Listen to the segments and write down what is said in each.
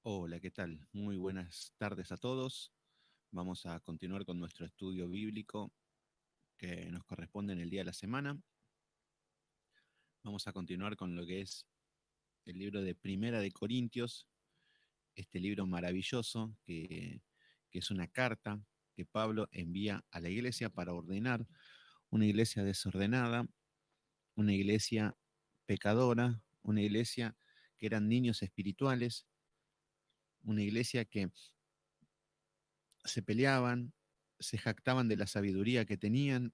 Hola, ¿qué tal? Muy buenas tardes a todos. Vamos a continuar con nuestro estudio bíblico que nos corresponde en el día de la semana. Vamos a continuar con lo que es el libro de Primera de Corintios, este libro maravilloso que es una carta que Pablo envía a la iglesia para ordenar una iglesia desordenada, una iglesia pecadora, una iglesia que eran niños espirituales, una iglesia que se peleaban, se jactaban de la sabiduría que tenían,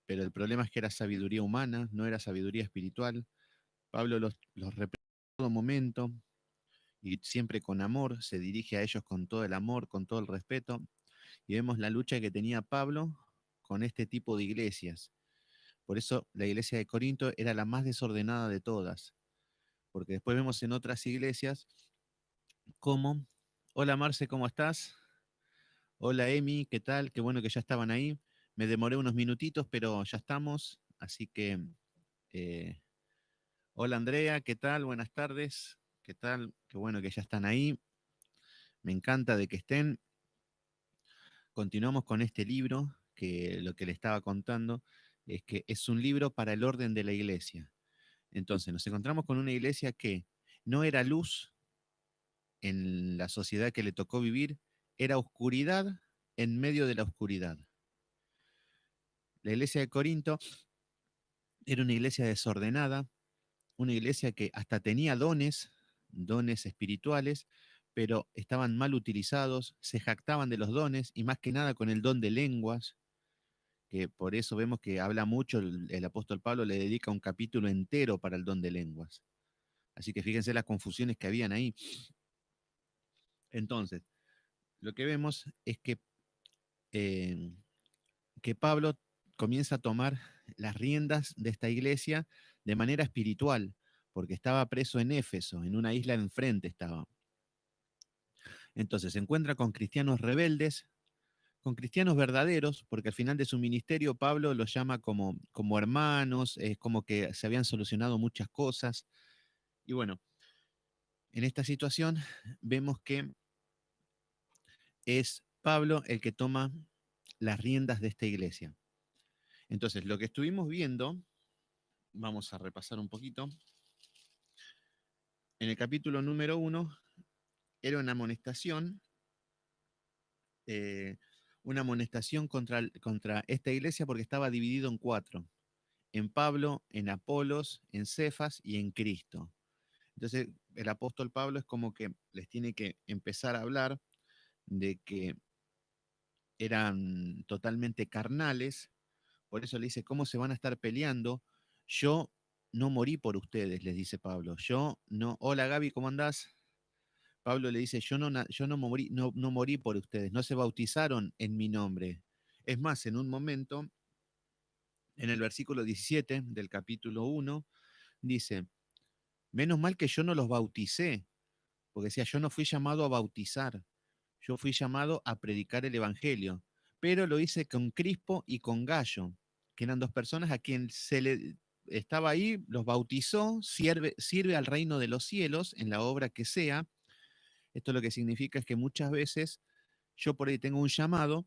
pero el problema es que era sabiduría humana, no era sabiduría espiritual. Pablo los reprende en todo momento y siempre con amor, se dirige a ellos con todo el amor, con todo el respeto, y vemos la lucha que tenía Pablo con este tipo de iglesias. Por eso la iglesia de Corinto era la más desordenada de todas, porque después vemos en otras iglesias como, hola Marce, ¿cómo estás? Hola Emi, ¿qué tal? Qué bueno que ya estaban ahí. Me demoré unos minutitos, pero ya estamos. Así que, eh, hola Andrea, ¿qué tal? Buenas tardes. ¿Qué tal? Qué bueno que ya están ahí. Me encanta de que estén. Continuamos con este libro, que lo que le estaba contando es que es un libro para el orden de la iglesia. Entonces, nos encontramos con una iglesia que no era luz en la sociedad que le tocó vivir, era oscuridad en medio de la oscuridad. La iglesia de Corinto era una iglesia desordenada, una iglesia que hasta tenía dones, dones espirituales, pero estaban mal utilizados, se jactaban de los dones y más que nada con el don de lenguas, que por eso vemos que habla mucho el apóstol Pablo, le dedica un capítulo entero para el don de lenguas. Así que fíjense las confusiones que habían ahí. Entonces, lo que vemos es eh, que Pablo comienza a tomar las riendas de esta iglesia de manera espiritual, porque estaba preso en Éfeso, en una isla enfrente estaba. Entonces se encuentra con cristianos rebeldes, con cristianos verdaderos, porque al final de su ministerio Pablo los llama como hermanos, es como que se habían solucionado muchas cosas. Y bueno, en esta situación vemos que es Pablo el que toma las riendas de esta iglesia. Entonces, lo que estuvimos viendo, vamos a repasar un poquito, en el capítulo número 1 era eh, una amonestación contra esta iglesia porque estaba dividido en cuatro, en Pablo, en Apolos, en Cefas y en Cristo. Entonces el apóstol Pablo es como que les tiene que empezar a hablar de que eran totalmente carnales, por eso le dice, ¿cómo se van a estar peleando? Yo no morí por ustedes, les dice Pablo. Yo no, hola Gaby, ¿cómo andás? Pablo le dice, yo no morí, no morí por ustedes, no se bautizaron en mi nombre. Es más, en un momento, en el versículo 17 del capítulo 1, dice, menos mal que yo no los bauticé, porque decía, yo no fui llamado a bautizar, yo fui llamado a predicar el Evangelio, pero lo hice con Crispo y con Gallo, que eran dos personas a quien se le estaba ahí, los bautizó, sirve al reino de los cielos en la obra que sea. Esto lo que significa es que muchas veces yo por ahí tengo un llamado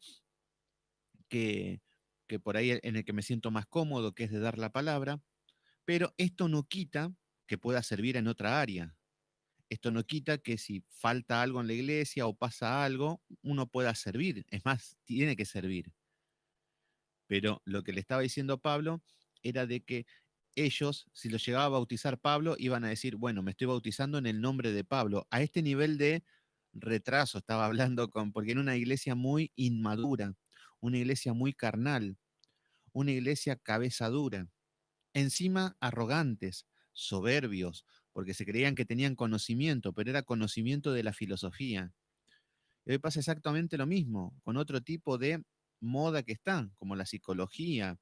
que, que por ahí en el que me siento más cómodo, que es de dar la palabra, pero esto no quita que pueda servir en otra área. Esto no quita que si falta algo en la iglesia o pasa algo, uno pueda servir. Es más, tiene que servir. Pero lo que le estaba diciendo Pablo era de que ellos, si los llegaba a bautizar Pablo, iban a decir, bueno, me estoy bautizando en el nombre de Pablo. A este nivel de retraso estaba hablando porque era una iglesia muy inmadura, una iglesia muy carnal, una iglesia cabeza dura, encima arrogantes, soberbios, porque se creían que tenían conocimiento, pero era conocimiento de la filosofía. Y hoy pasa exactamente lo mismo, con otro tipo de moda que está, como la psicología,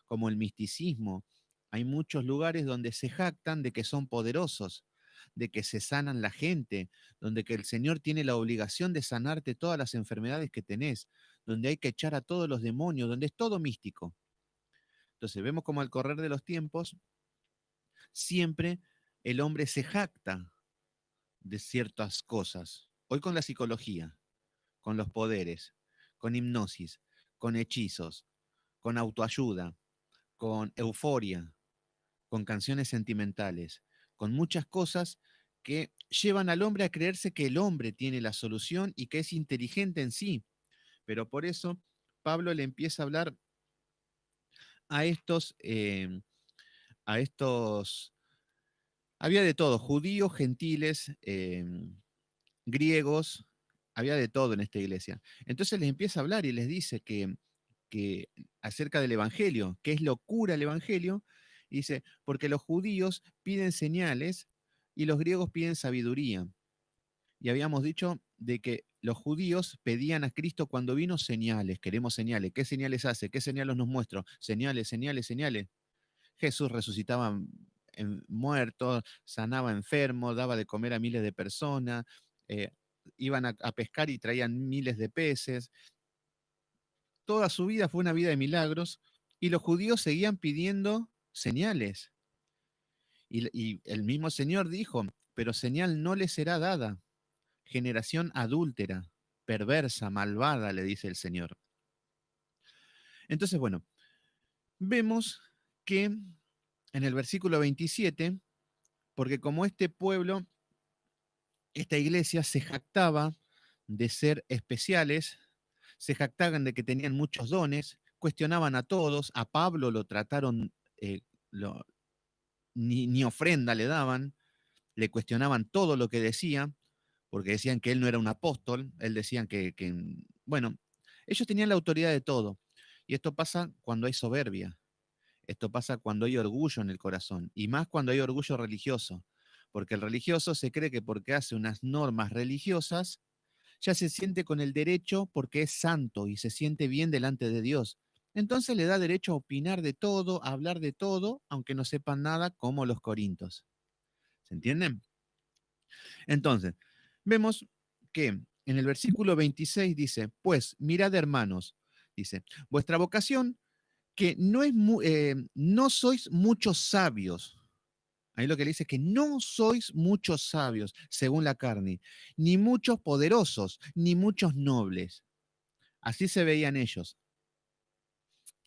como el misticismo. Hay muchos lugares donde se jactan de que son poderosos, de que se sanan la gente, donde que el Señor tiene la obligación de sanarte todas las enfermedades que tenés, donde hay que echar a todos los demonios, donde es todo místico. Entonces vemos como al correr de los tiempos, siempre el hombre se jacta de ciertas cosas. Hoy con la psicología, con los poderes, con hipnosis, con hechizos, con autoayuda, con euforia, con canciones sentimentales, con muchas cosas que llevan al hombre a creerse que el hombre tiene la solución y que es inteligente en sí. Pero por eso Pablo le empieza a hablar a estos, había de todo, judíos, gentiles, griegos, había de todo en esta iglesia. Entonces les empieza a hablar y les dice que acerca del Evangelio, que es locura el Evangelio, y dice, porque los judíos piden señales y los griegos piden sabiduría. Y habíamos dicho de que los judíos pedían a Cristo cuando vino señales, queremos señales. ¿Qué señales hace? ¿Qué señales nos muestra? Señales, señales, señales. Jesús resucitaba muertos, sanaba enfermos, daba de comer a miles de personas, eh, iban a pescar y traían miles de peces. Toda su vida fue una vida de milagros y los judíos seguían pidiendo señales. Y el mismo Señor dijo, pero señal no le será dada. Generación adúltera, perversa, malvada, le dice el Señor. Entonces, bueno, vemos que en el versículo 27, porque como este pueblo, esta iglesia se jactaba de ser especiales, se jactaban de que tenían muchos dones, cuestionaban a todos, a Pablo lo trataron, lo, ni ofrenda le daban, le cuestionaban todo lo que decía, porque decían que él no era un apóstol, él decían bueno, ellos tenían la autoridad de todo. Y esto pasa cuando hay soberbia, esto pasa cuando hay orgullo en el corazón, y más cuando hay orgullo religioso, porque el religioso se cree que porque hace unas normas religiosas, ya se siente con el derecho porque es santo y se siente bien delante de Dios. Entonces le da derecho a opinar de todo, a hablar de todo, aunque no sepan nada, como los corintios. ¿Se entienden? Entonces, vemos que en el versículo 26 dice, pues mirad hermanos, dice, vuestra vocación que no sois muchos sabios. Ahí lo que le dice es que no sois muchos sabios según la carne, ni muchos poderosos, ni muchos nobles. Así se veían ellos.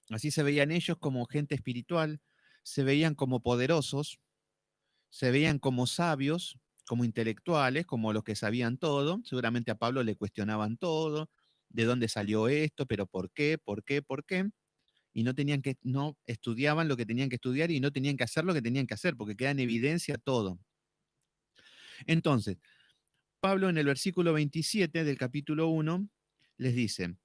Así se veían ellos como gente espiritual, se veían como poderosos, se veían como sabios, como intelectuales, como los que sabían todo. Seguramente a Pablo le cuestionaban todo, de dónde salió esto, pero por qué, por qué, por qué. Y no estudiaban lo que tenían que estudiar y no tenían que hacer lo que tenían que hacer, porque queda en evidencia todo. Entonces, Pablo en el versículo 27 del capítulo 1 les dice,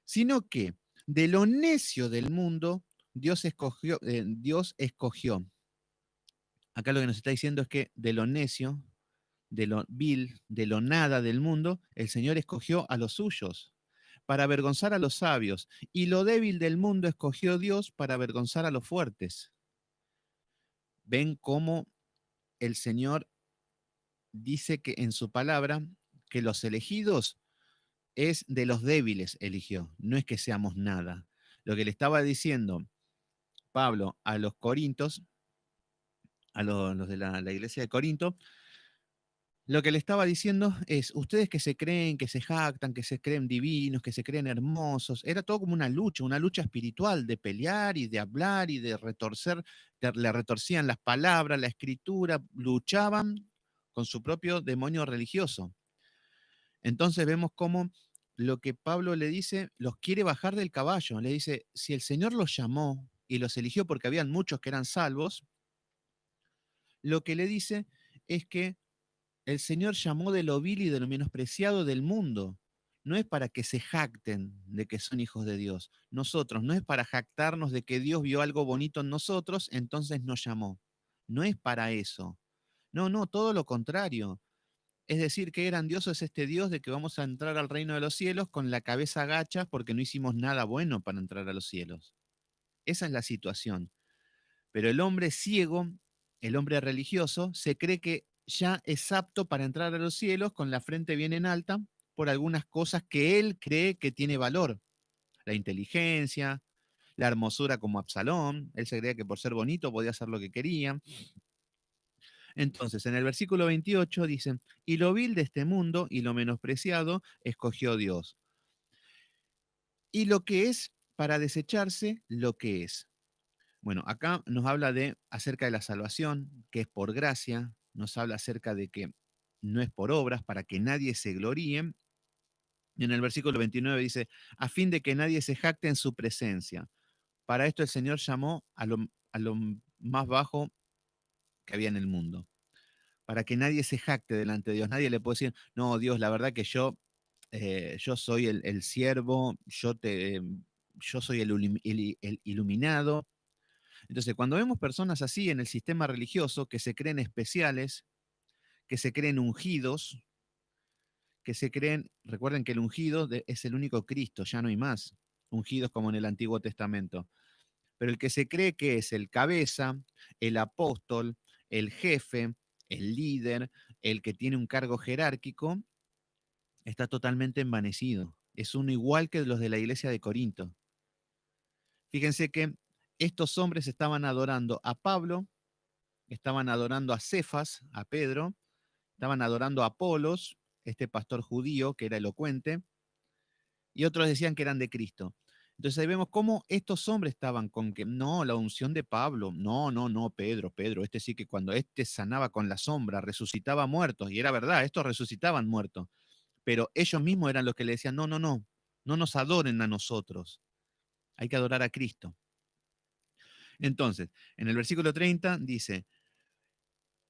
sino que de lo necio del mundo Dios escogió. Acá lo que nos está diciendo es que de lo necio, de lo vil, de lo nada del mundo, el Señor escogió a los suyos para avergonzar a los sabios, y lo débil del mundo escogió Dios para avergonzar a los fuertes. Ven cómo el Señor dice que en su palabra que los elegidos es de los débiles eligió, no es que seamos nada. Lo que le estaba diciendo Pablo a los corintios, a los de la iglesia de Corinto, lo que le estaba diciendo es, ustedes que se creen, que se jactan, que se creen divinos, que se creen hermosos, era todo como una lucha espiritual de pelear y de hablar y de retorcer, le retorcían las palabras, la escritura, luchaban con su propio demonio religioso. Entonces vemos cómo lo que Pablo le dice, los quiere bajar del caballo, le dice, si el Señor los llamó y los eligió porque habían muchos que eran salvos, lo que le dice es que el Señor llamó de lo vil y de lo menospreciado del mundo. No es para que se jacten de que son hijos de Dios. Nosotros, no es para jactarnos de que Dios vio algo bonito en nosotros, entonces nos llamó. No es para eso. No, no, todo lo contrario. Es decir, qué grandioso es este Dios de que vamos a entrar al reino de los cielos con la cabeza agacha porque no hicimos nada bueno para entrar a los cielos. Esa es la situación. Pero el hombre ciego, el hombre religioso, se cree que ya es apto para entrar a los cielos con la frente bien en alta por algunas cosas que él cree que tiene valor. La inteligencia, la hermosura como Absalón, él se creía que por ser bonito podía hacer lo que quería. Entonces, en el versículo 28 dicen, y lo vil de este mundo y lo menospreciado escogió Dios. Y lo que es para desecharse, lo que es. Bueno, acá nos habla de acerca de la salvación, que es por gracia, nos habla acerca de que no es por obras, para que nadie se gloríe. Y en el versículo 29 dice, a fin de que nadie se jacte en su presencia. Para esto el Señor llamó a lo más bajo que había en el mundo, para que nadie se jacte delante de Dios. Nadie le puede decir, no, Dios, la verdad que yo soy el siervo, yo soy el iluminado. Entonces, cuando vemos personas así en el sistema religioso que se creen especiales, que se creen ungidos, que se creen, recuerden que el ungido es el único Cristo, ya no hay más ungidos como en el Antiguo Testamento. Pero el que se cree que es el cabeza, el apóstol, el jefe, el líder, el que tiene un cargo jerárquico, está totalmente envanecido. Es uno igual que los de la iglesia de Corinto. Fíjense que estos hombres estaban adorando a Pablo, estaban adorando a Cefas, a Pedro, estaban adorando a Apolos, este pastor judío que era elocuente, y otros decían que eran de Cristo. Entonces ahí vemos cómo estos hombres estaban con que, no, la unción de Pablo, no, no, no, Pedro, este sí que cuando este sanaba con la sombra, resucitaba muertos, y era verdad, estos resucitaban muertos, pero ellos mismos eran los que le decían, no, no, no, no nos adoren a nosotros, hay que adorar a Cristo. Entonces, en el versículo 30 dice,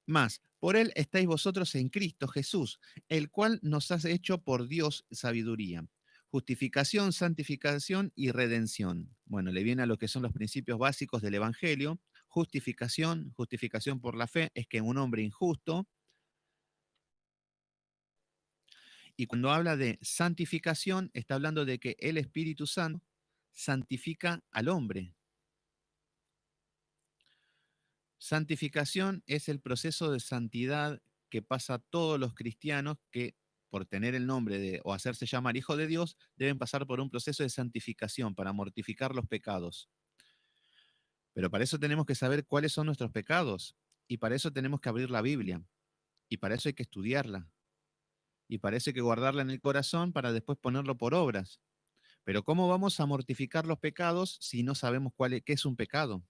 más, por él estáis vosotros en Cristo Jesús, el cual nos has hecho por Dios sabiduría, justificación, santificación y redención. Bueno, le viene a lo que son los principios básicos del Evangelio. Justificación, justificación por la fe, es que un hombre injusto, y cuando habla de santificación, está hablando de que el Espíritu Santo santifica al hombre. Santificación es el proceso de santidad que pasa a todos los cristianos que por tener el nombre de o hacerse llamar hijo de Dios, deben pasar por un proceso de santificación para mortificar los pecados. Pero para eso tenemos que saber cuáles son nuestros pecados y para eso tenemos que abrir la Biblia y para eso hay que estudiarla y para eso hay que guardarla en el corazón para después ponerlo por obras. Pero ¿cómo vamos a mortificar los pecados si no sabemos qué es un pecado?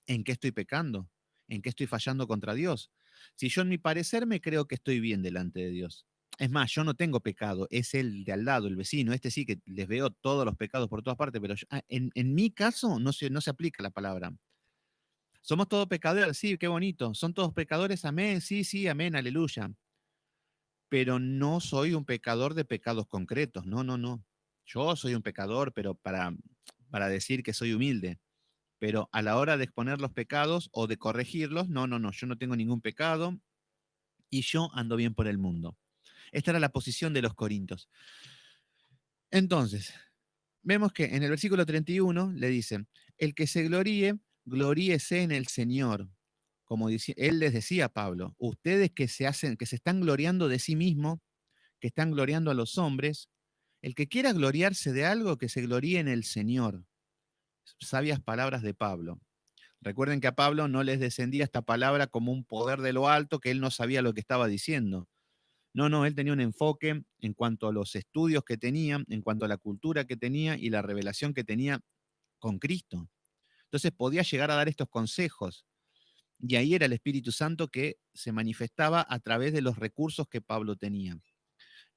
¿En qué estoy pecando? ¿En qué estoy fallando contra Dios? Si yo en mi parecer me creo que estoy bien delante de Dios. Es más, yo no tengo pecado, es el de al lado, el vecino, este sí que les veo todos los pecados por todas partes, pero en mi caso no se aplica la palabra. Somos todos pecadores, sí, qué bonito. Son todos pecadores, amén, sí, sí, amén, aleluya. Pero no soy un pecador de pecados concretos, no, no, no. Yo soy un pecador, pero para decir que soy humilde. Pero a la hora de exponer los pecados o de corregirlos, no, no, no, yo no tengo ningún pecado y yo ando bien por el mundo. Esta era la posición de los corintios. Entonces, vemos que en el versículo 31 le dice, el que se gloríe, gloríese en el Señor. Como él les decía a Pablo, ustedes que se están gloriando de sí mismos, que están gloriando a los hombres, el que quiera gloriarse de algo, que se gloríe en el Señor. Sabias palabras de Pablo. Recuerden que a Pablo no les descendía esta palabra como un poder de lo alto, que él no sabía lo que estaba diciendo. No, no, él tenía un enfoque en cuanto a los estudios que tenía, en cuanto a la cultura que tenía y la revelación que tenía con Cristo. Entonces podía llegar a dar estos consejos. Y ahí era el Espíritu Santo que se manifestaba a través de los recursos que Pablo tenía.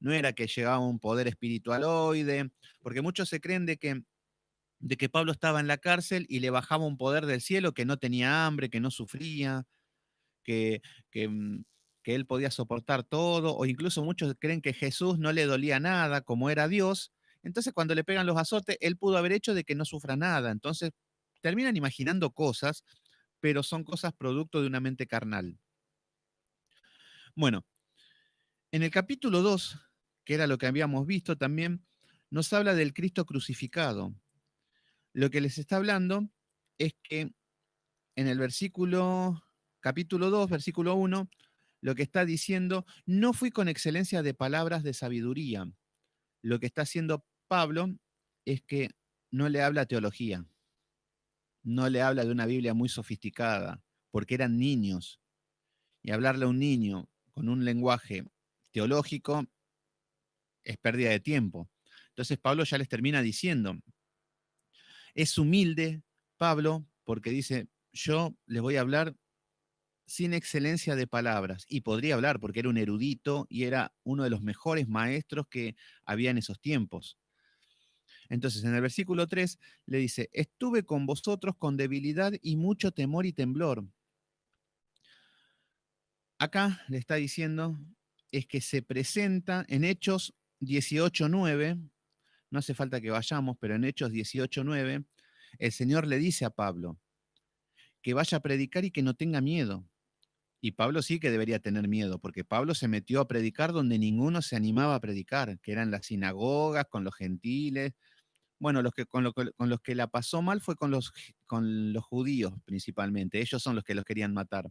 No era que llegaba un poder espiritualoide, porque muchos se creen de que Pablo estaba en la cárcel y le bajaba un poder del cielo, que no tenía hambre, que no sufría, que, que, mm, que él podía soportar todo, o incluso muchos creen que Jesús no le dolía nada, como era Dios. Entonces cuando le pegan los azotes, él pudo haber hecho de que no sufra nada. Entonces terminan imaginando cosas, pero son cosas producto de una mente carnal. Bueno, en el capítulo 2, que era lo que habíamos visto también, nos habla del Cristo crucificado. Lo que les está hablando es que en el capítulo 2, versículo 1, lo que está diciendo, no fui con excelencia de palabras de sabiduría. Lo que está haciendo Pablo es que no le habla teología, no le habla de una Biblia muy sofisticada, porque eran niños. Y hablarle a un niño con un lenguaje teológico es pérdida de tiempo. Entonces Pablo ya les termina diciendo, es humilde Pablo porque dice, yo les voy a hablar sin excelencia de palabras, y podría hablar porque era un erudito y era uno de los mejores maestros que había en esos tiempos. Entonces, en el versículo 3 le dice, estuve con vosotros con debilidad y mucho temor y temblor. Acá le está diciendo es que se presenta en Hechos 18:9, no hace falta que vayamos, pero en Hechos 18:9, el Señor le dice a Pablo que vaya a predicar y que no tenga miedo. Y Pablo sí que debería tener miedo, porque Pablo se metió a predicar donde ninguno se animaba a predicar, que eran las sinagogas, con los gentiles. Bueno, con los que la pasó mal fue con los judíos principalmente. Ellos son los que los querían matar.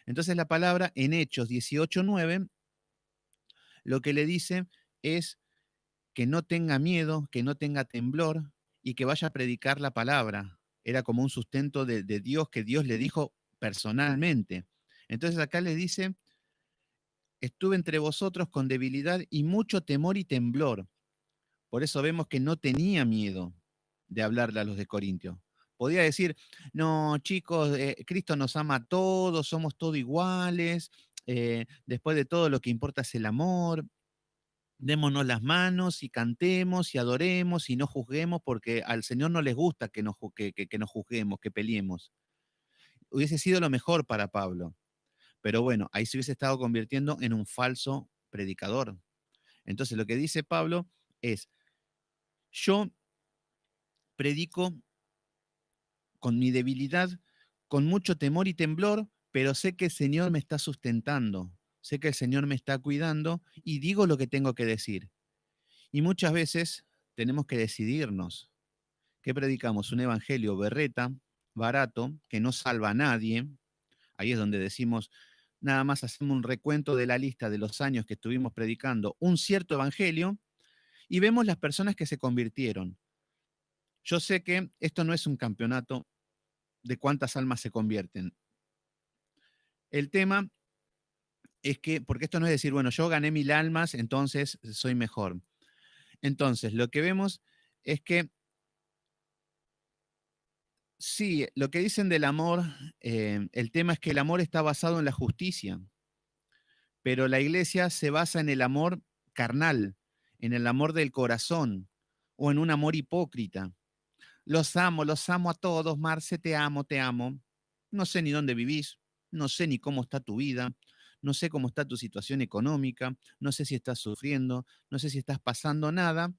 Entonces la palabra en Hechos 18:9 lo que le dice es que no tenga miedo, que no tenga temblor y que vaya a predicar la palabra. Era como un sustento de Dios que Dios le dijo personalmente. Entonces acá le dice, estuve entre vosotros con debilidad y mucho temor y temblor. Por eso vemos que no tenía miedo de hablarle a los de Corintio. Podía decir, no, chicos, Cristo nos ama a todos, somos todos iguales, después de todo lo que importa es el amor, démonos las manos y cantemos y adoremos y no juzguemos porque al Señor no les gusta que que nos juzguemos, que peleemos. Hubiese sido lo mejor para Pablo, pero bueno, ahí se hubiese estado convirtiendo en un falso predicador. Entonces lo que dice Pablo es, yo predico con mi debilidad, con mucho temor y temblor, pero sé que el Señor me está sustentando, sé que el Señor me está cuidando y digo lo que tengo que decir. Y muchas veces tenemos que decidirnos. ¿Qué predicamos? Un evangelio berreta, barato, que no salva a nadie. Ahí es donde decimos, nada más hacemos un recuento de la lista de los años que estuvimos predicando un cierto evangelio y vemos las personas que se convirtieron. Yo sé que esto no es un campeonato de cuántas almas se convierten. El tema es que, porque esto no es decir, bueno, yo gané 1000 almas, entonces soy mejor. Entonces, lo que vemos es que sí, lo que dicen del amor, el tema es que el amor está basado en la justicia, pero la iglesia se basa en el amor carnal, en el amor del corazón o en un amor hipócrita. Los amo a todos, Marce, te amo, te amo. No sé ni dónde vivís, no sé ni cómo está tu vida, no sé cómo está tu situación económica, no sé si estás sufriendo, no sé si estás pasando nada,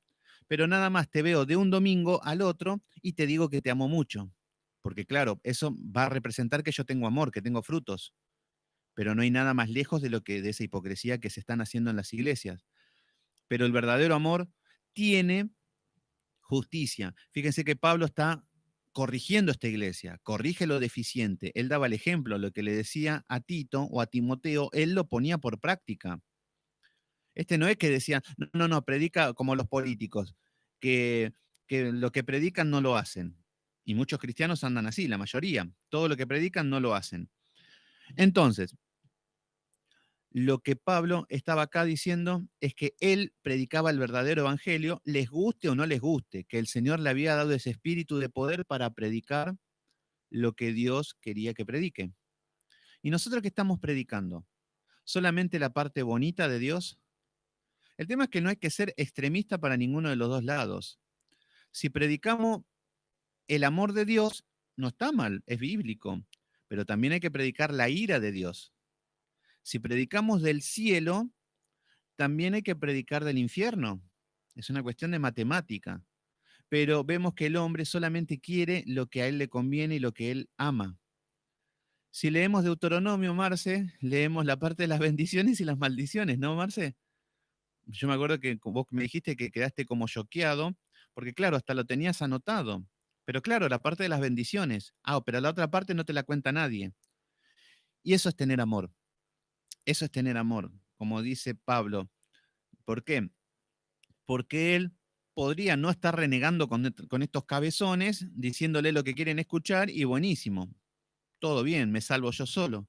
pero nada más te veo de un domingo al otro y te digo que te amo mucho. Porque claro, eso va a representar que yo tengo amor, que tengo frutos, pero no hay nada más lejos de lo que de esa hipocresía que se están haciendo en las iglesias. Pero el verdadero amor tiene justicia. Fíjense que Pablo está corrigiendo esta iglesia, corrige lo deficiente. Él daba el ejemplo, lo que le decía a Tito o a Timoteo, él lo ponía por práctica. Este no es que decía, no, no, no, predica como los políticos, que, que lo que predican no lo hacen. Y muchos cristianos andan así, la mayoría. Todo lo que predican no lo hacen. Entonces, lo que Pablo estaba acá diciendo es que él predicaba el verdadero evangelio, les guste o no les guste, que el Señor le había dado ese espíritu de poder para predicar lo que Dios quería que predique. ¿Y nosotros qué estamos predicando? ¿Solamente la parte bonita de Dios? El tema es que no hay que ser extremista para ninguno de los dos lados. Si predicamos el amor de Dios, no está mal, es bíblico, pero también hay que predicar la ira de Dios. Si predicamos del cielo, también hay que predicar del infierno. Es una cuestión de matemática. Pero vemos que el hombre solamente quiere lo que a él le conviene y lo que él ama. Si leemos Deuteronomio, Marce, leemos la parte de las bendiciones y las maldiciones, ¿no, Marce? Yo me acuerdo que vos me dijiste que quedaste como choqueado, porque claro, hasta lo tenías anotado. Pero claro, la parte de las bendiciones. Ah, pero la otra parte no te la cuenta nadie. Y eso es tener amor. Eso es tener amor, como dice Pablo. ¿Por qué? Porque él podría no estar renegando con estos cabezones, diciéndole lo que quieren escuchar y buenísimo, todo bien, me salvo yo solo.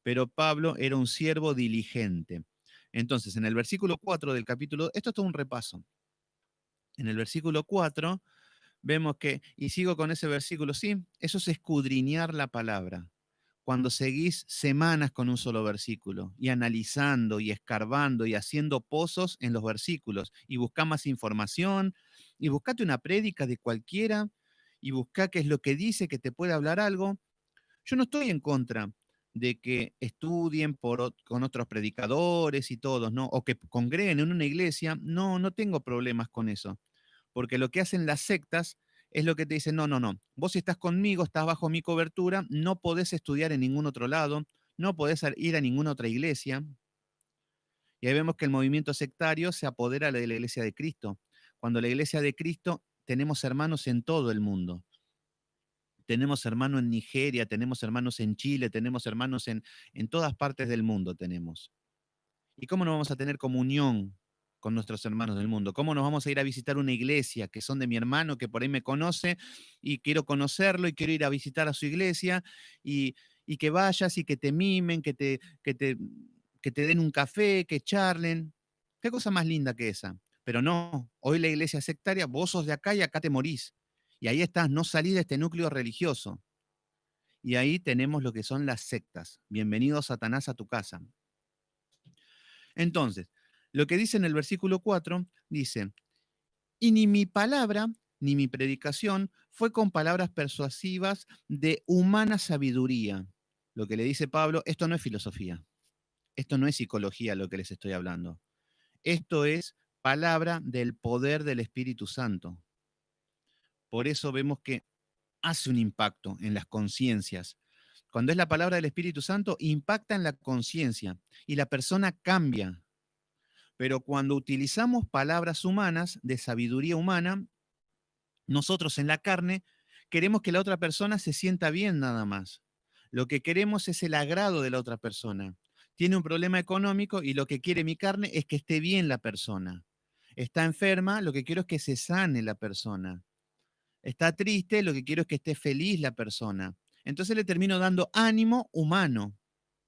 pero Pablo era un siervo diligente. Entonces, en el versículo 4 del capítulo, esto es todo un repaso. En el versículo 4 vemos que, y sigo con ese versículo, sí, eso es escudriñar la palabra. Cuando seguís semanas con un solo versículo y analizando y escarbando y haciendo pozos en los versículos y buscá más información y buscate una prédica de cualquiera y buscá qué es lo que dice que te puede hablar algo. Yo no estoy en contra de que estudien con otros predicadores y todos, ¿no? O que congreguen en una iglesia, no, no tengo problemas con eso, porque lo que hacen las sectas es lo que te dicen, no, no, no, vos si estás conmigo, estás bajo mi cobertura, no podés estudiar en ningún otro lado, no podés ir a ninguna otra iglesia. Y ahí vemos que el movimiento sectario se apodera de la iglesia de Cristo. Cuando la iglesia de Cristo tenemos hermanos en todo el mundo. Tenemos hermanos en Nigeria, tenemos hermanos en Chile, tenemos hermanos en todas partes del mundo tenemos. ¿Y cómo no vamos a tener comunión con nuestros hermanos del mundo? ¿Cómo nos vamos a ir a visitar una iglesia que son de mi hermano, que por ahí me conoce y quiero conocerlo y quiero ir a visitar a su iglesia y que vayas y que te mimen, que te den un café, que charlen? ¿Qué cosa más linda que esa? Pero no, hoy la iglesia sectaria, vos sos de acá y acá te morís. Y ahí estás, no salís de este núcleo religioso. Y ahí tenemos lo que son las sectas. Bienvenido Satanás a tu casa. Entonces, lo que dice en el versículo 4, dice, y ni mi palabra, ni mi predicación fue con palabras persuasivas de humana sabiduría. Lo que le dice Pablo, esto no es filosofía, esto no es psicología lo que les estoy hablando. Esto es palabra del poder del Espíritu Santo. Por eso vemos que hace un impacto en las conciencias. Cuando es la palabra del Espíritu Santo, impacta en la conciencia y la persona cambia. Pero cuando utilizamos palabras humanas, de sabiduría humana, nosotros en la carne queremos que la otra persona se sienta bien nada más. Lo que queremos es el agrado de la otra persona. Tiene un problema económico y lo que quiere mi carne es que esté bien la persona. Está enferma, lo que quiero es que se sane la persona. Está triste, lo que quiero es que esté feliz la persona. Entonces le termino dando ánimo humano,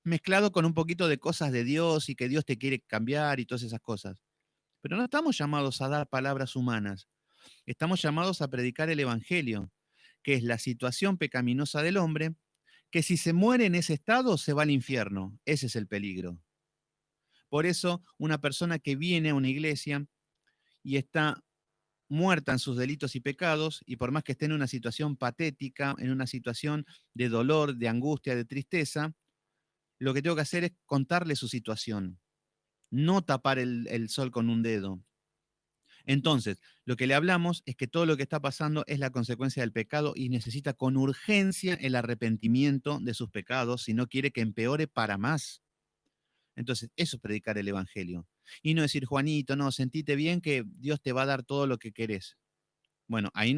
mezclado con un poquito de cosas de Dios y que Dios te quiere cambiar y todas esas cosas. Pero no estamos llamados a dar palabras humanas, estamos llamados a predicar el Evangelio, que es la situación pecaminosa del hombre, que si se muere en ese estado se va al infierno. Ese es el peligro. Por eso, una persona que viene a una iglesia y está muerta en sus delitos y pecados, y por más que esté en una situación patética, en una situación de dolor, de angustia, de tristeza, lo que tengo que hacer es contarle su situación, no tapar el sol con un dedo. Entonces, lo que le hablamos es que todo lo que está pasando es la consecuencia del pecado y necesita con urgencia el arrepentimiento de sus pecados si no quiere que empeore para más. Entonces, eso es predicar el Evangelio. Y no decir, Juanito, no, sentite bien que Dios te va a dar todo lo que querés. Bueno, ahí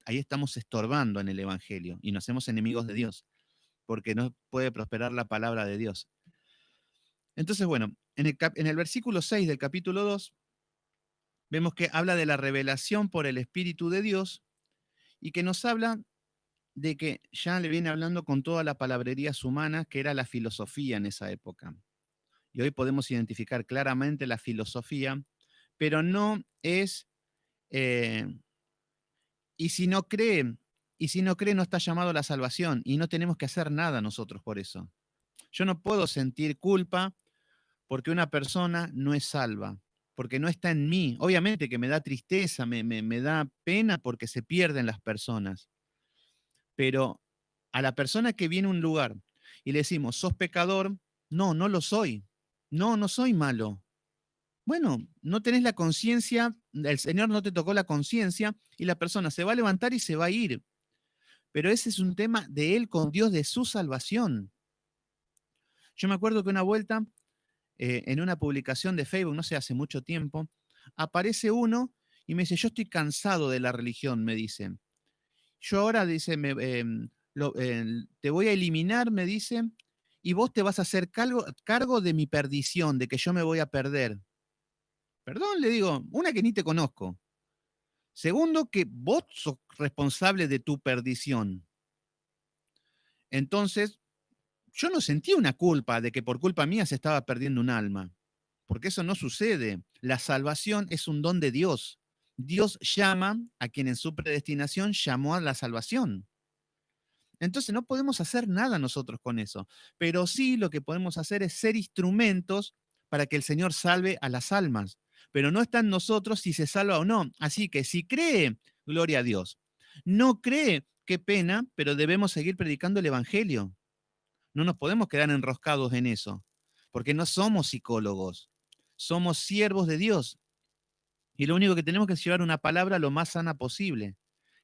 estamos estorbando en el Evangelio y nos hacemos enemigos de Dios, porque no puede prosperar la palabra de Dios. Entonces, bueno, en el versículo 6 del capítulo 2 vemos que habla de la revelación por el Espíritu de Dios y que nos habla de que ya le viene hablando con toda la palabrería humana que era la filosofía en esa época. Y hoy podemos identificar claramente la filosofía, pero no es, eh, y si no cree, y si no cree no está llamado a la salvación y no tenemos que hacer nada nosotros por eso. Yo no puedo sentir culpa porque una persona no es salva, porque no está en mí. Obviamente que me da tristeza, me da pena porque se pierden las personas, pero a la persona que viene a un lugar y le decimos, sos pecador, no, no lo soy, no, no soy malo. Bueno, no tenés la conciencia, el Señor no te tocó la conciencia y la persona se va a levantar y se va a ir. Pero ese es un tema de él con Dios, de su salvación. Yo me acuerdo que una vuelta en una publicación de Facebook, no sé, hace mucho tiempo, aparece uno y me dice, yo estoy cansado de la religión, me dice. Yo ahora, dice, te voy a eliminar, me dice, y vos te vas a hacer cargo de mi perdición, de que yo me voy a perder. Perdón, le digo, una que ni te conozco. Segundo, que vos sos responsable de tu perdición. Entonces, yo no sentí una culpa de que por culpa mía se estaba perdiendo un alma, porque eso no sucede. La salvación es un don de Dios. Dios llama a quien en su predestinación llamó a la salvación. Entonces no podemos hacer nada nosotros con eso, pero sí lo que podemos hacer es ser instrumentos para que el Señor salve a las almas, pero no está en nosotros si se salva o no. Así que si cree, gloria a Dios. No cree, qué pena, pero debemos seguir predicando el Evangelio. No nos podemos quedar enroscados en eso, porque no somos psicólogos, somos siervos de Dios. Y lo único que tenemos que es llevar una palabra lo más sana posible,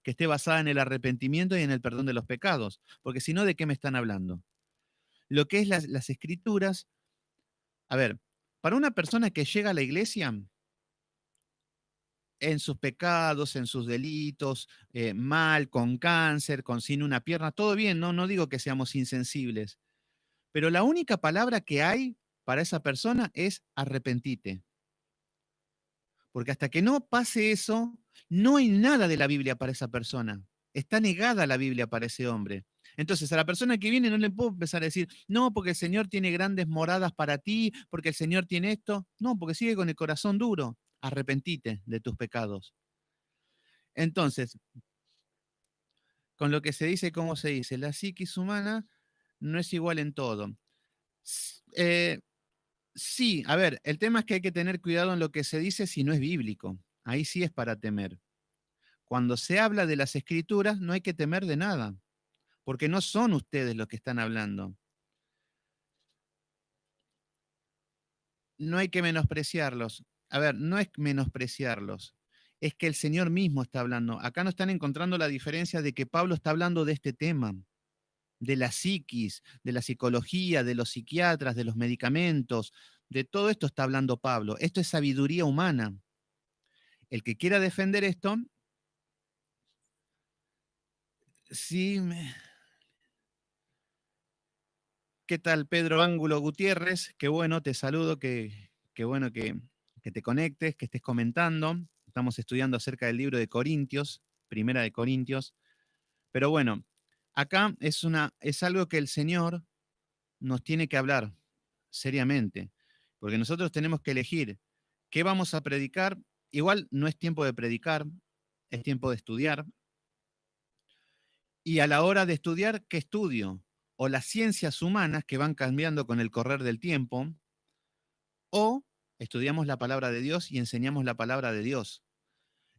que esté basada en el arrepentimiento y en el perdón de los pecados, porque si no, ¿de qué me están hablando? Lo que es las escrituras, a ver, para una persona que llega a la iglesia, en sus pecados, en sus delitos, mal, con cáncer, con sin una pierna, todo bien, no, no digo que seamos insensibles, pero la única palabra que hay para esa persona es arrepentite. Porque hasta que no pase eso, no hay nada de la Biblia para esa persona. Está negada la Biblia para ese hombre. Entonces, a la persona que viene no le puedo empezar a decir, no, porque el Señor tiene grandes moradas para ti, porque el Señor tiene esto. No, porque sigue con el corazón duro. Arrepentite de tus pecados. Entonces, con lo que se dice, ¿cómo se dice? La psiquis humana no es igual en todo. Sí, a ver, el tema es que hay que tener cuidado en lo que se dice si no es bíblico. Ahí sí es para temer. Cuando se habla de las escrituras, no hay que temer de nada, porque no son ustedes los que están hablando. No hay que menospreciarlos. A ver, no es menospreciarlos, es que el Señor mismo está hablando. Acá no están encontrando la diferencia de que Pablo está hablando de este tema, de la psiquis, de la psicología, de los psiquiatras, de los medicamentos, de todo esto está hablando Pablo. Esto es sabiduría humana. El que quiera defender esto, sí, ¿qué tal, Pedro Ángulo Gutiérrez? Qué bueno, te saludo, qué bueno que te conectes, que estés comentando. Estamos estudiando acerca del libro de Corintios, Primera de Corintios. Pero bueno, acá es algo que el Señor nos tiene que hablar seriamente, porque nosotros tenemos que elegir qué vamos a predicar. Igual no es tiempo de predicar, es tiempo de estudiar. Y a la hora de estudiar, ¿qué estudio? O las ciencias humanas que van cambiando con el correr del tiempo, o estudiamos la palabra de Dios y enseñamos la palabra de Dios.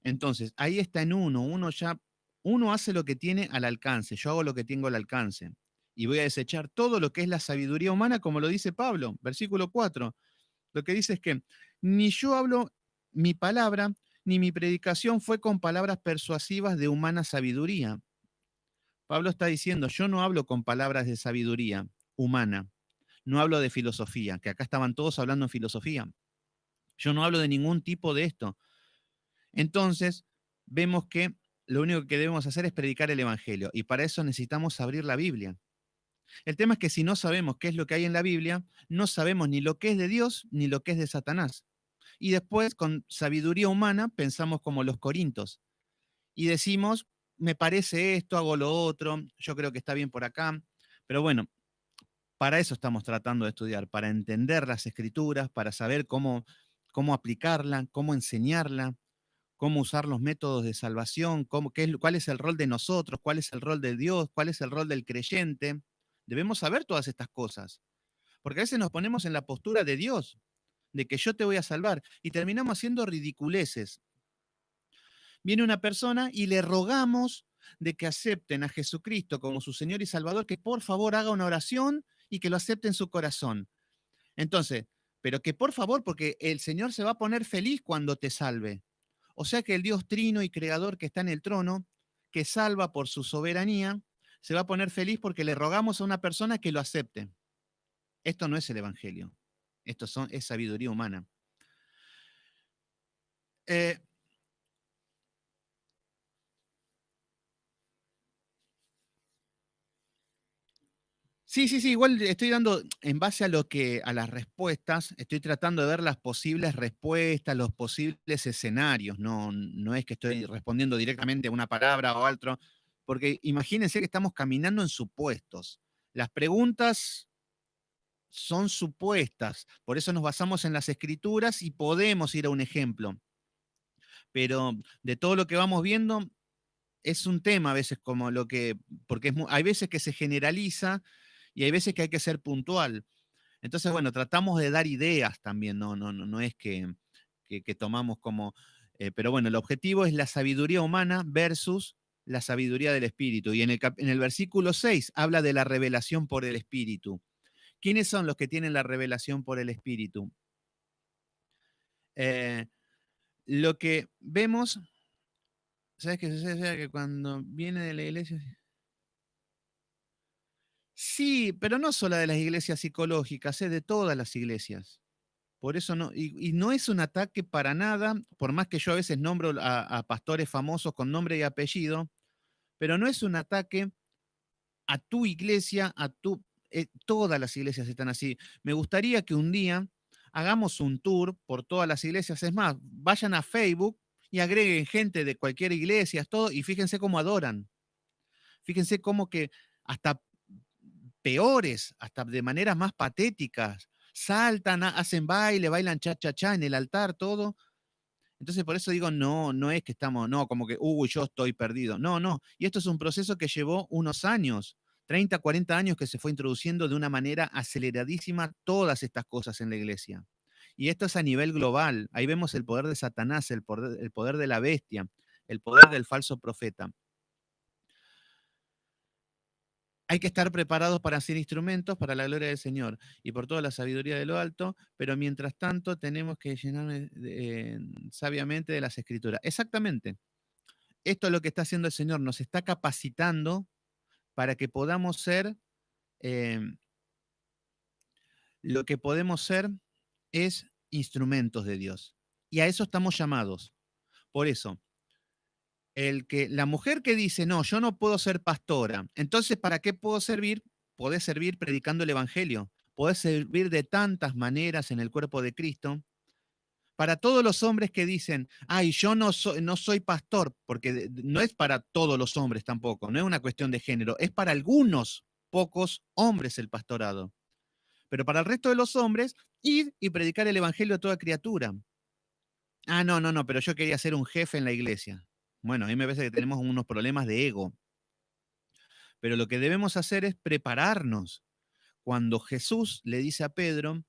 Entonces, ahí está en uno hace lo que tiene al alcance, yo hago lo que tengo al alcance. Y voy a desechar todo lo que es la sabiduría humana, como lo dice Pablo, versículo 4. Lo que dice es que ni yo hablo mi palabra, ni mi predicación fue con palabras persuasivas de humana sabiduría. Pablo está diciendo, yo no hablo con palabras de sabiduría humana, no hablo de filosofía, que acá estaban todos hablando en filosofía. Yo no hablo de ningún tipo de esto. Entonces, vemos que lo único que debemos hacer es predicar el Evangelio y para eso necesitamos abrir la Biblia. El tema es que si no sabemos qué es lo que hay en la Biblia, no sabemos ni lo que es de Dios ni lo que es de Satanás. Y después, con sabiduría humana, pensamos como los corintos y decimos, me parece esto, hago lo otro, yo creo que está bien por acá. Pero bueno, para eso estamos tratando de estudiar, para entender las escrituras, para saber cómo aplicarla, cómo enseñarla, cómo usar los métodos de salvación, cuál es el rol de nosotros, cuál es el rol de Dios, cuál es el rol del creyente. Debemos saber todas estas cosas, porque a veces nos ponemos en la postura de Dios, de que yo te voy a salvar, y terminamos haciendo ridiculeces. Viene una persona y le rogamos de que acepten a Jesucristo como su Señor y Salvador, que por favor haga una oración y que lo acepte en su corazón. Entonces, pero que por favor, porque el Señor se va a poner feliz cuando te salve. O sea que el Dios trino y creador que está en el trono, que salva por su soberanía, se va a poner feliz porque le rogamos a una persona que lo acepte. Esto no es el Evangelio. Es sabiduría humana. Eh, sí, sí, sí, igual estoy dando, en base a a las respuestas, estoy tratando de ver las posibles respuestas, los posibles escenarios. No, no es que estoy respondiendo directamente a una palabra o a otro, porque imagínense que estamos caminando en supuestos. Las preguntas son supuestas, por eso nos basamos en las escrituras y podemos ir a un ejemplo. Pero de todo lo que vamos viendo, es un tema a veces como lo que, porque hay veces que se generaliza y hay veces que hay que ser puntual. Entonces, bueno, tratamos de dar ideas también, no es que tomamos como, pero bueno, el objetivo es la sabiduría humana versus la sabiduría del Espíritu. Y en el versículo 6 habla de la revelación por el Espíritu. ¿Quiénes son los que tienen la revelación por el Espíritu? Eh, lo que vemos, ¿sabes qué sucede? Que cuando viene de la iglesia... Sí, pero no solo de las iglesias psicológicas, es de todas las iglesias. Por eso no, y no es un ataque para nada, por más que yo a veces nombro a pastores famosos con nombre y apellido, pero no es un ataque a tu iglesia, todas las iglesias están así. Me gustaría que un día hagamos un tour por todas las iglesias, es más, vayan a Facebook y agreguen gente de cualquier iglesia, todo, y fíjense cómo adoran. Fíjense cómo que hasta peores, hasta de maneras más patéticas, saltan, hacen baile, bailan cha-cha-cha en el altar, todo. Entonces, por eso digo, no es que estamos, no, como que, uy, yo estoy perdido. No, no. Y esto es un proceso que llevó unos años, 30, 40 años, que se fue introduciendo de una manera aceleradísima todas estas cosas en la iglesia. Y esto es a nivel global. Ahí vemos el poder de Satanás, el poder de la bestia, el poder del falso profeta. Hay que estar preparados para ser instrumentos para la gloria del Señor y por toda la sabiduría de lo alto, pero mientras tanto tenemos que llenar sabiamente de las escrituras. Exactamente. Esto es lo que está haciendo el Señor, nos está capacitando para que podamos ser, eh, lo que podemos ser es instrumentos de Dios. Y a eso estamos llamados. Por eso, la mujer que dice, no, yo no puedo ser pastora, entonces, ¿para qué puedo servir? Podés servir predicando el Evangelio, podés servir de tantas maneras en el cuerpo de Cristo. Para todos los hombres que dicen, ay, yo no soy pastor, porque no es para todos los hombres tampoco, no es una cuestión de género, es para algunos pocos hombres el pastorado. Pero para el resto de los hombres, ir y predicar el Evangelio a toda criatura. Ah, no, pero yo quería ser un jefe en la iglesia. Bueno, a mí me parece que tenemos unos problemas de ego. Pero lo que debemos hacer es prepararnos. Cuando Jesús le dice a Pedro,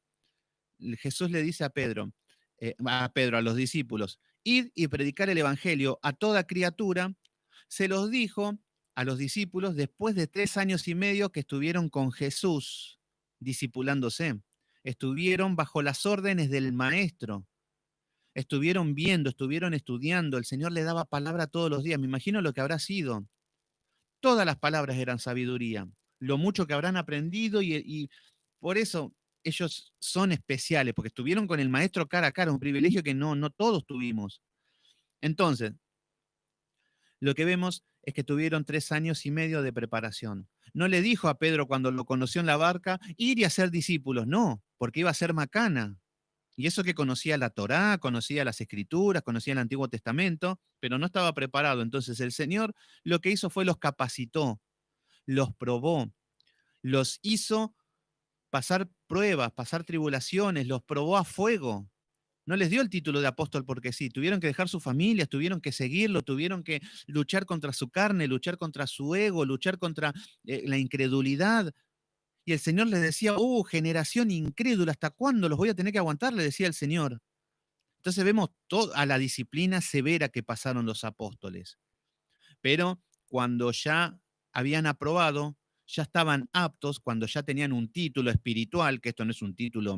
a los discípulos, id y predicar el Evangelio a toda criatura, se los dijo a los discípulos después de 3 años y medio que estuvieron con Jesús discipulándose. Estuvieron bajo las órdenes del Maestro. Estuvieron viendo, estuvieron estudiando. El Señor le daba palabra todos los días. Me imagino lo que habrá sido. Todas las palabras eran sabiduría. Lo mucho que habrán aprendido y por eso ellos son especiales, porque estuvieron con el maestro cara a cara, un privilegio que no todos tuvimos. Entonces, lo que vemos es que tuvieron 3 años y medio de preparación. No le dijo a Pedro cuando lo conoció en la barca, ir y hacer discípulos, no, porque iba a ser macana. Y eso que conocía la Torá, conocía las Escrituras, conocía el Antiguo Testamento, pero no estaba preparado. Entonces el Señor lo que hizo fue los capacitó, los probó, los hizo pasar pruebas, pasar tribulaciones, los probó a fuego. No les dio el título de apóstol porque sí, tuvieron que dejar sus familias, tuvieron que seguirlo, tuvieron que luchar contra su carne, luchar contra su ego, luchar contra la incredulidad. Y el Señor les decía, generación incrédula, ¿hasta cuándo los voy a tener que aguantar? Le decía el Señor. Entonces vemos a la disciplina severa que pasaron los apóstoles. Pero cuando ya habían aprobado, ya estaban aptos, cuando ya tenían un título espiritual, que esto no es un título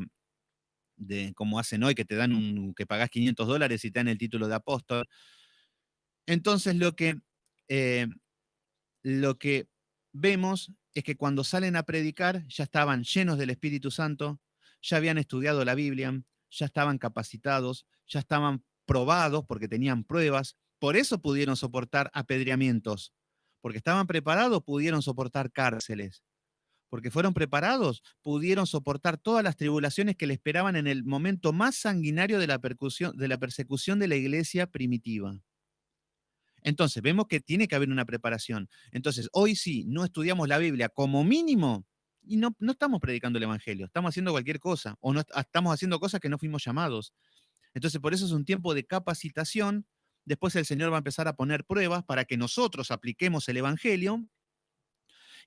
de como hacen hoy, que te dan que pagás $500 y te dan el título de apóstol. Entonces eh, lo que vemos es que cuando salen a predicar ya estaban llenos del Espíritu Santo, ya habían estudiado la Biblia, ya estaban capacitados, ya estaban probados porque tenían pruebas, por eso pudieron soportar apedreamientos, porque estaban preparados, pudieron soportar cárceles, porque fueron preparados, pudieron soportar todas las tribulaciones que le esperaban en el momento más sanguinario de la persecución de la iglesia primitiva. Entonces, vemos que tiene que haber una preparación. Entonces, hoy sí, no estudiamos la Biblia como mínimo, y no estamos predicando el Evangelio, estamos haciendo cualquier cosa, o no estamos haciendo cosas que no fuimos llamados. Entonces, por eso es un tiempo de capacitación. Después el Señor va a empezar a poner pruebas para que nosotros apliquemos el Evangelio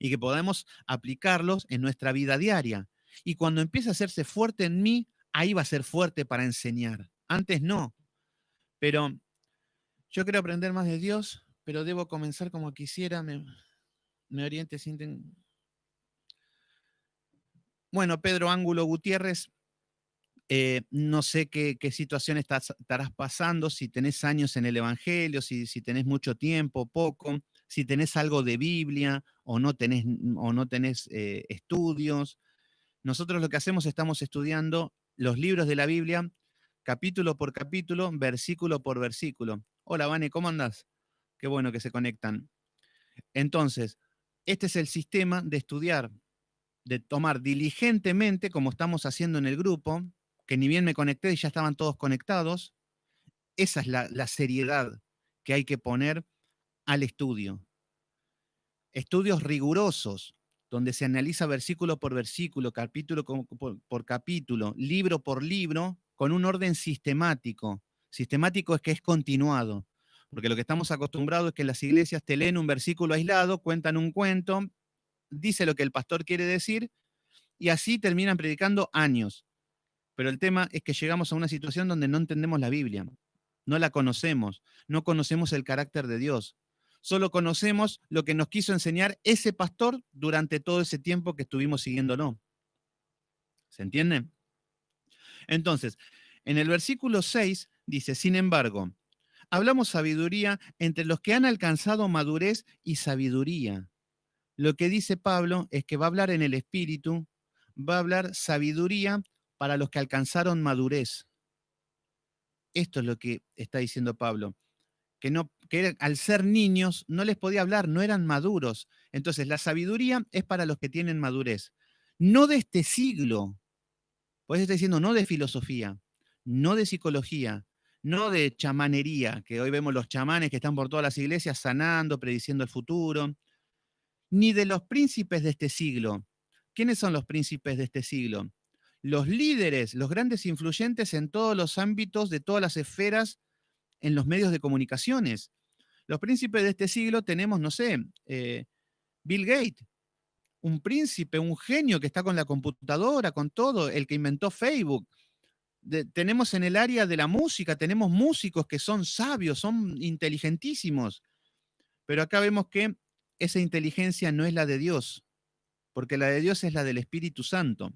y que podamos aplicarlos en nuestra vida diaria. Y cuando empiece a hacerse fuerte en mí, ahí va a ser fuerte para enseñar. Antes no. Pero yo quiero aprender más de Dios, pero debo comenzar como quisiera, me oriente, sienten. Bueno, Pedro Ángulo Gutiérrez, no sé qué situación estarás pasando, si tenés años en el Evangelio, si tenés mucho tiempo, poco, si tenés algo de Biblia o no tenés estudios. Nosotros lo que hacemos, estamos estudiando los libros de la Biblia, capítulo por capítulo, versículo por versículo. Hola, Vane, ¿cómo andás? Qué bueno que se conectan. Entonces, este es el sistema de estudiar, de tomar diligentemente, como estamos haciendo en el grupo, que ni bien me conecté y ya estaban todos conectados. Esa es la seriedad que hay que poner al estudio. Estudios rigurosos, donde se analiza versículo por versículo, capítulo por capítulo, libro por libro, con un orden sistemático. Sistemático es que es continuado, porque lo que estamos acostumbrados es que las iglesias te leen un versículo aislado, cuentan un cuento, dice lo que el pastor quiere decir, y así terminan predicando años. Pero el tema es que llegamos a una situación donde no entendemos la Biblia, no la conocemos, no conocemos el carácter de Dios. Solo conocemos lo que nos quiso enseñar ese pastor durante todo ese tiempo que estuvimos siguiéndolo. ¿Se entiende? Entonces, en el versículo 6 dice, sin embargo, hablamos sabiduría entre los que han alcanzado madurez y sabiduría. Lo que dice Pablo es que va a hablar en el Espíritu, va a hablar sabiduría para los que alcanzaron madurez. Esto es lo que está diciendo Pablo, que al ser niños no les podía hablar, no eran maduros. Entonces, la sabiduría es para los que tienen madurez, no de este siglo. Por eso está diciendo no de filosofía, no de psicología, no de chamanería, que hoy vemos los chamanes que están por todas las iglesias sanando, prediciendo el futuro, ni de los príncipes de este siglo. ¿Quiénes son los príncipes de este siglo? Los líderes, los grandes influyentes en todos los ámbitos de todas las esferas en los medios de comunicaciones. Los príncipes de este siglo tenemos, no sé, Bill Gates, un príncipe, un genio que está con la computadora, con todo, el que inventó Facebook. Tenemos en el área de la música, tenemos músicos que son sabios, son inteligentísimos, pero acá vemos que esa inteligencia no es la de Dios, porque la de Dios es la del Espíritu Santo.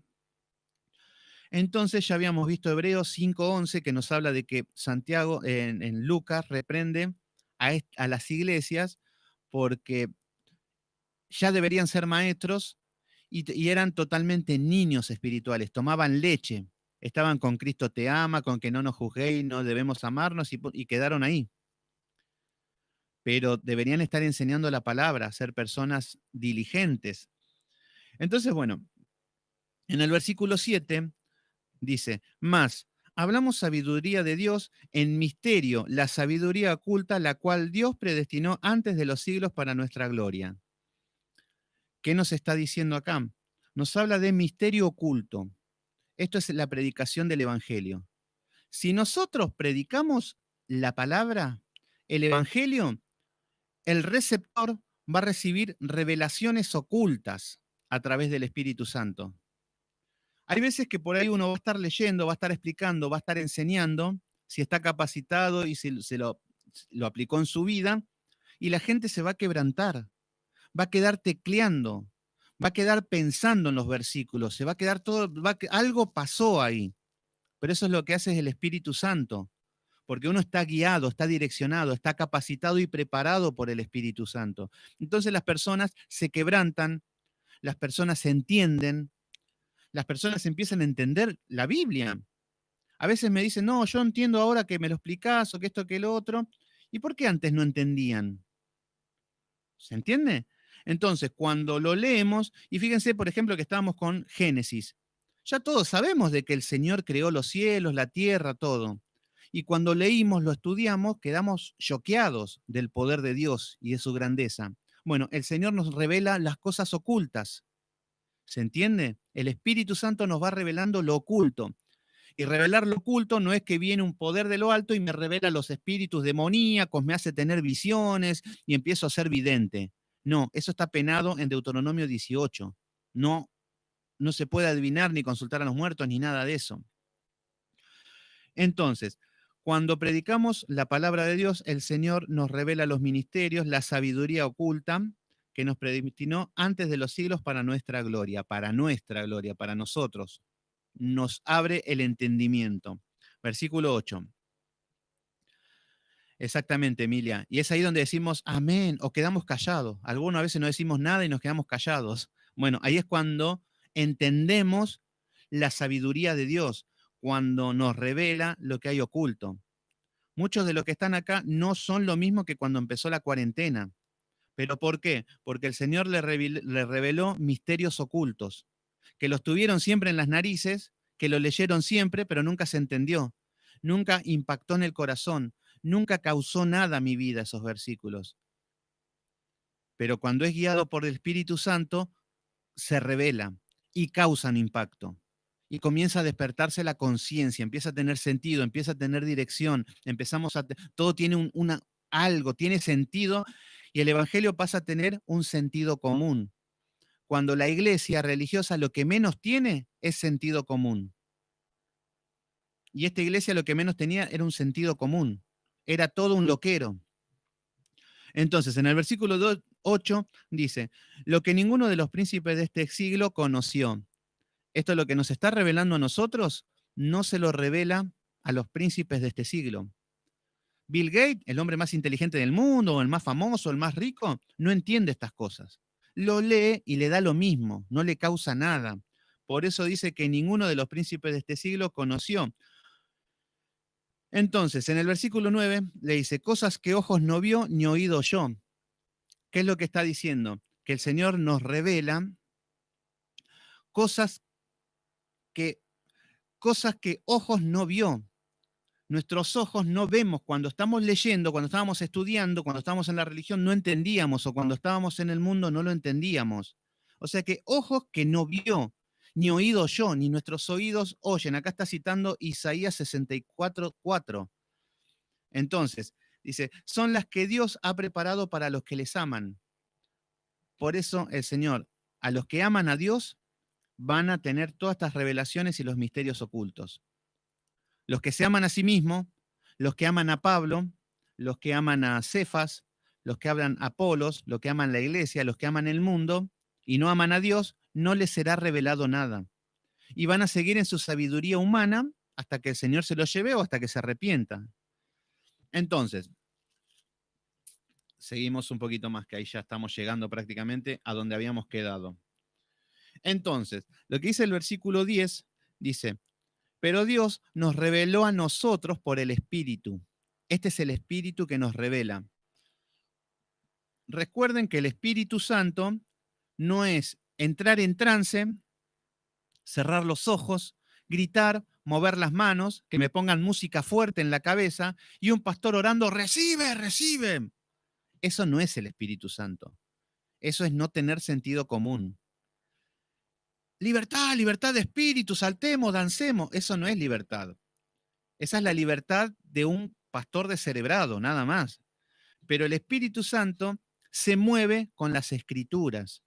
Entonces ya habíamos visto Hebreos 5:11 que nos habla de que Santiago en Lucas reprende a las iglesias porque ya deberían ser maestros y eran totalmente niños espirituales, tomaban leche, estaban con Cristo te ama, con que no nos juzguéis, no debemos amarnos y quedaron ahí. Pero deberían estar enseñando la palabra, ser personas diligentes. Entonces, bueno, en el versículo 7 dice, más, hablamos sabiduría de Dios en misterio, la sabiduría oculta, la cual Dios predestinó antes de los siglos para nuestra gloria. ¿Qué nos está diciendo acá? Nos habla de misterio oculto. Esto es la predicación del Evangelio. Si nosotros predicamos la palabra, el Evangelio, el receptor va a recibir revelaciones ocultas a través del Espíritu Santo. Hay veces que por ahí uno va a estar leyendo, va a estar explicando, va a estar enseñando, si está capacitado y si lo aplicó en su vida, y la gente se va a quebrantar, va a quedar tecleando, va a quedar pensando en los versículos, se va a quedar todo, algo pasó ahí. Pero eso es lo que hace el Espíritu Santo, porque uno está guiado, está direccionado, está capacitado y preparado por el Espíritu Santo. Entonces las personas se quebrantan, las personas se entienden, las personas empiezan a entender la Biblia. A veces me dicen, no, yo entiendo ahora que me lo explicás o que esto, que lo otro. ¿Y por qué antes no entendían? ¿Se entiende? Entonces, cuando lo leemos, y fíjense, por ejemplo, que estábamos con Génesis, ya todos sabemos de que el Señor creó los cielos, la tierra, todo. Y cuando leímos, lo estudiamos, quedamos choqueados del poder de Dios y de su grandeza. Bueno, el Señor nos revela las cosas ocultas. ¿Se entiende? El Espíritu Santo nos va revelando lo oculto. Y revelar lo oculto no es que viene un poder de lo alto y me revela los espíritus demoníacos, me hace tener visiones y empiezo a ser vidente. No, eso está penado en Deuteronomio 18. No, no se puede adivinar ni consultar a los muertos ni nada de eso. Entonces, cuando predicamos la palabra de Dios, el Señor nos revela los ministerios, la sabiduría oculta que nos predestinó antes de los siglos para nuestra gloria, para nosotros. Nos abre el entendimiento. Versículo 8. Exactamente, Emilia. Y es ahí donde decimos amén o quedamos callados. Algunas veces no decimos nada y nos quedamos callados. Bueno, ahí es cuando entendemos la sabiduría de Dios, cuando nos revela lo que hay oculto. Muchos de los que están acá no son lo mismo que cuando empezó la cuarentena. ¿Pero por qué? Porque el Señor le reveló misterios ocultos, que los tuvieron siempre en las narices, que lo leyeron siempre, pero nunca se entendió. Nunca impactó en el corazón. Nunca causó nada a mi vida esos versículos. Pero cuando es guiado por el Espíritu Santo, se revela y causan impacto. Y comienza a despertarse la conciencia, empieza a tener sentido, empieza a tener dirección, todo tiene algo, tiene sentido y el Evangelio pasa a tener un sentido común. Cuando la iglesia religiosa lo que menos tiene es sentido común. Y esta iglesia lo que menos tenía era un sentido común. Era todo un loquero. Entonces, en el versículo 8 dice, lo que ninguno de los príncipes de este siglo conoció. Esto es lo que nos está revelando a nosotros, no se lo revela a los príncipes de este siglo. Bill Gates, el hombre más inteligente del mundo, el más famoso, el más rico, no entiende estas cosas. Lo lee y le da lo mismo, no le causa nada. Por eso dice que ninguno de los príncipes de este siglo conoció. Entonces, en el versículo 9 le dice, cosas que ojos no vio ni oído yo. ¿Qué es lo que está diciendo? Que el Señor nos revela cosas que, cosas que ojos no vio. Nuestros ojos no vemos. Cuando estamos leyendo, cuando estábamos estudiando, cuando estábamos en la religión, no entendíamos, o cuando estábamos en el mundo no lo entendíamos. O sea que ojos que no vio, ni oído yo, ni nuestros oídos oyen. Acá está citando Isaías 64:4. Entonces, dice, son las que Dios ha preparado para los que les aman. Por eso el Señor, a los que aman a Dios, van a tener todas estas revelaciones y los misterios ocultos. Los que se aman a sí mismos, los que aman a Pablo, los que aman a Cefas, los que aman a Apolos, los que aman la iglesia, los que aman el mundo y no aman a Dios, no les será revelado nada. Y van a seguir en su sabiduría humana hasta que el Señor se los lleve o hasta que se arrepienta. Entonces, seguimos un poquito más, que ahí ya estamos llegando prácticamente a donde habíamos quedado. Entonces, lo que dice el versículo 10, dice, pero Dios nos reveló a nosotros por el Espíritu. Este es el Espíritu que nos revela. Recuerden que el Espíritu Santo no es entrar en trance, cerrar los ojos, gritar, mover las manos, que me pongan música fuerte en la cabeza y un pastor orando, recibe, recibe. Eso no es el Espíritu Santo. Eso es no tener sentido común. Libertad, libertad de espíritu, saltemos, dancemos. Eso no es libertad. Esa es la libertad de un pastor descerebrado, nada más. Pero el Espíritu Santo se mueve con las Escrituras.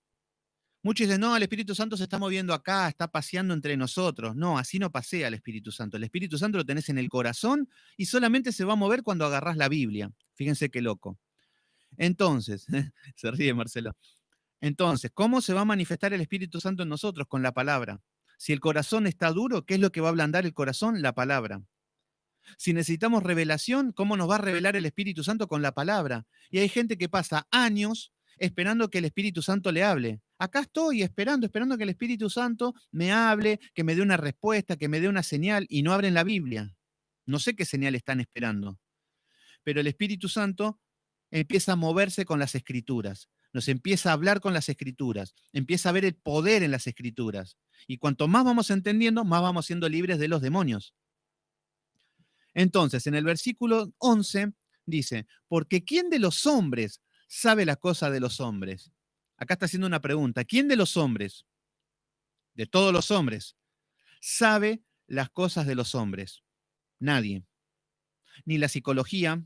Muchos dicen, no, el Espíritu Santo se está moviendo acá, está paseando entre nosotros. No, así no pasea el Espíritu Santo. El Espíritu Santo lo tenés en el corazón y solamente se va a mover cuando agarrás la Biblia. Fíjense qué loco. Entonces, se ríe Marcelo. Entonces, ¿cómo se va a manifestar el Espíritu Santo en nosotros? Con la palabra. Si el corazón está duro, ¿qué es lo que va a ablandar el corazón? La palabra. Si necesitamos revelación, ¿cómo nos va a revelar el Espíritu Santo? Con la palabra. Y hay gente que pasa años esperando que el Espíritu Santo le hable. Acá estoy esperando que el Espíritu Santo me hable, que me dé una respuesta, que me dé una señal, y no abren la Biblia. No sé qué señal están esperando. Pero el Espíritu Santo empieza a moverse con las Escrituras. Nos empieza a hablar con las Escrituras. Empieza a ver el poder en las Escrituras. Y cuanto más vamos entendiendo, más vamos siendo libres de los demonios. Entonces, en el versículo 11 dice, porque ¿quién de los hombres sabe las cosas de los hombres? Acá está haciendo una pregunta. ¿Quién de los hombres? de todos los hombres, sabe las cosas de los hombres. Nadie. Ni la psicología,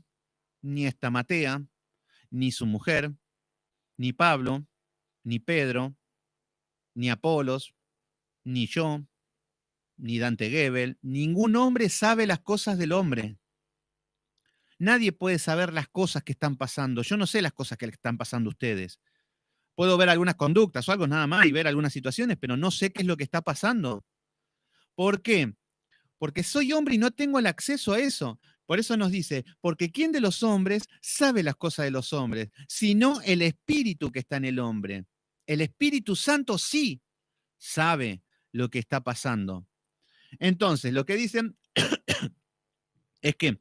ni Estamatea, ni su mujer, ni Pablo, ni Pedro, ni Apolos, ni yo, ni Dante Gebel. Ningún hombre sabe las cosas del hombre. Nadie puede saber las cosas que están pasando. Yo no sé las cosas que le están pasando a ustedes. Puedo ver algunas conductas o algo nada más y ver algunas situaciones, pero no sé qué es lo que está pasando. ¿Por qué? Porque soy hombre y no tengo el acceso a eso. Por eso nos dice, porque ¿quién de los hombres sabe las cosas de los hombres? Sino el espíritu que está en el hombre. El Espíritu Santo sí sabe lo que está pasando. Entonces, lo que dicen es que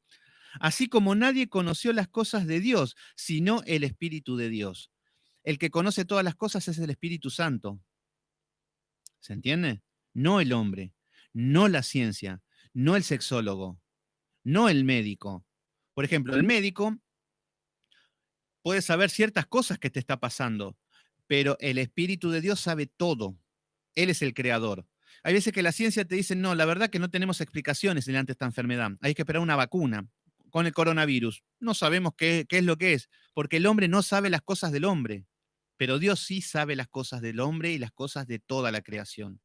así como nadie conoció las cosas de Dios, sino el Espíritu de Dios. El que conoce todas las cosas es el Espíritu Santo. ¿Se entiende? No el hombre, no la ciencia, no el sexólogo, no el médico. Por ejemplo, el médico puede saber ciertas cosas que te está pasando, pero el Espíritu de Dios sabe todo. Él es el creador. Hay veces que la ciencia te dice, no, la verdad que no tenemos explicaciones delante de esta enfermedad. Hay que esperar una vacuna con el coronavirus. No sabemos qué es lo que es, porque el hombre no sabe las cosas del hombre, pero Dios sí sabe las cosas del hombre y las cosas de toda la creación.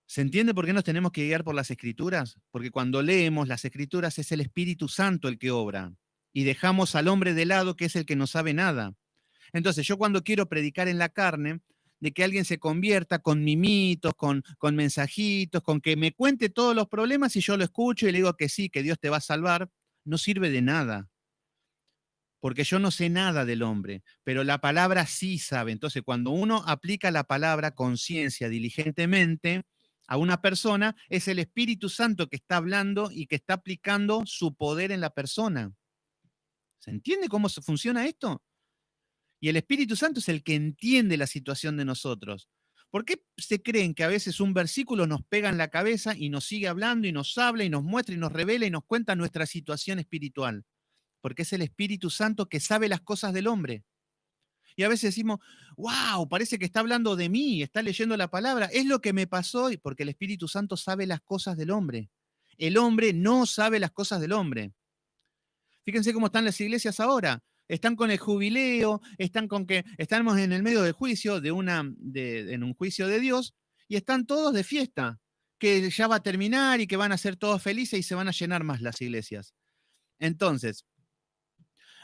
¿Se entiende por qué nos tenemos que guiar por las escrituras? Porque cuando leemos las escrituras es el Espíritu Santo el que obra y dejamos al hombre de lado que es el que no sabe nada. Entonces yo cuando quiero predicar en la carne, de que alguien se convierta con mimitos, con mensajitos, con que me cuente todos los problemas y yo lo escucho y le digo que sí, que Dios te va a salvar, no sirve de nada. Porque yo no sé nada del hombre, pero la palabra sí sabe. Entonces, cuando uno aplica la palabra conciencia diligentemente a una persona, es el Espíritu Santo que está hablando y que está aplicando su poder en la persona. ¿Se entiende cómo funciona esto? Y el Espíritu Santo es el que entiende la situación de nosotros. ¿Por qué se creen que a veces un versículo nos pega en la cabeza y nos sigue hablando y nos habla y nos muestra y nos revela y nos cuenta nuestra situación espiritual? Porque es el Espíritu Santo que sabe las cosas del hombre. Y a veces decimos, wow, parece que está hablando de mí, está leyendo la palabra. Es lo que me pasó, porque el Espíritu Santo sabe las cosas del hombre. El hombre no sabe las cosas del hombre. Fíjense cómo están las iglesias ahora. Están con el jubileo, están con que estamos en el medio del juicio, en un juicio de Dios, y están todos de fiesta, que ya va a terminar y que van a ser todos felices y se van a llenar más las iglesias. Entonces,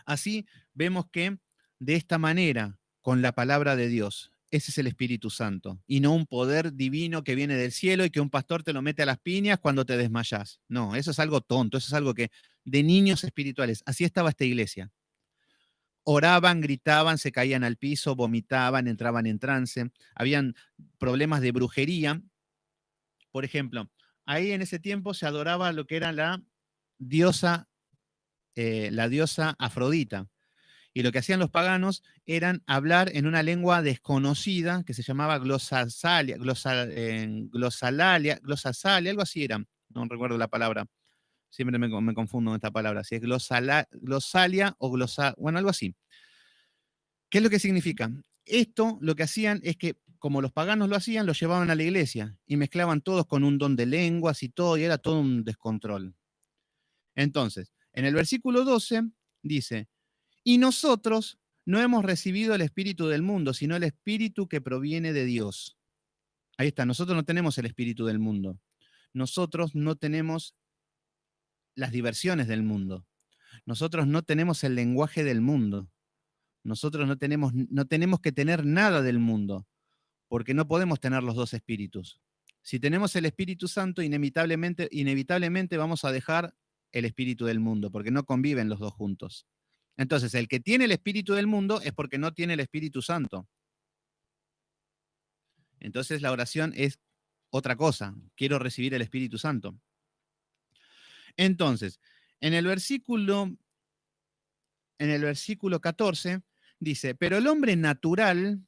así vemos que de esta manera, con la palabra de Dios, ese es el Espíritu Santo, y no un poder divino que viene del cielo y que un pastor te lo mete a las piñas cuando te desmayas. No, eso es algo tonto, eso es algo que de niños espirituales. Así estaba esta iglesia. Oraban, gritaban, se caían al piso, vomitaban, entraban en trance, habían problemas de brujería. Por ejemplo, ahí en ese tiempo se adoraba lo que era diosa, la diosa Afrodita. Y lo que hacían los paganos eran hablar en una lengua desconocida que se llamaba glosalia, glosalia, algo así era. No recuerdo la palabra. Siempre me confundo en esta palabra. Si es glosalia o bueno, algo así. ¿Qué es lo que significa? Esto lo que hacían es que, como los paganos lo hacían, lo llevaban a la iglesia y mezclaban todos con un don de lenguas y todo, y era todo un descontrol. Entonces, en el versículo 12 dice, y nosotros no hemos recibido el espíritu del mundo, sino el espíritu que proviene de Dios. Ahí está, nosotros no tenemos el espíritu del mundo. Nosotros no tenemos las diversiones del mundo. Nosotros no tenemos el lenguaje del mundo. Nosotros no tenemos que tener nada del mundo, porque no podemos tener los dos espíritus. Si tenemos el Espíritu Santo, inevitablemente vamos a dejar el espíritu del mundo, porque no conviven los dos juntos. Entonces, el que tiene el espíritu del mundo es porque no tiene el Espíritu Santo. Entonces, la oración es otra cosa. Quiero recibir el Espíritu Santo. Entonces, en el versículo 14 dice, pero el hombre natural,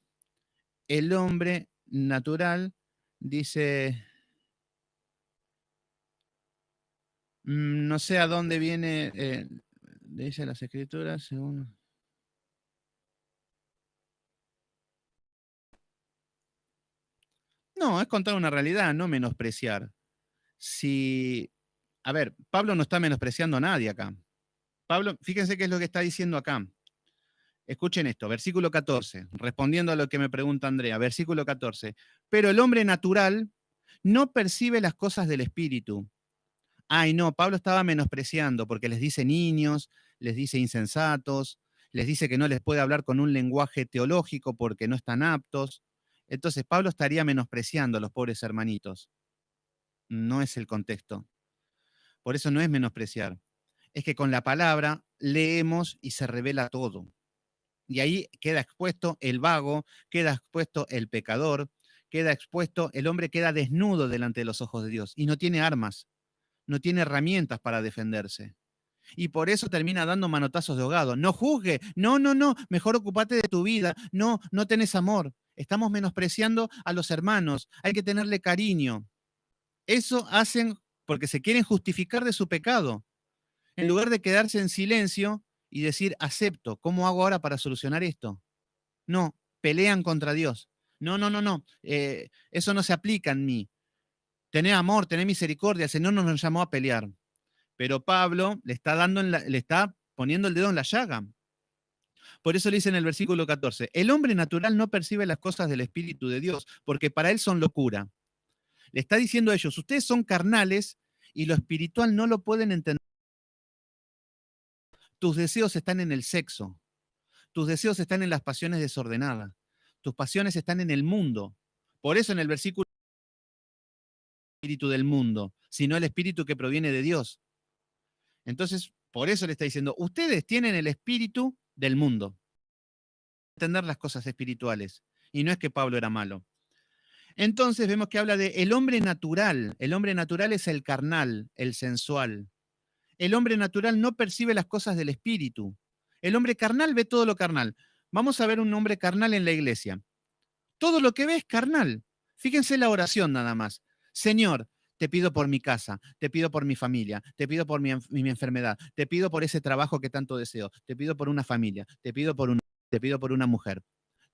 dice, no sé a dónde viene, dice las escrituras, según... No, es contar una realidad, no menospreciar. Si, a ver, Pablo no está menospreciando a nadie acá. Pablo, fíjense qué es lo que está diciendo acá. Escuchen esto, versículo 14, respondiendo a lo que me pregunta Andrea, versículo 14. Pero el hombre natural no percibe las cosas del espíritu. Ay, no, Pablo estaba menospreciando porque les dice niños, les dice insensatos, les dice que no les puede hablar con un lenguaje teológico porque no están aptos. Entonces, Pablo estaría menospreciando a los pobres hermanitos. No es el contexto. Por eso no es menospreciar. Es que con la palabra leemos y se revela todo. Y ahí queda expuesto el vago, queda expuesto el pecador, queda expuesto, el hombre queda desnudo delante de los ojos de Dios y no tiene armas, no tiene herramientas para defenderse. Y por eso termina dando manotazos de ahogado. No juzgue, no, no, no, mejor ocupate de tu vida, no, no tenés amor. Estamos menospreciando a los hermanos, hay que tenerle cariño. Eso hacen porque se quieren justificar de su pecado. En lugar de quedarse en silencio y decir, acepto, ¿cómo hago ahora para solucionar esto? No, pelean contra Dios. No, no, no, no, eso no se aplica en mí. Tener amor, tener misericordia, el Señor no nos llamó a pelear. Pero Pablo le está, le está poniendo el dedo en la llaga. Por eso le dice en el versículo 14, el hombre natural no percibe las cosas del Espíritu de Dios, porque para él son locura. Le está diciendo a ellos, ustedes son carnales y lo espiritual no lo pueden entender. Tus deseos están en el sexo, tus deseos están en las pasiones desordenadas, tus pasiones están en el mundo. Por eso en el versículo espíritu del mundo, sino el espíritu que proviene de Dios. Entonces, por eso le está diciendo, ustedes tienen el espíritu del mundo. Entender las cosas espirituales. Y no es que Pablo era malo. Entonces vemos que habla de el hombre natural. El hombre natural es el carnal, el sensual. El hombre natural no percibe las cosas del espíritu. El hombre carnal ve todo lo carnal. Vamos a ver un hombre carnal en la iglesia. Todo lo que ve es carnal. Fíjense la oración nada más. Señor, te pido por mi casa, te pido por mi familia, te pido por mi enfermedad, te pido por ese trabajo que tanto deseo, te pido por una familia, te pido por una mujer,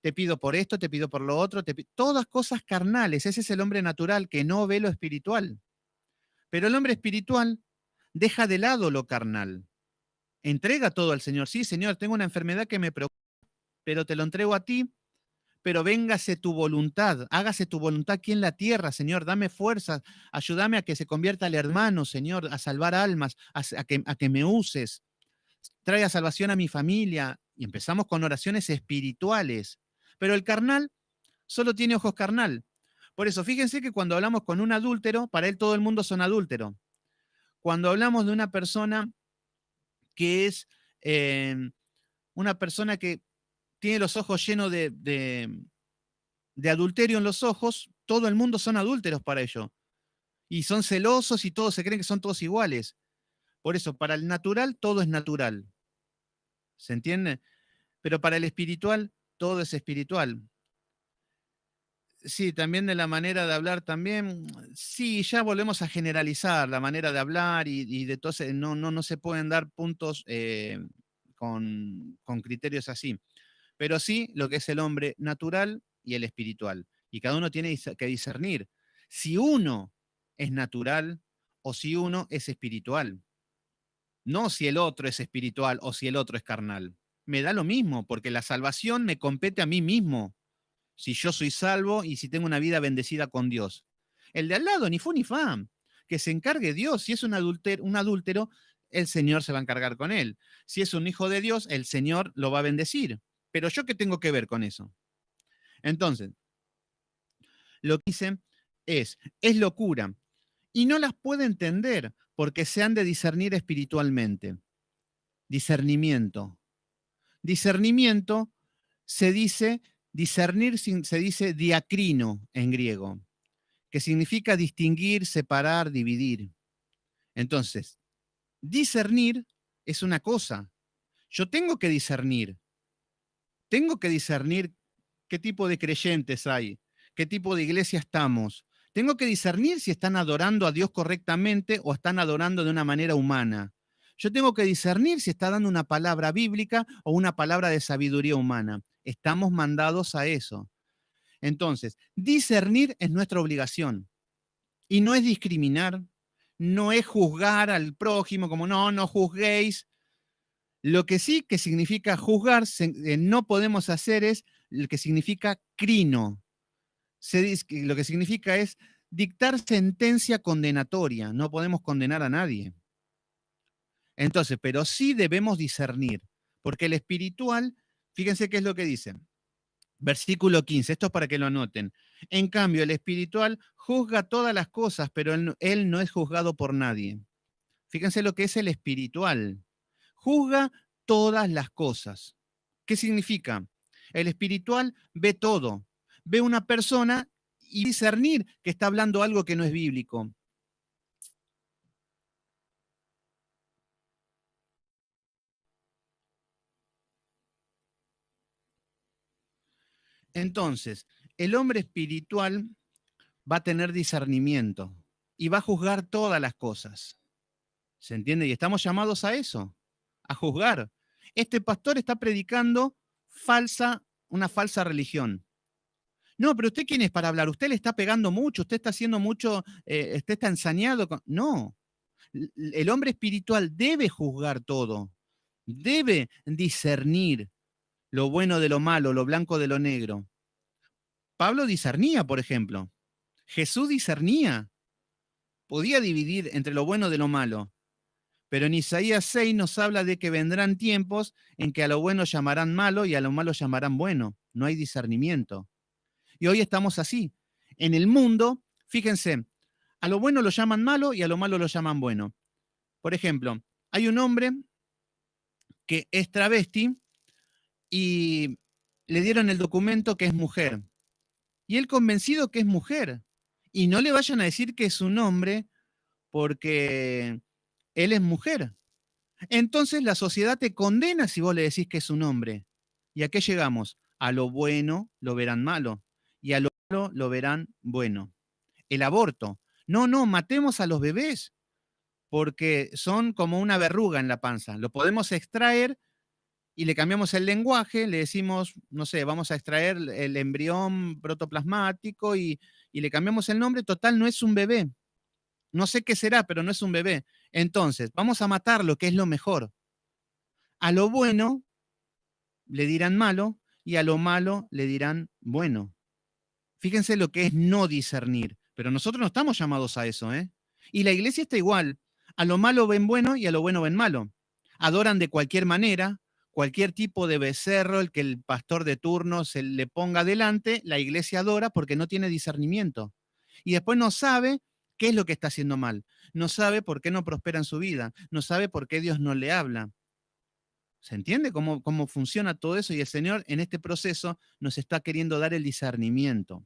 te pido por esto, te pido por lo otro, todas cosas carnales. Ese es el hombre natural que no ve lo espiritual. Pero el hombre espiritual deja de lado lo carnal. Entrega todo al Señor. Sí, Señor, tengo una enfermedad que me preocupa, pero te lo entrego a ti, pero véngase tu voluntad, hágase tu voluntad aquí en la tierra, Señor, dame fuerzas, ayúdame a que se convierta el hermano, Señor, a salvar almas, a que me uses, traiga salvación a mi familia. Y empezamos con oraciones espirituales, pero el carnal solo tiene ojos carnal. Por eso, fíjense que cuando hablamos con un adúltero, para él todo el mundo son adúltero. Cuando hablamos de una persona que es una persona que tiene los ojos llenos de adulterio en los ojos, todo el mundo son adúlteros para ello. Y son celosos y todos se creen que son todos iguales. Por eso, para el natural, todo es natural. ¿Se entiende? Pero para el espiritual, todo es espiritual. Sí, también de la manera de hablar también, sí, ya volvemos a generalizar la manera de hablar y de todo, no se pueden dar puntos con criterios así. Pero sí lo que es el hombre natural y el espiritual. Y cada uno tiene que discernir si uno es natural o si uno es espiritual. No si el otro es espiritual o si el otro es carnal. Me da lo mismo, porque la salvación me compete a mí mismo. Si yo soy salvo y si tengo una vida bendecida con Dios. El de al lado, ni fu ni fa. Que se encargue Dios. Si es un adúltero, el Señor se va a encargar con él. Si es un hijo de Dios, el Señor lo va a bendecir. Pero yo qué tengo que ver con eso. Entonces, lo que dicen es locura. Y no las puede entender porque se han de discernir espiritualmente. Discernimiento. Discernimiento se dice, discernir se dice diacrino en griego, que significa distinguir, separar, dividir. Entonces, discernir es una cosa. Yo tengo que discernir qué tipo de creyentes hay, qué tipo de iglesia estamos. Tengo que discernir si están adorando a Dios correctamente o están adorando de una manera humana. Yo tengo que discernir si está dando una palabra bíblica o una palabra de sabiduría humana. Estamos mandados a eso. Entonces, discernir es nuestra obligación y no es discriminar, no es juzgar al prójimo como no, no juzguéis. Lo que sí que significa juzgar, no podemos hacer es lo que significa crino. Lo que significa es dictar sentencia condenatoria. No podemos condenar a nadie. Entonces, pero sí debemos discernir, porque el espiritual, fíjense qué es lo que dice. Versículo 15, esto es para que lo anoten. En cambio, el espiritual juzga todas las cosas, pero él no es juzgado por nadie. Fíjense lo que es el espiritual. Juzga todas las cosas. ¿Qué significa? El espiritual ve todo. Ve una persona y discernir que está hablando algo que no es bíblico. Entonces, el hombre espiritual va a tener discernimiento y va a juzgar todas las cosas. ¿Se entiende? Y estamos llamados a eso, a juzgar. Este pastor está predicando una falsa religión. No, pero ¿usted quién es para hablar? Usted le está pegando mucho, usted está haciendo mucho, usted está ensañado. No, el hombre espiritual debe juzgar todo, debe discernir lo bueno de lo malo, lo blanco de lo negro. Pablo discernía, por ejemplo. Jesús discernía, podía dividir entre lo bueno de lo malo. Pero en Isaías 6 nos habla de que vendrán tiempos en que a lo bueno llamarán malo y a lo malo llamarán bueno. No hay discernimiento. Y hoy estamos así. En el mundo, fíjense, a lo bueno lo llaman malo y a lo malo lo llaman bueno. Por ejemplo, hay un hombre que es travesti y le dieron el documento que es mujer. Y él convencido que es mujer. Y no le vayan a decir que es un hombre porque él es mujer. Entonces la sociedad te condena si vos le decís que es un hombre. ¿Y a qué llegamos? A lo bueno lo verán malo y a lo malo lo verán bueno. El aborto. No, no, matemos a los bebés porque son como una verruga en la panza. Lo podemos extraer y le cambiamos el lenguaje, le decimos, no sé, vamos a extraer el embrión protoplasmático y le cambiamos el nombre. Total, no es un bebé. No sé qué será, pero no es un bebé. Entonces, vamos a matarlo, que es lo mejor. A lo bueno le dirán malo y a lo malo le dirán bueno. Fíjense lo que es no discernir, pero nosotros no estamos llamados a eso, ¿eh? Y la iglesia está igual. A lo malo ven bueno y a lo bueno ven malo. Adoran de cualquier manera, cualquier tipo de becerro, el que el pastor de turno se le ponga delante, la iglesia adora porque no tiene discernimiento. Y después no sabe qué es lo que está haciendo mal. No sabe por qué no prospera en su vida. No sabe por qué Dios no le habla. ¿Se entiende cómo funciona todo eso? Y el Señor en este proceso nos está queriendo dar el discernimiento.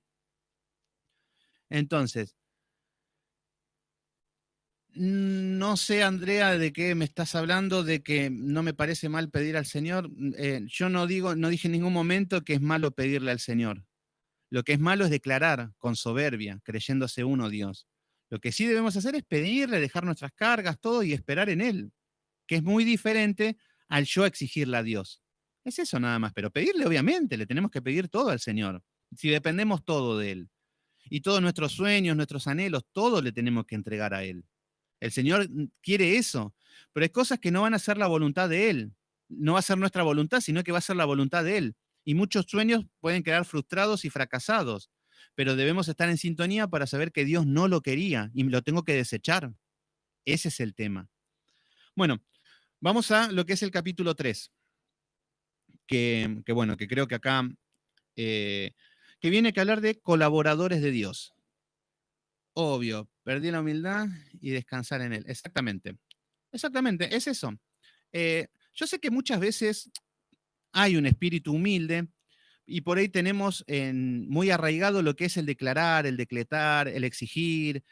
Entonces, no sé, Andrea, de qué me estás hablando, de que no me parece mal pedir al Señor. Yo no dije en ningún momento que es malo pedirle al Señor. Lo que es malo es declarar con soberbia, creyéndose uno Dios. Lo que sí debemos hacer es pedirle, dejar nuestras cargas, todo y esperar en Él, que es muy diferente al yo exigirle a Dios. Es eso nada más, pero pedirle obviamente, le tenemos que pedir todo al Señor, si dependemos todo de Él. Y todos nuestros sueños, nuestros anhelos, todo le tenemos que entregar a Él. El Señor quiere eso, pero hay cosas que no van a ser la voluntad de Él. No va a ser nuestra voluntad, sino que va a ser la voluntad de Él. Y muchos sueños pueden quedar frustrados y fracasados, pero debemos estar en sintonía para saber que Dios no lo quería y lo tengo que desechar. Ese es el tema. Bueno, vamos a lo que es el capítulo 3, que bueno, que creo que acá, eh, que viene a hablar de colaboradores de Dios. Obvio, perdí la humildad y descansar en Él. Exactamente. Exactamente, es eso. Yo sé que muchas veces hay un espíritu humilde y por ahí tenemos muy arraigado lo que es el declarar, el decretar, el exigir,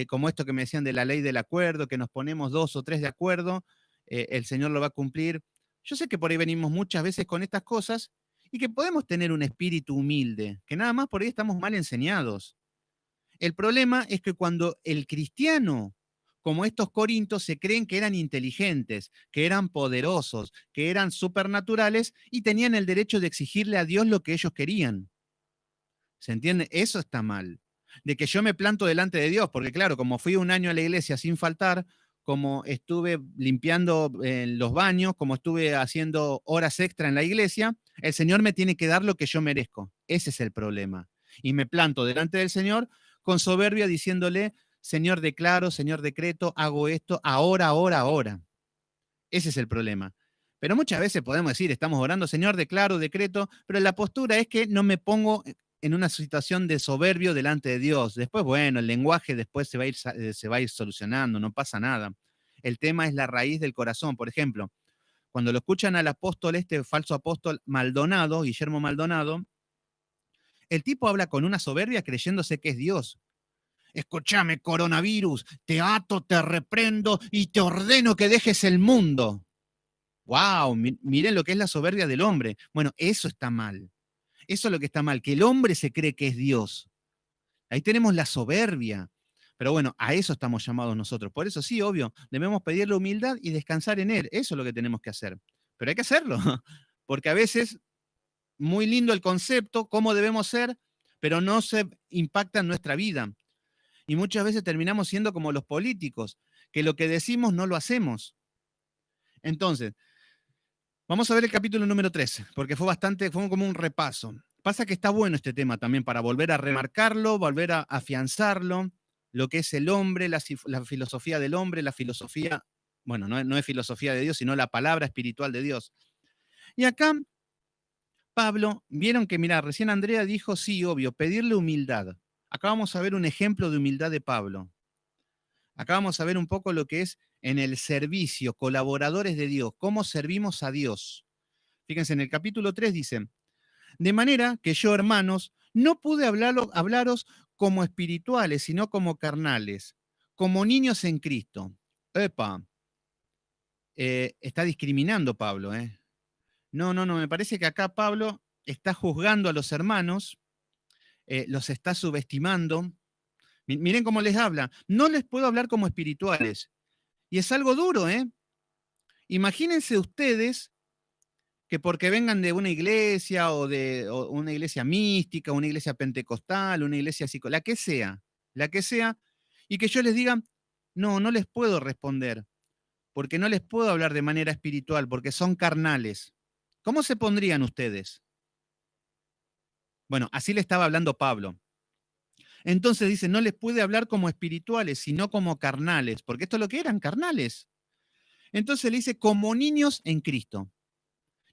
como esto que me decían de la ley del acuerdo, que nos ponemos dos o tres de acuerdo, el Señor lo va a cumplir. Yo sé que por ahí venimos muchas veces con estas cosas y que podemos tener un espíritu humilde, que nada más por ahí estamos mal enseñados. El problema es que cuando el cristiano, como estos corintios, se creen que eran inteligentes, que eran poderosos, que eran supernaturales y tenían el derecho de exigirle a Dios lo que ellos querían. ¿Se entiende? Eso está mal. De que yo me planto delante de Dios, porque claro, como fui un año a la iglesia sin faltar, como estuve limpiando los baños, como estuve haciendo horas extra en la iglesia, el Señor me tiene que dar lo que yo merezco. Ese es el problema. Y me planto delante del Señor con soberbia diciéndole, Señor declaro, Señor decreto, hago esto, ahora, ahora, ahora. Ese es el problema. Pero muchas veces podemos decir, estamos orando, Señor, declaro, decreto, pero la postura es que no me pongo en una situación de soberbio delante de Dios. Después, bueno, el lenguaje después se va a ir solucionando, no pasa nada. El tema es la raíz del corazón. Por ejemplo, cuando lo escuchan al apóstol, este falso apóstol Maldonado, Guillermo Maldonado, el tipo habla con una soberbia creyéndose que es Dios. Escúchame, coronavirus, te ato, te reprendo y te ordeno que dejes el mundo. ¡Wow! Miren lo que es la soberbia del hombre. Bueno, eso está mal. Eso es lo que está mal, que el hombre se cree que es Dios. Ahí tenemos la soberbia. Pero bueno, a eso estamos llamados nosotros. Por eso sí, obvio, debemos pedirle humildad y descansar en Él. Eso es lo que tenemos que hacer. Pero hay que hacerlo, porque a veces, muy lindo el concepto, cómo debemos ser, pero no se impacta en nuestra vida. Y muchas veces terminamos siendo como los políticos, que lo que decimos no lo hacemos. Entonces, vamos a ver el capítulo número 3, porque fue como un repaso. Pasa que está bueno este tema también para volver a remarcarlo, volver a afianzarlo, lo que es el hombre, la filosofía del hombre, la filosofía, bueno, no es filosofía de Dios, sino la palabra espiritual de Dios. Y acá, Pablo, vieron que, mira, recién Andrea dijo, sí, obvio, pedirle humildad. Acá vamos a ver un ejemplo de humildad de Pablo. Acá vamos a ver un poco lo que es en el servicio, colaboradores de Dios, cómo servimos a Dios. Fíjense, en el capítulo 3 dice, de manera que yo, hermanos, no pude hablaros como espirituales, sino como carnales, como niños en Cristo. Epa, está discriminando Pablo, ¿eh? No, me parece que acá Pablo está juzgando a los hermanos, los está subestimando. Miren cómo les habla. No les puedo hablar como espirituales. Y es algo duro, ¿eh? Imagínense ustedes que porque vengan de una iglesia o una iglesia mística, una iglesia pentecostal, una iglesia psicológica, la que sea, y que yo les diga, no les puedo responder, porque no les puedo hablar de manera espiritual, porque son carnales. ¿Cómo se pondrían ustedes? Bueno, así le estaba hablando Pablo. Entonces dice, no les puede hablar como espirituales, sino como carnales, porque esto es lo que eran, carnales. Entonces le dice, como niños en Cristo,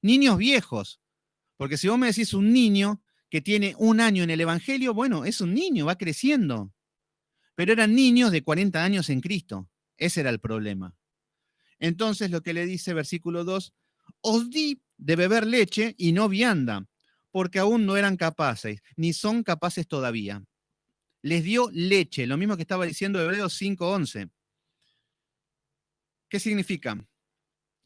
niños viejos. Porque si vos me decís un niño que tiene un año en el Evangelio, bueno, es un niño, va creciendo. Pero eran niños de 40 años en Cristo. Ese era el problema. Entonces lo que le dice versículo 2, os di de beber leche y no vianda, porque aún no eran capaces, ni son capaces todavía. Les dio leche, lo mismo que estaba diciendo Hebreos 5:11. ¿Qué significa?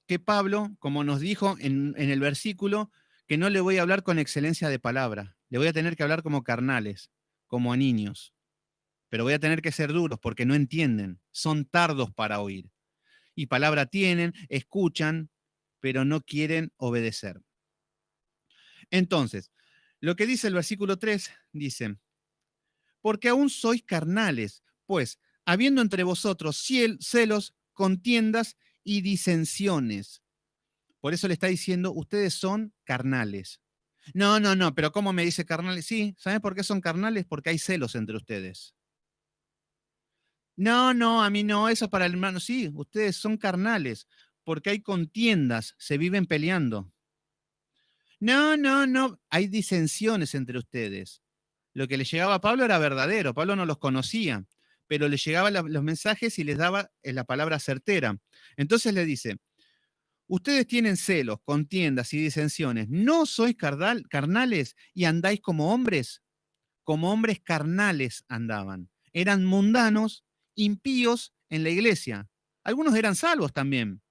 Que Pablo, como nos dijo en el versículo, que no le voy a hablar con excelencia de palabra, le voy a tener que hablar como carnales, como a niños, pero voy a tener que ser duros porque no entienden, son tardos para oír. Y palabra tienen, escuchan, pero no quieren obedecer. Entonces, lo que dice el versículo 3, dice, porque aún sois carnales, pues, habiendo entre vosotros celos, contiendas y disensiones. Por eso le está diciendo, ustedes son carnales. No, pero ¿cómo me dice carnales? Sí, ¿saben por qué son carnales? Porque hay celos entre ustedes. No, a mí no, eso es para el hermano. Sí, ustedes son carnales, porque hay contiendas, se viven peleando. No, hay disensiones entre ustedes. Lo que le llegaba a Pablo era verdadero, Pablo no los conocía, pero le llegaban los mensajes y les daba la palabra certera. Entonces le dice, ustedes tienen celos, contiendas y disensiones. ¿No sois carnales y andáis como hombres? Como hombres carnales andaban. Eran mundanos, impíos en la iglesia. Algunos eran salvos también,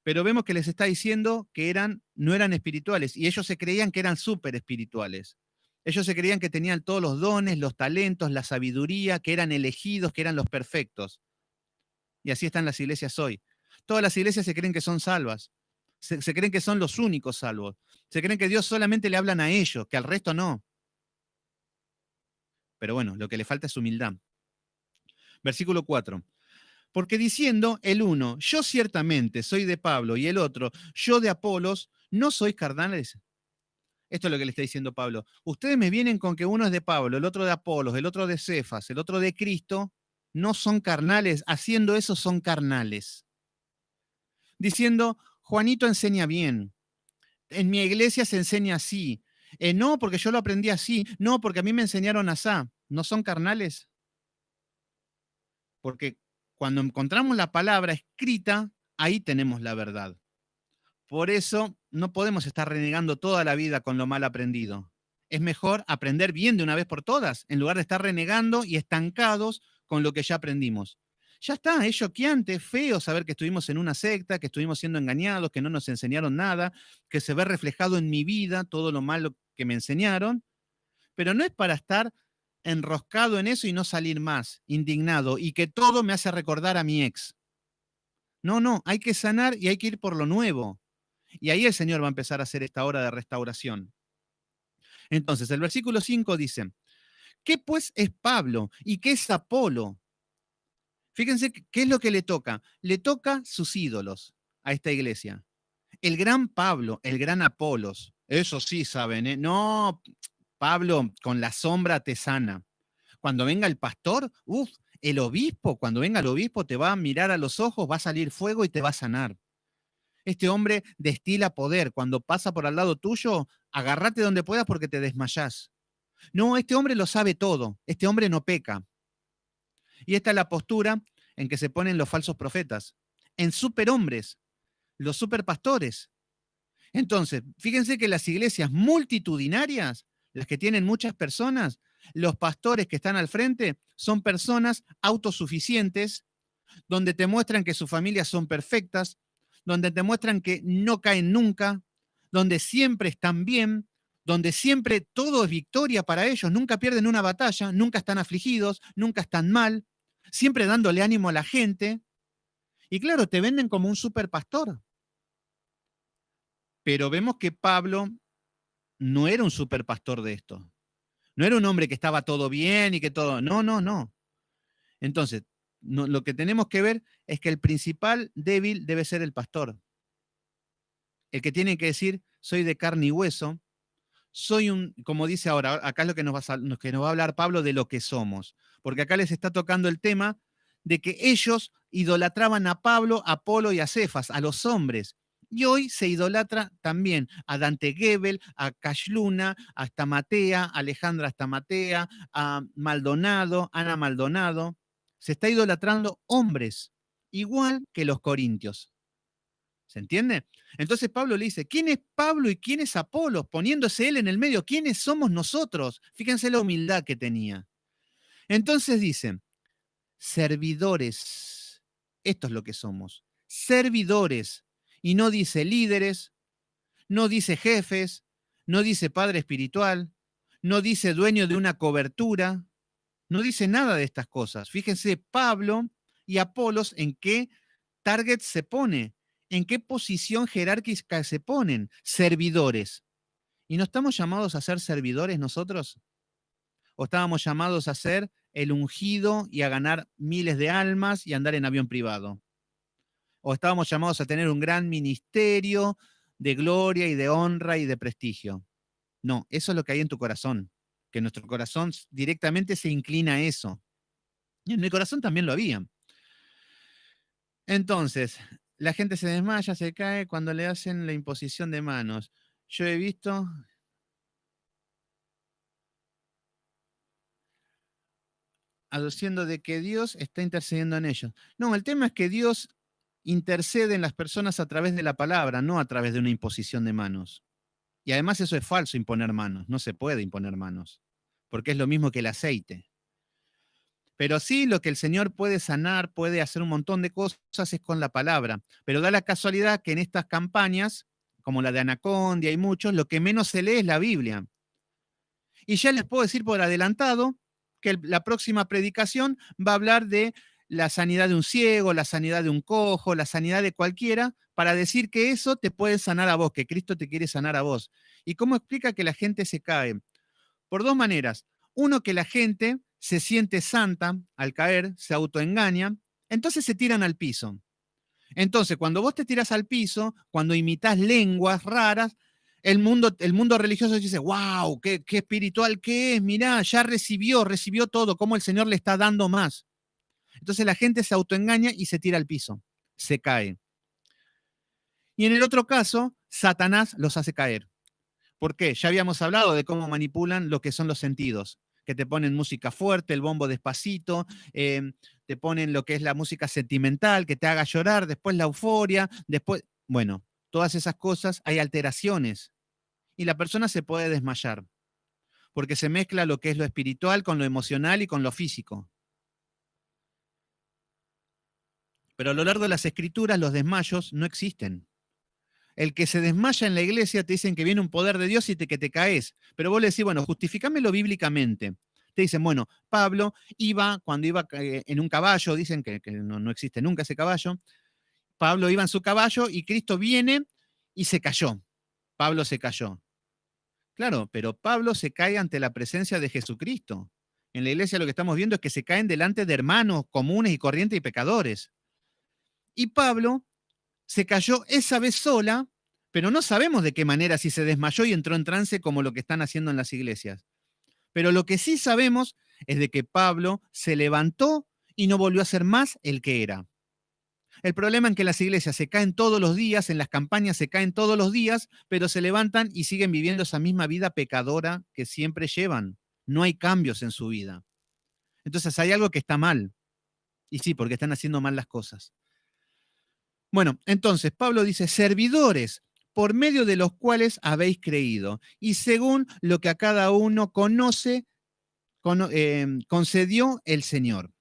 pero vemos que les está diciendo que no eran espirituales y ellos se creían que eran súper espirituales. Ellos se creían que tenían todos los dones, los talentos, la sabiduría, que eran elegidos, que eran los perfectos. Y así están las iglesias hoy. Todas las iglesias se creen que son salvas. Se creen que son los únicos salvos. Se creen que Dios solamente le hablan a ellos, que al resto no. pero bueno, lo que le falta es humildad. Versículo 4. Porque diciendo el uno, yo ciertamente soy de Pablo, y el otro, yo de Apolos, ¿no sois carnales? Esto es lo que le está diciendo Pablo. Ustedes me vienen con que uno es de Pablo, el otro de Apolos, el otro de Cefas, el otro de Cristo. No son carnales. Haciendo eso son carnales. Diciendo, Juanito enseña bien. En mi iglesia se enseña así. No, porque yo lo aprendí así. No, porque a mí me enseñaron así. ¿No son carnales? Porque cuando encontramos la palabra escrita, ahí tenemos la verdad. Por eso no podemos estar renegando toda la vida con lo mal aprendido. Es mejor aprender bien de una vez por todas, en lugar de estar renegando y estancados con lo que ya aprendimos. Ya está, es choqueante, es feo saber que estuvimos en una secta, que estuvimos siendo engañados, que no nos enseñaron nada, que se ve reflejado en mi vida todo lo malo que me enseñaron, pero no es para estar enroscado en eso y no salir más, indignado, y que todo me hace recordar a mi ex. No, no, hay que sanar y hay que ir por lo nuevo. Y ahí el Señor va a empezar a hacer esta obra de restauración. Entonces, el versículo 5 dice, ¿qué pues es Pablo y qué es Apolo? Fíjense qué es lo que le toca. Le toca sus ídolos a esta iglesia. El gran Pablo, el gran Apolos. Eso sí saben, ¿eh? No, Pablo con la sombra te sana. Cuando venga el pastor, el obispo, cuando venga el obispo te va a mirar a los ojos, va a salir fuego y te va a sanar. Este hombre destila poder. Cuando pasa por al lado tuyo, agárrate donde puedas porque te desmayás. No, este hombre lo sabe todo. Este hombre no peca. Y esta es la postura en que se ponen los falsos profetas. En superhombres, los superpastores. Entonces, fíjense que las iglesias multitudinarias, las que tienen muchas personas, los pastores que están al frente son personas autosuficientes, donde te muestran que sus familias son perfectas, donde te muestran que no caen nunca, donde siempre están bien, donde siempre todo es victoria para ellos, nunca pierden una batalla, nunca están afligidos, nunca están mal, siempre dándole ánimo a la gente. Y claro, te venden como un super pastor. Pero vemos que Pablo no era un super pastor de esto. No era un hombre que estaba todo bien y que todo. No, no, no. Entonces, no, lo que tenemos que ver es que el principal débil debe ser el pastor. El que tiene que decir, soy de carne y hueso, soy un, como dice ahora, acá es lo que que nos va a hablar Pablo de lo que somos, porque acá les está tocando el tema de que ellos idolatraban a Pablo, a Apolo y a Cefas, a los hombres. Y hoy se idolatra también a Dante Gebel, a Cashluna, a Stamatea, a Alejandra Stamatea, a Maldonado, Ana Maldonado. Se está idolatrando hombres, igual que los corintios. ¿Se entiende? Entonces Pablo le dice, ¿quién es Pablo y quién es Apolos? Poniéndose él en el medio, ¿quiénes somos nosotros? Fíjense la humildad que tenía. Entonces dice, servidores, esto es lo que somos, servidores. Y no dice líderes, no dice jefes, no dice padre espiritual, no dice dueño de una cobertura, no dice nada de estas cosas. Fíjense Pablo y Apolos en qué target se pone, en qué posición jerárquica se ponen, servidores. ¿Y no estamos llamados a ser servidores nosotros? ¿O estábamos llamados a ser el ungido y a ganar miles de almas y andar en avión privado? ¿O estábamos llamados a tener un gran ministerio de gloria y de honra y de prestigio? No, eso es lo que hay en tu corazón, que nuestro corazón directamente se inclina a eso. Y en mi corazón también lo había. Entonces, la gente se desmaya, se cae cuando le hacen la imposición de manos. Yo he visto aduciendo de que Dios está intercediendo en ellos. No, el tema es que Dios intercede en las personas a través de la palabra, no a través de una imposición de manos. Y además eso es falso, imponer manos. No se puede imponer manos, porque es lo mismo que el aceite. Pero sí, lo que el Señor puede sanar, puede hacer un montón de cosas es con la palabra. Pero da la casualidad que en estas campañas, como la de Anacondia y muchos, lo que menos se lee es la Biblia. Y ya les puedo decir por adelantado que la próxima predicación va a hablar de la sanidad de un ciego, la sanidad de un cojo, la sanidad de cualquiera, para decir que eso te puede sanar a vos, que Cristo te quiere sanar a vos. ¿Y cómo explica que la gente se cae? Por dos maneras. Uno, que la gente se siente santa al caer, se autoengaña, entonces se tiran al piso. Entonces, cuando vos te tiras al piso, cuando imitas lenguas raras, el mundo religioso dice, wow, qué espiritual que es, mirá, ya recibió todo, como el Señor le está dando más. Entonces la gente se autoengaña y se tira al piso, se cae. Y en el otro caso, Satanás los hace caer. ¿Por qué? Ya habíamos hablado de cómo manipulan lo que son los sentidos, que te ponen música fuerte, el bombo despacito, te ponen lo que es la música sentimental, que te haga llorar, después la euforia, después, bueno, todas esas cosas, hay alteraciones y la persona se puede desmayar, porque se mezcla lo que es lo espiritual con lo emocional y con lo físico. Pero a lo largo de las escrituras los desmayos no existen. El que se desmaya en la iglesia te dicen que viene un poder de Dios y que te caes. Pero vos le decís, bueno, justifícamelo bíblicamente. Te dicen, bueno, Pablo cuando iba en un caballo, dicen que no existe nunca ese caballo. Pablo iba en su caballo y Cristo viene y se cayó. Pablo se cayó. Claro, pero Pablo se cae ante la presencia de Jesucristo. En la iglesia lo que estamos viendo es que se caen delante de hermanos comunes y corrientes y pecadores. Y Pablo se cayó esa vez sola, pero no sabemos de qué manera, si se desmayó y entró en trance como lo que están haciendo en las iglesias. Pero lo que sí sabemos es de que Pablo se levantó y no volvió a ser más el que era. El problema es que las iglesias se caen todos los días, en las campañas se caen todos los días, pero se levantan y siguen viviendo esa misma vida pecadora que siempre llevan. No hay cambios en su vida. Entonces hay algo que está mal. Y sí, porque están haciendo mal las cosas. Bueno, entonces Pablo dice, servidores, por medio de los cuales habéis creído, y según lo que a cada uno concedió el Señor.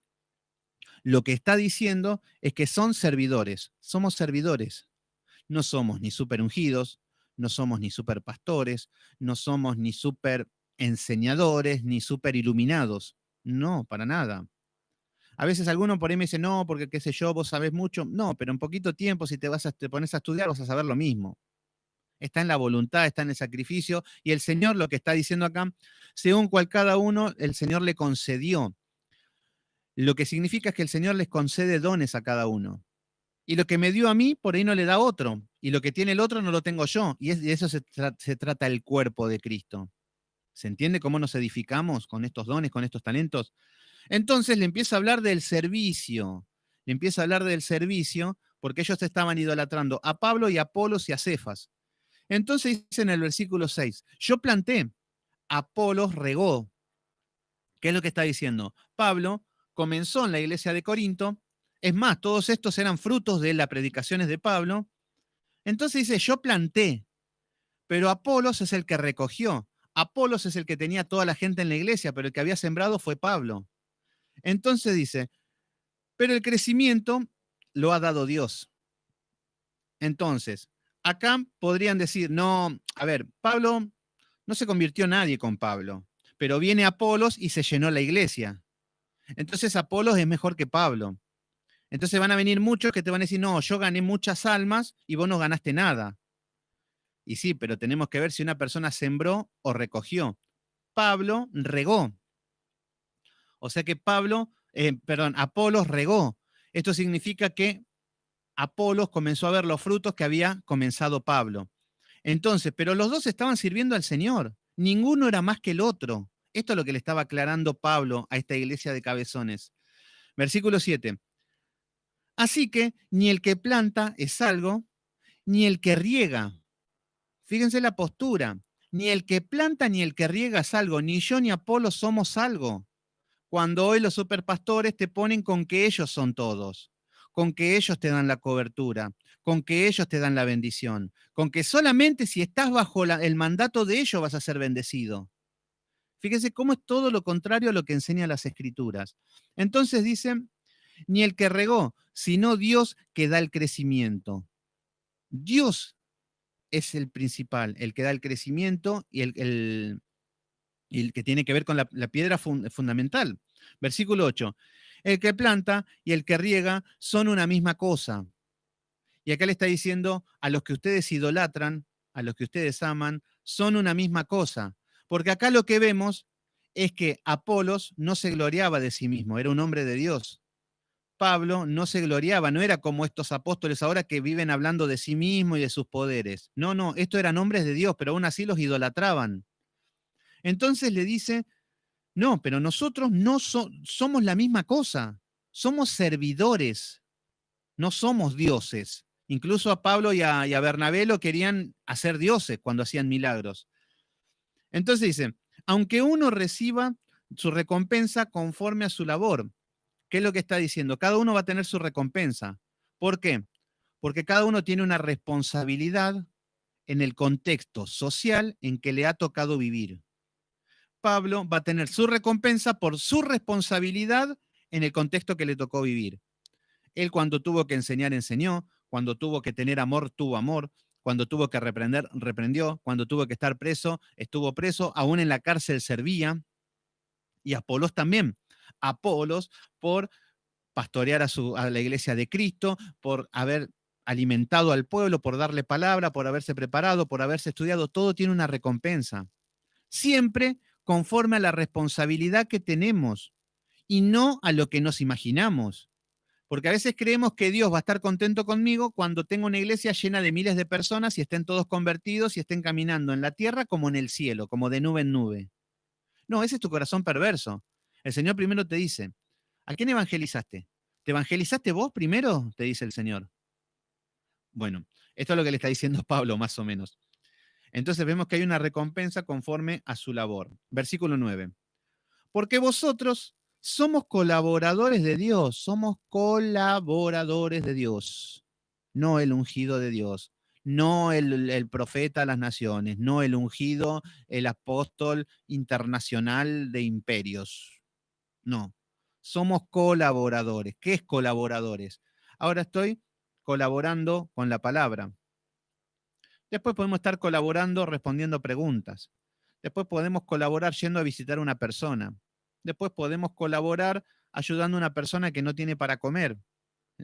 Lo que está diciendo es que son servidores, somos servidores. No somos ni super ungidos, no somos ni super pastores, no somos ni super enseñadores, ni super iluminados. No, para nada. A veces alguno por ahí me dice, no, porque qué sé yo, vos sabés mucho. No, pero en poquito tiempo, si te pones a estudiar, vas a saber lo mismo. Está en la voluntad, está en el sacrificio. Y el Señor lo que está diciendo acá, según cual cada uno, el Señor le concedió. Lo que significa es que el Señor les concede dones a cada uno. Y lo que me dio a mí, por ahí no le da a otro. Y lo que tiene el otro no lo tengo yo. Y de eso se trata el cuerpo de Cristo. ¿Se entiende cómo nos edificamos con estos dones, con estos talentos? Entonces le empieza a hablar del servicio. Le empieza a hablar del servicio porque ellos estaban idolatrando a Pablo y a Apolos y a Cefas. Entonces dice en el versículo 6, yo planté, Apolos regó. ¿Qué es lo que está diciendo? Pablo comenzó en la iglesia de Corinto. Es más, todos estos eran frutos de las predicaciones de Pablo. Entonces dice, yo planté, pero Apolos es el que recogió. Apolos es el que tenía toda la gente en la iglesia, pero el que había sembrado fue Pablo. Entonces dice, pero el crecimiento lo ha dado Dios. Entonces, acá podrían decir, no, a ver, Pablo, no se convirtió nadie con Pablo, pero viene Apolos y se llenó la iglesia. Entonces Apolos es mejor que Pablo. Entonces van a venir muchos que te van a decir, no, yo gané muchas almas y vos no ganaste nada. Y sí, pero tenemos que ver si una persona sembró o recogió. Pablo regó. O sea que Apolos regó. Esto significa que Apolos comenzó a ver los frutos que había comenzado Pablo. Entonces, pero los dos estaban sirviendo al Señor. Ninguno era más que el otro. Esto es lo que le estaba aclarando Pablo a esta iglesia de cabezones. Versículo 7. Así que ni el que planta es algo, ni el que riega. Fíjense la postura. Ni el que planta ni el que riega es algo. Ni yo ni Apolo somos algo. Cuando hoy los superpastores te ponen con que ellos son todos, con que ellos te dan la cobertura, con que ellos te dan la bendición, con que solamente si estás bajo el mandato de ellos vas a ser bendecido. Fíjense cómo es todo lo contrario a lo que enseñan las escrituras. Entonces dicen, ni el que regó, sino Dios que da el crecimiento. Dios es el principal, el que da el crecimiento y el que tiene que ver con la piedra fundamental. Versículo 8. El que planta y el que riega son una misma cosa. Y acá le está diciendo a los que ustedes idolatran, a los que ustedes aman, son una misma cosa. Porque acá lo que vemos es que Apolos no se gloriaba de sí mismo, era un hombre de Dios. Pablo no se gloriaba, no era como estos apóstoles ahora que viven hablando de sí mismo y de sus poderes. No, no, estos eran hombres de Dios, pero aún así los idolatraban. Entonces le dice, no, pero nosotros no somos la misma cosa, somos servidores, no somos dioses. Incluso a Pablo y a Bernabé lo querían hacer dioses cuando hacían milagros. Entonces dice, aunque uno reciba su recompensa conforme a su labor. ¿Qué es lo que está diciendo? Cada uno va a tener su recompensa. ¿Por qué? Porque cada uno tiene una responsabilidad en el contexto social en que le ha tocado vivir. Pablo va a tener su recompensa por su responsabilidad en el contexto que le tocó vivir. Él cuando tuvo que enseñar, enseñó, cuando tuvo que tener amor, tuvo amor, cuando tuvo que reprender, reprendió, cuando tuvo que estar preso, estuvo preso, aún en la cárcel servía, y Apolos también. Apolos por pastorear a la iglesia de Cristo, por haber alimentado al pueblo, por darle palabra, por haberse preparado, por haberse estudiado, todo tiene una recompensa. Siempre conforme a la responsabilidad que tenemos y no a lo que nos imaginamos. Porque a veces creemos que Dios va a estar contento conmigo cuando tengo una iglesia llena de miles de personas y estén todos convertidos y estén caminando en la tierra como en el cielo, como de nube en nube. No, ese es tu corazón perverso. El Señor primero te dice, ¿a quién evangelizaste? ¿Te evangelizaste vos primero? Te dice el Señor. Bueno, esto es lo que le está diciendo Pablo, más o menos. Entonces vemos que hay una recompensa conforme a su labor. Versículo 9. Porque vosotros somos colaboradores de Dios, somos colaboradores de Dios, no el ungido de Dios, no el profeta a las naciones, no el ungido, el apóstol internacional de imperios. No, somos colaboradores. ¿Qué es colaboradores? Ahora estoy colaborando con la palabra. Después podemos estar colaborando respondiendo preguntas. Después podemos colaborar yendo a visitar a una persona. Después podemos colaborar ayudando a una persona que no tiene para comer.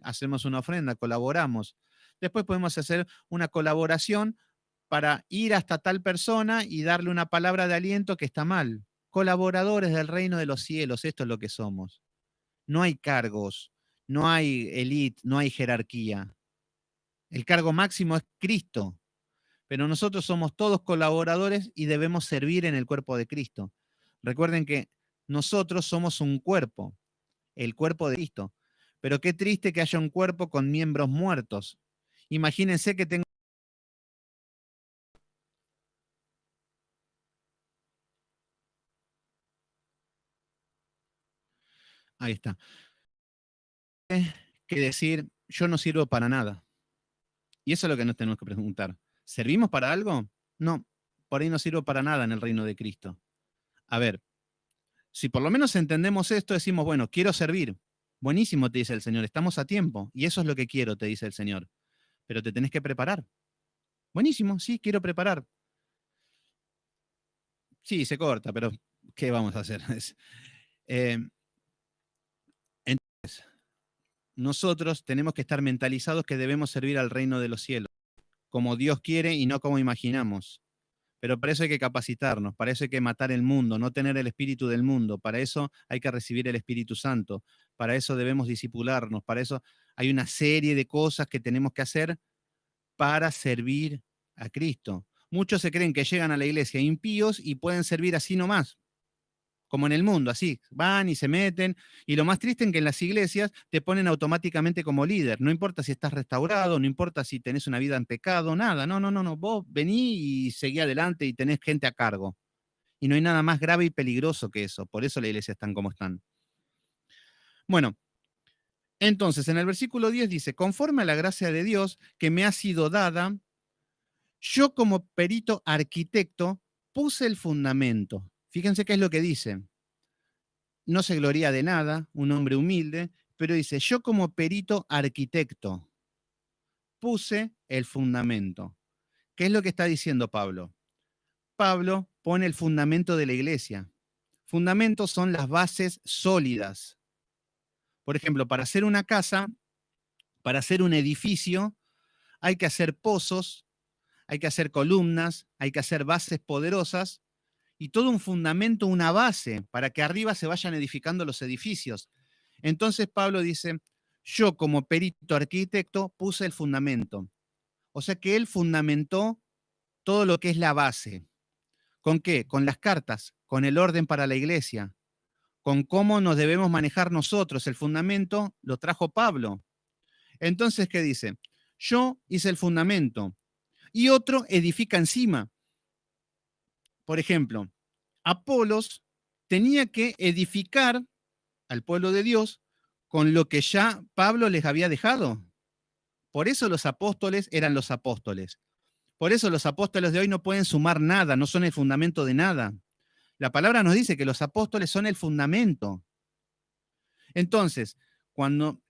Hacemos una ofrenda, colaboramos. Después podemos hacer una colaboración para ir hasta tal persona y darle una palabra de aliento que está mal. Colaboradores del reino de los cielos, esto es lo que somos. No hay cargos, no hay élite, no hay jerarquía. El cargo máximo es Cristo, pero nosotros somos todos colaboradores y debemos servir en el cuerpo de Cristo. Recuerden que nosotros somos un cuerpo, el cuerpo de Cristo. Pero qué triste que haya un cuerpo con miembros muertos. Imagínense que tengo... Ahí está. Que decir, yo no sirvo para nada. Y eso es lo que nos tenemos que preguntar. ¿Servimos para algo? No, por ahí no sirvo para nada en el reino de Cristo. A ver, si por lo menos entendemos esto, decimos, bueno, quiero servir. Buenísimo, te dice el Señor, estamos a tiempo. Y eso es lo que quiero, te dice el Señor. Pero te tenés que preparar. Buenísimo, sí, quiero preparar. Sí, se corta, pero ¿qué vamos a hacer? Eh, entonces, nosotros tenemos que estar mentalizados que debemos servir al reino de los cielos, como Dios quiere y no como imaginamos. Pero para eso hay que capacitarnos, para eso hay que matar el mundo, no tener el espíritu del mundo, para eso hay que recibir el Espíritu Santo, para eso debemos disipularnos, para eso hay una serie de cosas que tenemos que hacer para servir a Cristo. Muchos se creen que llegan a la iglesia impíos y pueden servir así nomás, como en el mundo, así, van y se meten, y lo más triste es que en las iglesias te ponen automáticamente como líder, no importa si estás restaurado, no importa si tenés una vida en pecado, nada, no, no, no, no, vos vení y seguí adelante y tenés gente a cargo. Y no hay nada más grave y peligroso que eso, por eso las iglesias están como están. Bueno, entonces en el versículo 10 dice, conforme a la gracia de Dios que me ha sido dada, yo como perito arquitecto puse el fundamento. Fíjense qué es lo que dice. No se gloría de nada, un hombre humilde, pero dice, yo como perito arquitecto puse el fundamento. ¿Qué es lo que está diciendo Pablo? Pablo pone el fundamento de la iglesia. Fundamentos son las bases sólidas. Por ejemplo, para hacer una casa, para hacer un edificio, hay que hacer pozos, hay que hacer columnas, hay que hacer bases poderosas y todo un fundamento, una base, para que arriba se vayan edificando los edificios. Entonces Pablo dice, yo como perito arquitecto puse el fundamento. O sea que él fundamentó todo lo que es la base. ¿Con qué? Con las cartas, con el orden para la iglesia, con cómo nos debemos manejar nosotros. El fundamento lo trajo Pablo. Entonces, ¿qué dice? Yo hice el fundamento y otro edifica encima. Por ejemplo, Apolos tenía que edificar al pueblo de Dios con lo que ya Pablo les había dejado. Por eso los apóstoles eran los apóstoles. Por eso los apóstoles de hoy no pueden sumar nada, no son el fundamento de nada. La palabra nos dice que los apóstoles son el fundamento. Entonces, cuando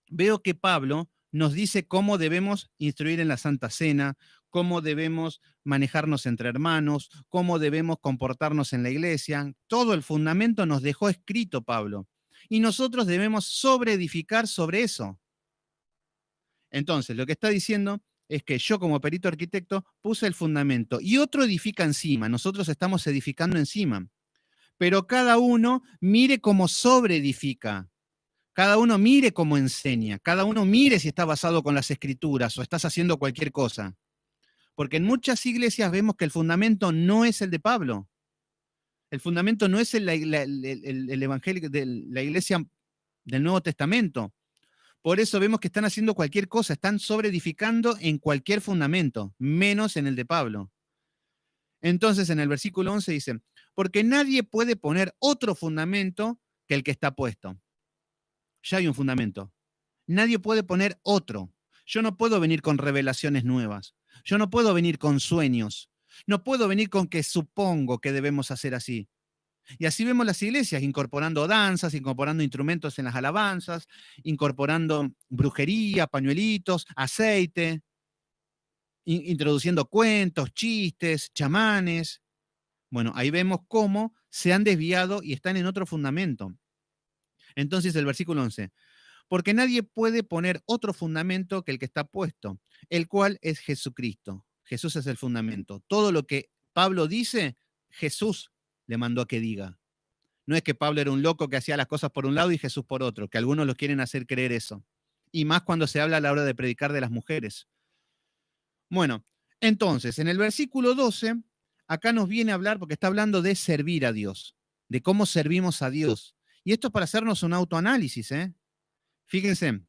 veo que Pablo nos dice cómo debemos instruir en la Santa Cena, cómo debemos manejarnos entre hermanos, cómo debemos comportarnos en la iglesia, todo el fundamento nos dejó escrito Pablo. Y nosotros debemos sobreedificar sobre eso. Entonces, lo que está diciendo es que yo como perito arquitecto puse el fundamento y otro edifica encima, nosotros estamos edificando encima, pero cada uno mire cómo sobreedifica, cada uno mire cómo enseña, cada uno mire si está basado con las escrituras o estás haciendo cualquier cosa. Porque en muchas iglesias vemos que el fundamento no es el de Pablo, el fundamento no es el evangelio de la iglesia del Nuevo Testamento. Por eso vemos que están haciendo cualquier cosa, están sobreedificando en cualquier fundamento, menos en el de Pablo. Entonces en el versículo 11 dice, porque nadie puede poner otro fundamento que el que está puesto. Ya hay un fundamento. Nadie puede poner otro. Yo no puedo venir con revelaciones nuevas. Yo no puedo venir con sueños. No puedo venir con que supongo que debemos hacer así. Y así vemos las iglesias incorporando danzas, incorporando instrumentos en las alabanzas, incorporando brujería, pañuelitos, aceite, introduciendo cuentos, chistes, chamanes. Bueno, ahí vemos cómo se han desviado y están en otro fundamento. Entonces el versículo 11, porque nadie puede poner otro fundamento que el que está puesto, el cual es Jesucristo. Jesús es el fundamento. Todo lo que Pablo dice, Jesús le mandó a que diga. No es que Pablo era un loco que hacía las cosas por un lado y Jesús por otro, que algunos los quieren hacer creer eso. Y más cuando se habla a la hora de predicar de las mujeres. Bueno, entonces, en el versículo 12, acá nos viene a hablar, porque está hablando de servir a Dios, de cómo servimos a Dios. Y esto es para hacernos un autoanálisis, ¿eh? Fíjense,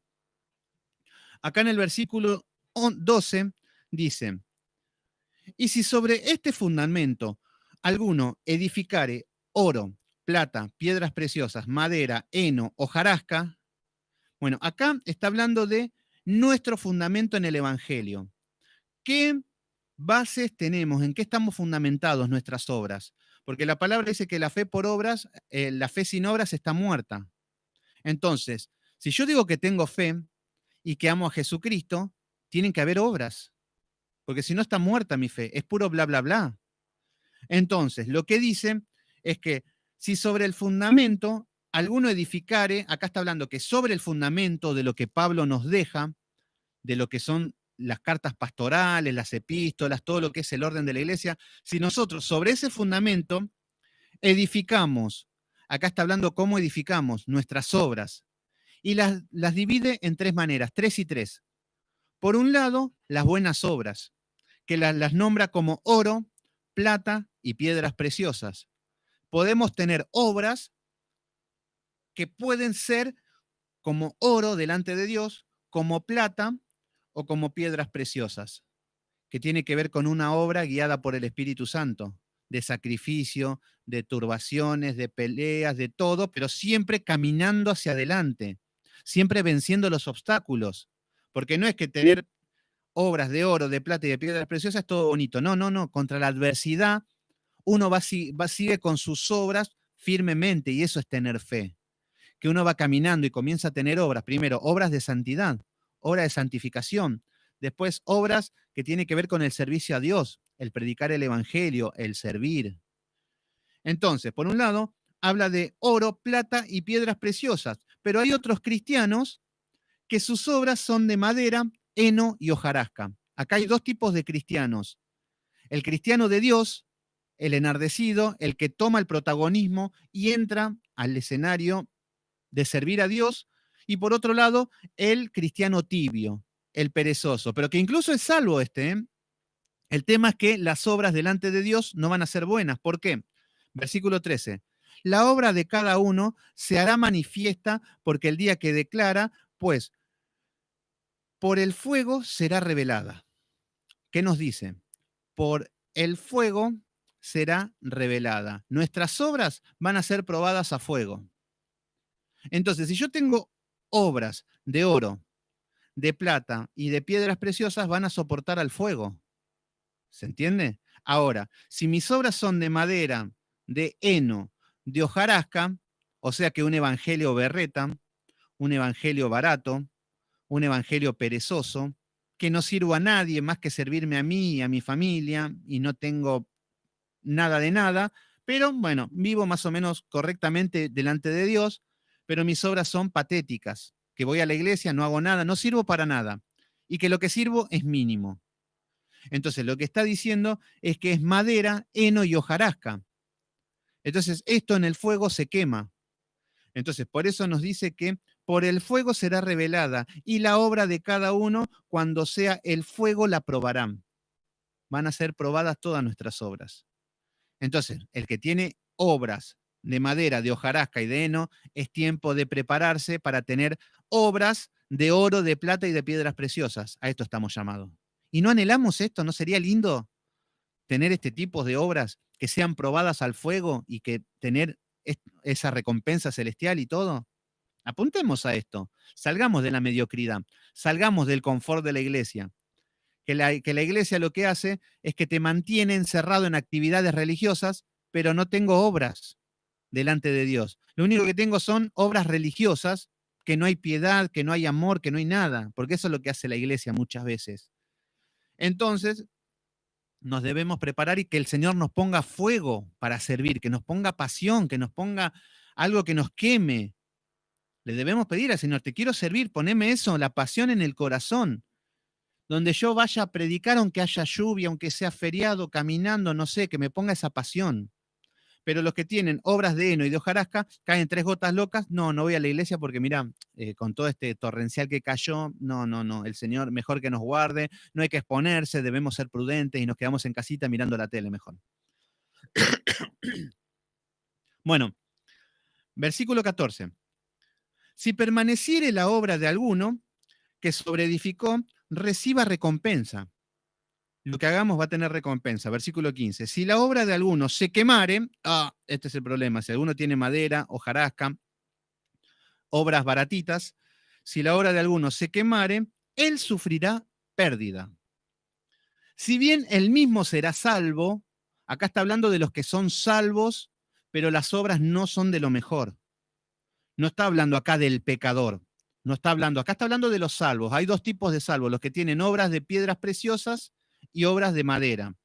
acá en el versículo 12 dice, y si sobre este fundamento alguno edificare oro, plata, piedras preciosas, madera, heno, hojarasca. Bueno, acá está hablando de nuestro fundamento en el Evangelio. ¿Qué bases tenemos? ¿En qué estamos fundamentados nuestras obras? Porque la palabra dice que la fe por obras, la fe sin obras está muerta. Entonces, si yo digo que tengo fe y que amo a Jesucristo, tienen que haber obras. Porque si no está muerta mi fe, es puro bla, bla, bla. Entonces, lo que dice es que si sobre el fundamento alguno edificare, acá está hablando que sobre el fundamento de lo que Pablo nos deja, de lo que son las cartas pastorales, las epístolas, todo lo que es el orden de la iglesia, si nosotros sobre ese fundamento edificamos, acá está hablando cómo edificamos nuestras obras, y las divide en tres maneras, tres y tres. Por un lado, las buenas obras, que las nombra como oro, plata y piedras preciosas. Podemos tener obras que pueden ser como oro delante de Dios, como plata o como piedras preciosas, que tiene que ver con una obra guiada por el Espíritu Santo, de sacrificio, de turbaciones, de peleas, de todo, pero siempre caminando hacia adelante, siempre venciendo los obstáculos, porque no es que tener obras de oro, de plata y de piedras preciosas es todo bonito, no, no, no, contra la adversidad uno sigue con sus obras firmemente y eso es tener fe. Que uno va caminando y comienza a tener obras, primero obras de santidad, obras de santificación, después obras que tienen que ver con el servicio a Dios, el predicar el evangelio, el servir. Entonces, por un lado, habla de oro, plata y piedras preciosas, pero hay otros cristianos que sus obras son de madera, heno y hojarasca. Acá hay dos tipos de cristianos. El cristiano de Dios, el enardecido, el que toma el protagonismo y entra al escenario de servir a Dios, y por otro lado, el cristiano tibio, el perezoso, pero que incluso es salvo este, ¿eh? El tema es que las obras delante de Dios no van a ser buenas. ¿Por qué? Versículo 13. La obra de cada uno se hará manifiesta porque el día que declara, pues, por el fuego será revelada. ¿Qué nos dice? Por el fuego será revelada. Nuestras obras van a ser probadas a fuego. Entonces, si yo tengo obras de oro, de plata y de piedras preciosas, van a soportar al fuego. ¿Se entiende? Ahora, si mis obras son de madera, de heno, de hojarasca, o sea que un evangelio berreta, un evangelio barato, un evangelio perezoso, que no sirvo a nadie más que servirme a mí y a mi familia, y no tengo nada de nada, pero bueno, vivo más o menos correctamente delante de Dios, pero mis obras son patéticas, que voy a la iglesia, no hago nada, no sirvo para nada, y que lo que sirvo es mínimo. Entonces, lo que está diciendo es que es madera, heno y hojarasca. Entonces, esto en el fuego se quema. Entonces, por eso nos dice que por el fuego será revelada y la obra de cada uno, cuando sea el fuego, la probarán. Van a ser probadas todas nuestras obras. Entonces, el que tiene obras de madera, de hojarasca y de heno, es tiempo de prepararse para tener obras de oro, de plata y de piedras preciosas. A esto estamos llamados. ¿Y no anhelamos esto? ¿No sería lindo tener este tipo de obras que sean probadas al fuego y que tener esa recompensa celestial y todo? Apuntemos a esto, salgamos de la mediocridad, salgamos del confort de la iglesia. Que la iglesia lo que hace es que te mantiene encerrado en actividades religiosas, pero no tengo obras delante de Dios. Lo único que tengo son obras religiosas, que no hay piedad, que no hay amor, que no hay nada, porque eso es lo que hace la iglesia muchas veces. Entonces, nos debemos preparar y que el Señor nos ponga fuego para servir, que nos ponga pasión, que nos ponga algo que nos queme. Le debemos pedir al Señor, te quiero servir, poneme eso, la pasión en el corazón, donde yo vaya a predicar aunque haya lluvia, aunque sea feriado, caminando, no sé, que me ponga esa pasión. Pero los que tienen obras de heno y de hojarasca, caen 3 gotas locas, no, no voy a la iglesia porque mira, con todo este torrencial que cayó, no, no, no, el Señor mejor que nos guarde, no hay que exponerse, debemos ser prudentes y nos quedamos en casita mirando la tele mejor. Bueno, versículo 14. Si permaneciere la obra de alguno que sobreedificó, reciba recompensa. Lo que hagamos va a tener recompensa. Versículo 15. Si la obra de alguno se quemare, este es el problema. Si alguno tiene madera, hojarasca, obras baratitas, si la obra de alguno se quemare, él sufrirá pérdida. Si bien él mismo será salvo, acá está hablando de los que son salvos, pero las obras no son de lo mejor. No está hablando acá del pecador. No está hablando, acá está hablando de los salvos. Hay 2 tipos de salvos, los que tienen obras de piedras preciosas y obras de madera.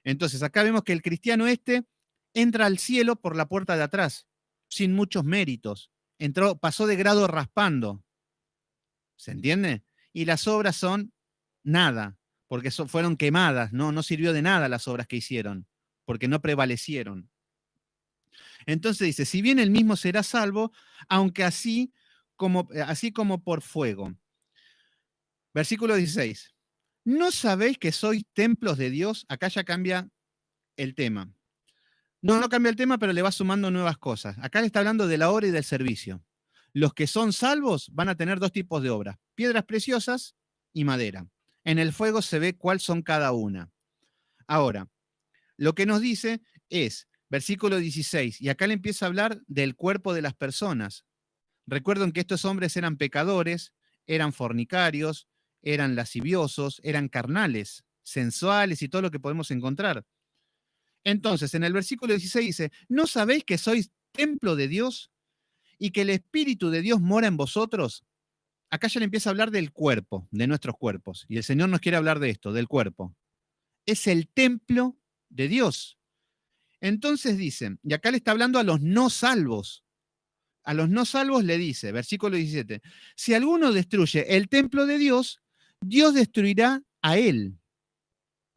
Entonces, acá vemos que el cristiano entra al cielo por la puerta de atrás, sin muchos méritos. Pasó de grado raspando. ¿Se entiende? Y las obras son nada, porque fueron quemadas, no sirvió de nada las obras que hicieron, porque no prevalecieron. Entonces dice, si bien él mismo será salvo, aunque así como por fuego. Versículo 16. ¿No sabéis que sois templos de Dios? Acá ya cambia el tema. No cambia el tema, pero le va sumando nuevas cosas. Acá le está hablando de la obra y del servicio. Los que son salvos van a tener 2 tipos de obras, piedras preciosas y madera. En el fuego se ve cuál son cada una. Ahora, lo que nos dice es, versículo 16, y acá le empieza a hablar del cuerpo de las personas. Recuerden que estos hombres eran pecadores, eran fornicarios, eran lasciviosos, eran carnales, sensuales y todo lo que podemos encontrar. Entonces, en el versículo 16 dice, ¿no sabéis que sois templo de Dios y que el Espíritu de Dios mora en vosotros? Acá ya le empieza a hablar del cuerpo, de nuestros cuerpos. Y el Señor nos quiere hablar de esto, del cuerpo. Es el templo de Dios. Entonces dicen, y acá le está hablando a los no salvos. A los no salvos le dice, versículo 17, si alguno destruye el templo de Dios, Dios destruirá a él.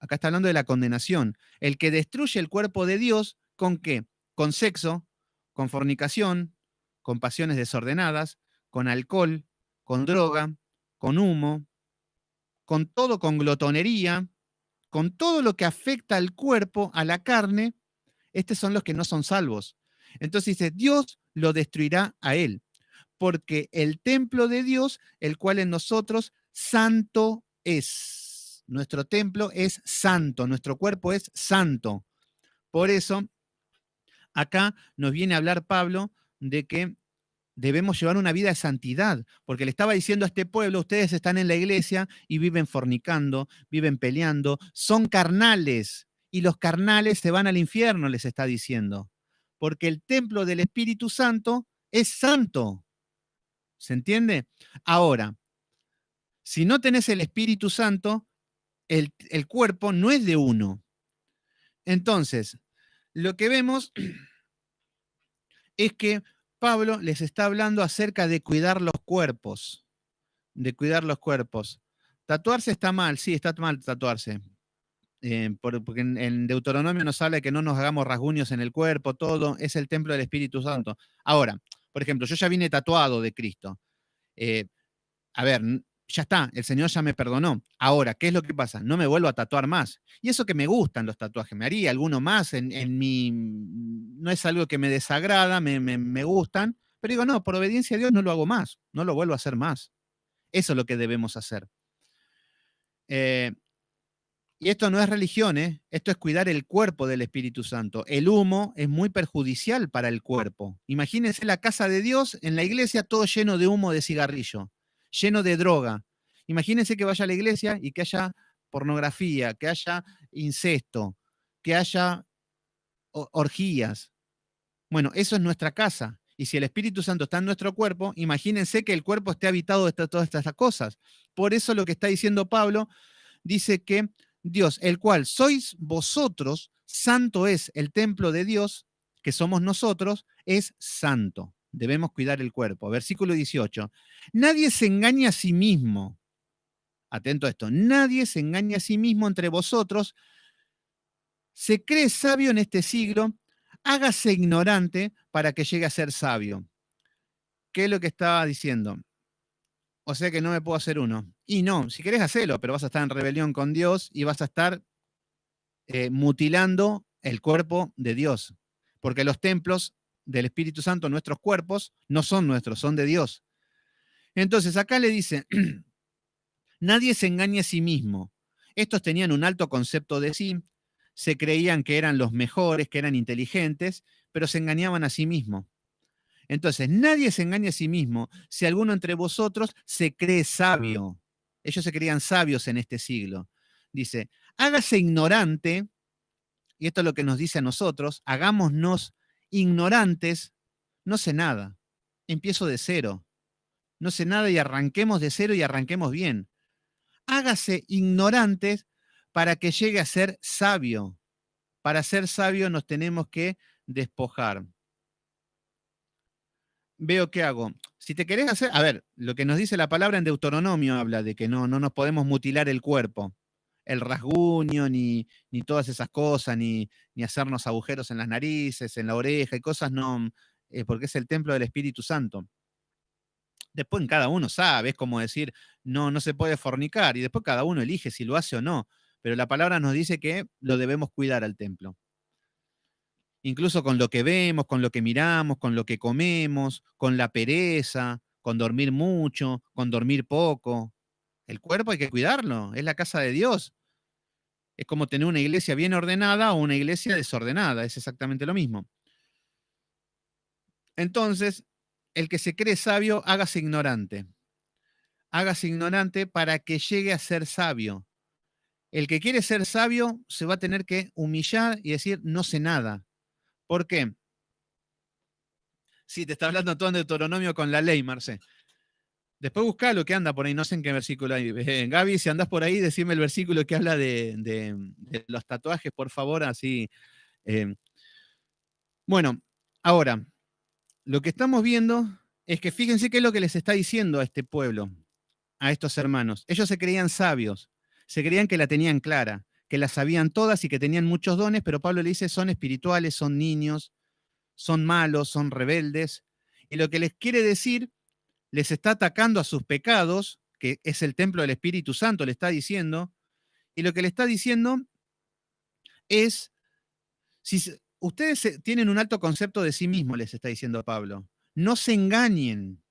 Acá está hablando de la condenación. El que destruye el cuerpo de Dios, ¿con qué? Con sexo, con fornicación, con pasiones desordenadas, con alcohol, con droga, con humo, con todo, con glotonería, con todo lo que afecta al cuerpo, a la carne. Estos son los que no son salvos. Entonces dice, Dios lo destruirá a él, porque el templo de Dios, el cual en nosotros santo es. Nuestro templo es santo, nuestro cuerpo es santo. Por eso, acá nos viene a hablar Pablo de que debemos llevar una vida de santidad, porque le estaba diciendo a este pueblo, ustedes están en la iglesia y viven fornicando, viven peleando, son carnales, y los carnales se van al infierno, les está diciendo, porque el templo del Espíritu Santo es santo. ¿Se entiende? Ahora, si no tenés el Espíritu Santo, el cuerpo no es de uno. Entonces, lo que vemos es que Pablo les está hablando acerca de cuidar los cuerpos, de cuidar los cuerpos. Tatuarse está mal, sí, está mal tatuarse. Porque en Deuteronomio nos habla de que no nos hagamos rasguños en el cuerpo, todo, es el templo del Espíritu Santo. Ahora, por ejemplo, yo ya vine tatuado de Cristo. Eh, a ver, ya está, el Señor ya me perdonó. Ahora, ¿qué es lo que pasa? No me vuelvo a tatuar más. Y eso que me gustan los tatuajes, me haría alguno más en mi... No es algo que me desagrada, me gustan, pero digo, no, por obediencia a Dios no lo hago más, no lo vuelvo a hacer más. Eso es lo que debemos hacer. Y esto no es religión, ¿eh? Esto es cuidar el cuerpo del Espíritu Santo. El humo es muy perjudicial para el cuerpo. Imagínense la casa de Dios, en la iglesia todo lleno de humo de cigarrillo, lleno de droga. Imagínense que vaya a la iglesia y que haya pornografía, que haya incesto, que haya orgías. Bueno, eso es nuestra casa. Y si el Espíritu Santo está en nuestro cuerpo, imagínense que el cuerpo esté habitado de todas estas cosas. Por eso lo que está diciendo Pablo dice que Dios, el cual sois vosotros, santo es el templo de Dios, que somos nosotros, es santo. Debemos cuidar el cuerpo. Versículo 18. Nadie se engaña a sí mismo. Atento a esto. Nadie se engaña a sí mismo entre vosotros. Se cree sabio en este siglo, hágase ignorante para que llegue a ser sabio. ¿Qué es lo que estaba diciendo? O sea que no me puedo hacer uno. Y no, si querés hacerlo, pero vas a estar en rebelión con Dios y vas a estar mutilando el cuerpo de Dios. Porque los templos del Espíritu Santo, nuestros cuerpos, no son nuestros, son de Dios. Entonces acá le dice, nadie se engaña a sí mismo. Estos tenían un alto concepto de sí, se creían que eran los mejores, que eran inteligentes, pero se engañaban a sí mismos. Entonces, nadie se engaña a sí mismo. Si alguno entre vosotros se cree sabio, ellos se creían sabios en este siglo. Dice, hágase ignorante, y esto es lo que nos dice a nosotros, hagámonos ignorantes, no sé nada, empiezo de cero, no sé nada y arranquemos de cero y arranquemos bien. Hágase ignorantes para que llegue a ser sabio. Para ser sabio nos tenemos que despojar. Veo qué hago. Si te querés hacer, a ver, lo que nos dice la palabra en Deuteronomio habla de que no nos podemos mutilar el cuerpo, el rasguño, ni todas esas cosas, ni hacernos agujeros en las narices, en la oreja y cosas, no, porque es el templo del Espíritu Santo. Después en cada uno sabe, es como decir, no se puede fornicar, y después cada uno elige si lo hace o no, pero la palabra nos dice que lo debemos cuidar al templo. Incluso con lo que vemos, con lo que miramos, con lo que comemos, con la pereza, con dormir mucho, con dormir poco. El cuerpo hay que cuidarlo, es la casa de Dios. Es como tener una iglesia bien ordenada o una iglesia desordenada, es exactamente lo mismo. Entonces, el que se cree sabio, hágase ignorante. Hágase ignorante para que llegue a ser sabio. El que quiere ser sabio se va a tener que humillar y decir, no sé nada. ¿Por qué? Sí, te está hablando todo en Deuteronomio con la ley, Marce. Después buscá lo que anda por ahí, no sé en qué versículo hay. Gaby, si andás por ahí, decime el versículo que habla de los tatuajes, por favor, así. eh. Bueno, ahora, lo que estamos viendo es que fíjense qué es lo que les está diciendo a este pueblo, a estos hermanos. Ellos se creían sabios, se creían que la tenían clara, que las sabían todas y que tenían muchos dones, pero Pablo le dice, son espirituales, son niños, son malos, son rebeldes. Y lo que les quiere decir, les está atacando a sus pecados, que es el templo del Espíritu Santo, le está diciendo, y lo que le está diciendo es, si ustedes tienen un alto concepto de sí mismos, les está diciendo Pablo, no se engañen.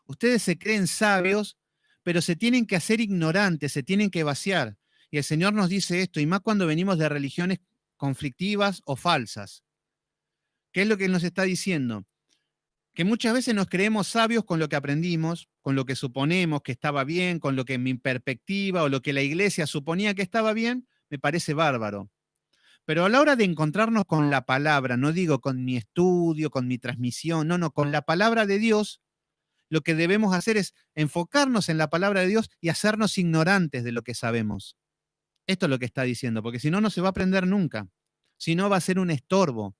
Ustedes se creen sabios, pero se tienen que hacer ignorantes, se tienen que vaciar. Y el Señor nos dice esto, y más cuando venimos de religiones conflictivas o falsas. ¿Qué es lo que nos está diciendo? Que muchas veces nos creemos sabios con lo que aprendimos, con lo que suponemos que estaba bien, con lo que mi perspectiva o lo que la iglesia suponía que estaba bien, me parece bárbaro. Pero a la hora de encontrarnos con la palabra, no digo con mi estudio, con mi transmisión, no, con la palabra de Dios, lo que debemos hacer es enfocarnos en la palabra de Dios y hacernos ignorantes de lo que sabemos. Esto es lo que está diciendo, porque si no, no se va a aprender nunca. Si no, va a ser un estorbo.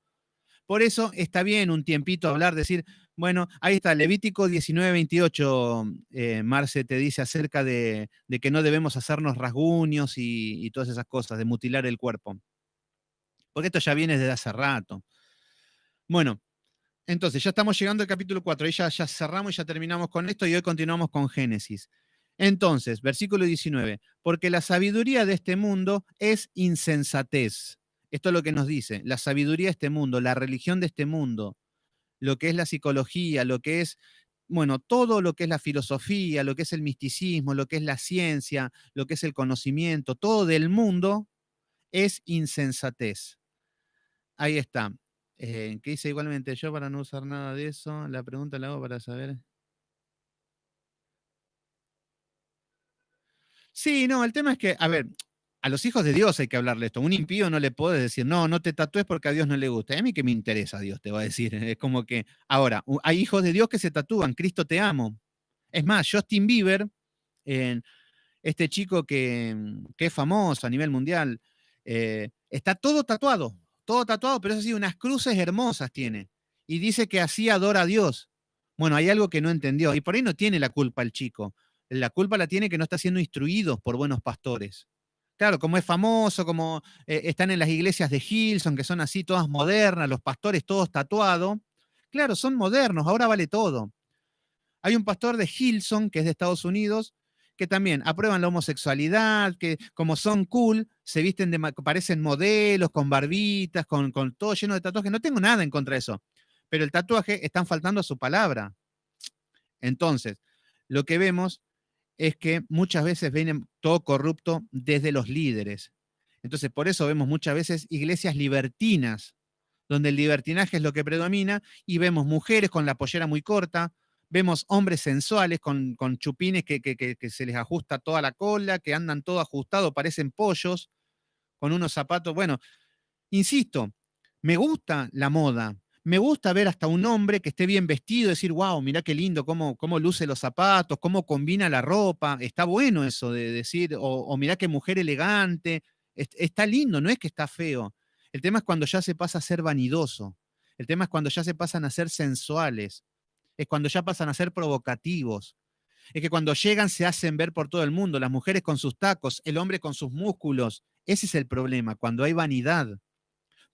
Por eso está bien un tiempito hablar, decir, bueno, ahí está, Levítico 19:28, Marce te dice acerca de que no debemos hacernos rasguños y todas esas cosas, de mutilar el cuerpo. Porque esto ya viene desde hace rato. Bueno, entonces ya estamos llegando al capítulo 4, ahí ya cerramos y ya terminamos con esto y hoy continuamos con Génesis. Entonces, versículo 19, porque la sabiduría de este mundo es insensatez. Esto es lo que nos dice, la sabiduría de este mundo, la religión de este mundo, lo que es la psicología, lo que es, bueno, todo lo que es la filosofía, lo que es el misticismo, lo que es la ciencia, lo que es el conocimiento, todo del mundo es insensatez. Ahí está. Que dice igualmente yo para no usar nada de eso. La pregunta la hago para saber. Sí, no, el tema es que, a ver, a los hijos de Dios hay que hablarle esto. Un impío no le puedes decir, no, no te tatúes porque a Dios no le gusta. A mí que me interesa Dios, te va a decir. Es como que, ahora, hay hijos de Dios que se tatúan, Cristo te amo. Es más, Justin Bieber, eh, este chico que es famoso a nivel mundial, está todo tatuado, pero eso sí, unas cruces hermosas tiene. Y dice que así adora a Dios. Bueno, hay algo que no entendió. Y por ahí no tiene la culpa el chico. La culpa la tiene que no está siendo instruido por buenos pastores. Claro, como es famoso, como están en las iglesias de Hillsong, que son así todas modernas, los pastores todos tatuados. Claro, son modernos, ahora vale todo. Hay un pastor de Hillsong, que es de Estados Unidos, que también aprueban la homosexualidad, que como son cool, se visten parecen modelos, con barbitas, con todo lleno de tatuajes. No tengo nada en contra de eso. Pero el tatuaje están faltando a su palabra. Entonces, lo que vemos es que muchas veces viene todo corrupto desde los líderes. Entonces, por eso vemos muchas veces iglesias libertinas, donde el libertinaje es lo que predomina, y vemos mujeres con la pollera muy corta, vemos hombres sensuales con chupines que se les ajusta toda la cola, que andan todo ajustado, parecen pollos, con unos zapatos. Bueno, insisto, me gusta la moda. Me gusta ver hasta un hombre que esté bien vestido, decir, wow, mirá qué lindo, cómo luce los zapatos, cómo combina la ropa. Está bueno eso de decir, o mirá qué mujer elegante. Está lindo, no es que está feo. El tema es cuando ya se pasa a ser vanidoso. El tema es cuando ya se pasan a ser sensuales. Es cuando ya pasan a ser provocativos. Es que cuando llegan se hacen ver por todo el mundo, las mujeres con sus tacos, el hombre con sus músculos. Ese es el problema, cuando hay vanidad.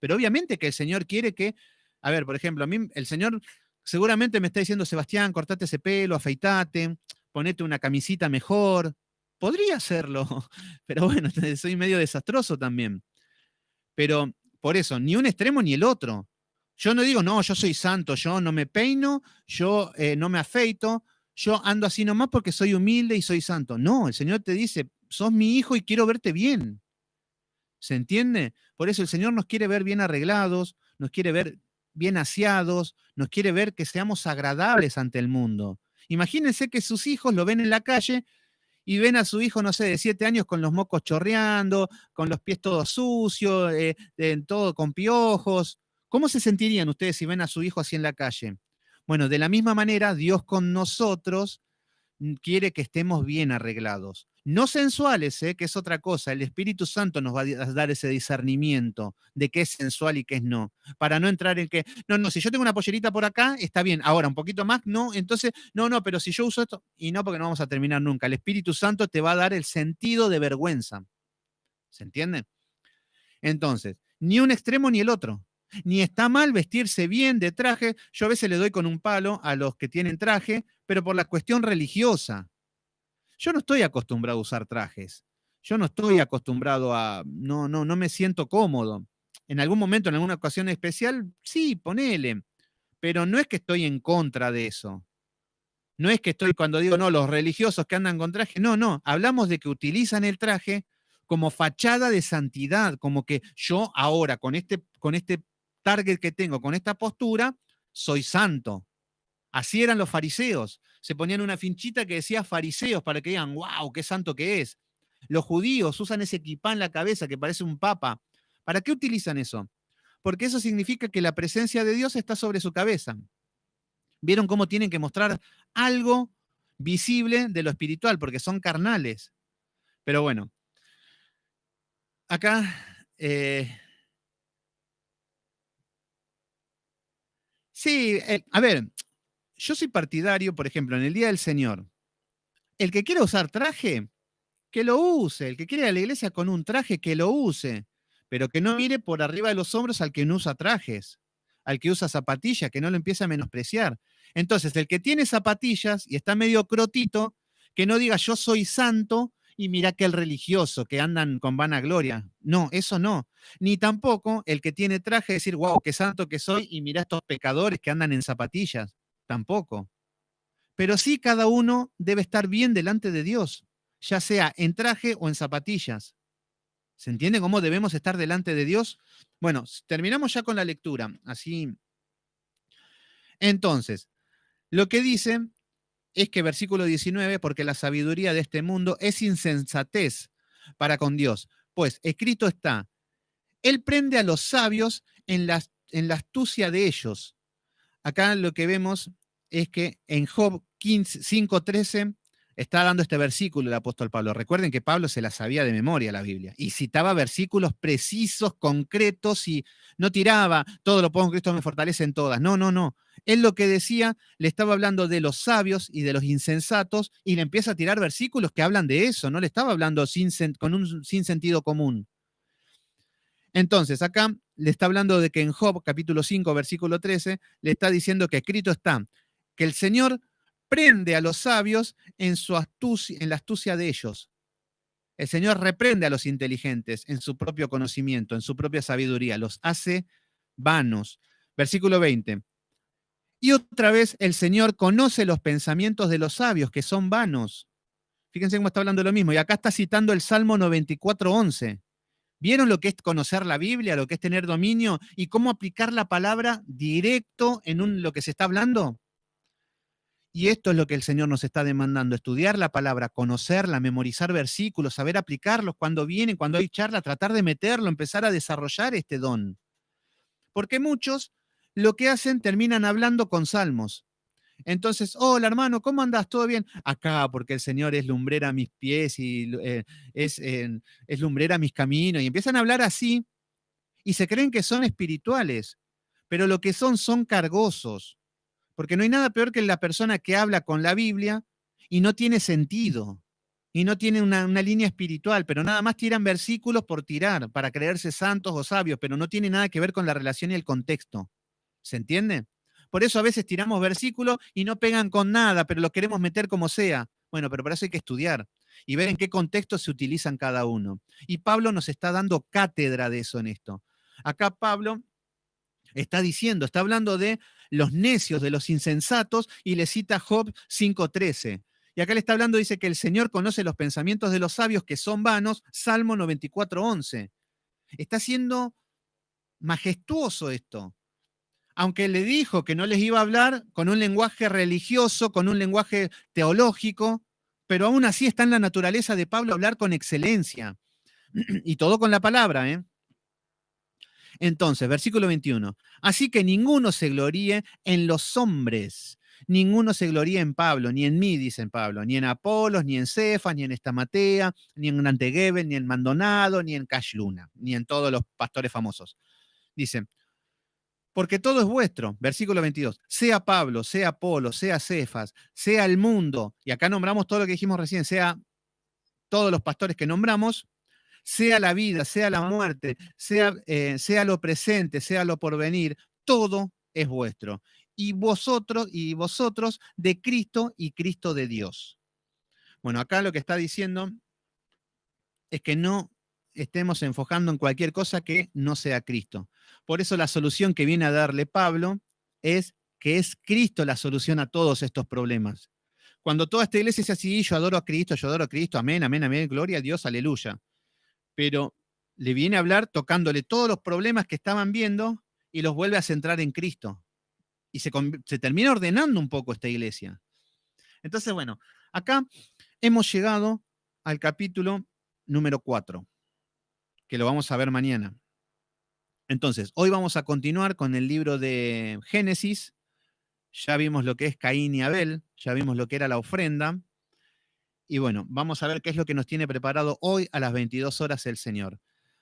Pero obviamente que el Señor quiere que, a ver, por ejemplo, a mí el Señor seguramente me está diciendo, Sebastián, cortate ese pelo, afeitate, ponete una camisita mejor. Podría hacerlo, pero bueno, soy medio desastroso también. Pero por eso, ni un extremo ni el otro. Yo no digo, no, yo soy santo, yo no me peino, yo no me afeito, yo ando así nomás porque soy humilde y soy santo. No, el Señor te dice, sos mi hijo y quiero verte bien. ¿Se entiende? Por eso el Señor nos quiere ver bien arreglados, nos quiere ver bien aseados, nos quiere ver que seamos agradables ante el mundo. Imagínense que sus hijos lo ven en la calle y ven a su hijo, no sé, de 7 años con los mocos chorreando, con los pies todos sucios, todo con piojos. ¿Cómo se sentirían ustedes si ven a su hijo así en la calle? Bueno, de la misma manera, Dios con nosotros quiere que estemos bien arreglados. No sensuales, que es otra cosa. El Espíritu Santo nos va a dar ese discernimiento de qué es sensual y qué es no. Para no entrar en que, no, no, si yo tengo una pollerita por acá, está bien. Ahora, un poquito más, no. Entonces, no, no, pero si yo uso esto, y no, porque no vamos a terminar nunca. El Espíritu Santo te va a dar el sentido de vergüenza. ¿Se entiende? Entonces, ni un extremo ni el otro. Ni está mal vestirse bien de traje. Yo a veces le doy con un palo a los que tienen traje, pero por la cuestión religiosa. Yo no estoy acostumbrado a usar trajes. Yo no estoy acostumbrado a. No me siento cómodo. En algún momento, en alguna ocasión especial, sí, ponele. Pero no es que estoy en contra de eso. No es que estoy cuando digo, no, los religiosos que andan con traje. No, no. Hablamos de que utilizan el traje como fachada de santidad, como que yo ahora, con este target que tengo, con esta postura, soy santo. Así eran los fariseos. Se ponían una finchita que decía fariseos para que digan, wow, qué santo que es. Los judíos usan ese kipá en la cabeza que parece un papa. ¿Para qué utilizan eso? Porque eso significa que la presencia de Dios está sobre su cabeza. ¿Vieron cómo tienen que mostrar algo visible de lo espiritual? Porque son carnales. Pero bueno, acá, sí, a ver, yo soy partidario, por ejemplo, en el Día del Señor. El que quiera usar traje, que lo use. El que quiere ir a la iglesia con un traje, que lo use. Pero que no mire por arriba de los hombros al que no usa trajes, al que usa zapatillas, que no lo empiece a menospreciar. Entonces, el que tiene zapatillas y está medio crotito, que no diga yo soy santo y mira que el religioso, que andan con vanagloria. No, eso no. Ni tampoco el que tiene traje decir, wow, qué santo que soy y mira estos pecadores que andan en zapatillas. Tampoco. Pero sí cada uno debe estar bien delante de Dios, ya sea en traje o en zapatillas. ¿Se entiende cómo debemos estar delante de Dios? Bueno, terminamos ya con la lectura. Así. Entonces, lo que dice es que versículo 19, porque la sabiduría de este mundo es insensatez para con Dios. Pues escrito está, Él prende a los sabios en la astucia de ellos. Acá lo que vemos es que en Job 5:13 está dando este versículo el apóstol Pablo. Recuerden que Pablo se la sabía de memoria la Biblia y citaba versículos precisos, concretos y no tiraba, todo lo pongo en Cristo me fortalece en todas. No, no, no. Él lo que decía, le estaba hablando de los sabios y de los insensatos y le empieza a tirar versículos que hablan de eso, no le estaba hablando con un sin sentido común. Entonces, acá le está hablando de que en Job, capítulo 5, versículo 13, le está diciendo que escrito está que el Señor prende a los sabios en la astucia de ellos. El Señor reprende a los inteligentes en su propio conocimiento, en su propia sabiduría, los hace vanos. Versículo 20. Y otra vez el Señor conoce los pensamientos de los sabios, que son vanos. Fíjense cómo está hablando lo mismo. Y acá está citando el Salmo 94:11. ¿Vieron lo que es conocer la Biblia, lo que es tener dominio y cómo aplicar la palabra directo en lo que se está hablando? Y esto es lo que el Señor nos está demandando, estudiar la palabra, conocerla, memorizar versículos, saber aplicarlos cuando vienen, cuando hay charla, tratar de meterlo, empezar a desarrollar este don. Porque muchos lo que hacen terminan hablando con salmos. Entonces, hola hermano, ¿cómo andás? ¿Todo bien? Acá, porque el Señor es lumbrera a mis pies y es lumbrera a mis caminos. Y empiezan a hablar así y se creen que son espirituales, pero lo que son cargosos, porque no hay nada peor que la persona que habla con la Biblia y no tiene sentido, y no tiene una línea espiritual, pero nada más tiran versículos por tirar, para creerse santos o sabios, pero no tiene nada que ver con la relación y el contexto. ¿Se entiende? Por eso a veces tiramos versículos y no pegan con nada, pero lo queremos meter como sea. Bueno, pero para eso hay que estudiar y ver en qué contexto se utilizan cada uno. Y Pablo nos está dando cátedra de eso en esto. Acá Pablo está diciendo, está hablando de los necios, de los insensatos, y le cita Job 5:13. Y acá le está hablando, dice que el Señor conoce los pensamientos de los sabios que son vanos, Salmo 94:11. Está siendo majestuoso esto. Aunque le dijo que no les iba a hablar con un lenguaje religioso, con un lenguaje teológico, pero aún así está en la naturaleza de Pablo hablar con excelencia. Y todo con la palabra, ¿eh? Entonces, versículo 21. Así que ninguno se gloríe en los hombres, ninguno se gloríe en Pablo, ni en mí, dicen Pablo, ni en Apolos, ni en Cefas, ni en Estamatea, ni en Antegebel, ni en Maldonado, ni en Cashluna, ni en todos los pastores famosos. Dicen, porque todo es vuestro, versículo 22, sea Pablo, sea Apolo, sea Cefas, sea el mundo, y acá nombramos todo lo que dijimos recién, sea todos los pastores que nombramos, sea la vida, sea la muerte, sea lo presente, sea lo porvenir, todo es vuestro. Y vosotros de Cristo y Cristo de Dios. Bueno, acá lo que está diciendo es que no estemos enfocando en cualquier cosa que no sea Cristo. Por eso la solución que viene a darle Pablo es que es Cristo la solución a todos estos problemas. Cuando toda esta iglesia dice así, yo adoro a Cristo, amén, amén, amén, gloria a Dios, aleluya. Pero le viene a hablar tocándole todos los problemas que estaban viendo y los vuelve a centrar en Cristo. Y se termina ordenando un poco esta iglesia. Entonces, bueno, acá hemos llegado al capítulo número 4, que lo vamos a ver mañana. Entonces, hoy vamos a continuar con el libro de Génesis. Ya vimos lo que es Caín y Abel, ya vimos lo que era la ofrenda. Y bueno, vamos a ver qué es lo que nos tiene preparado hoy a las 22 horas el Señor.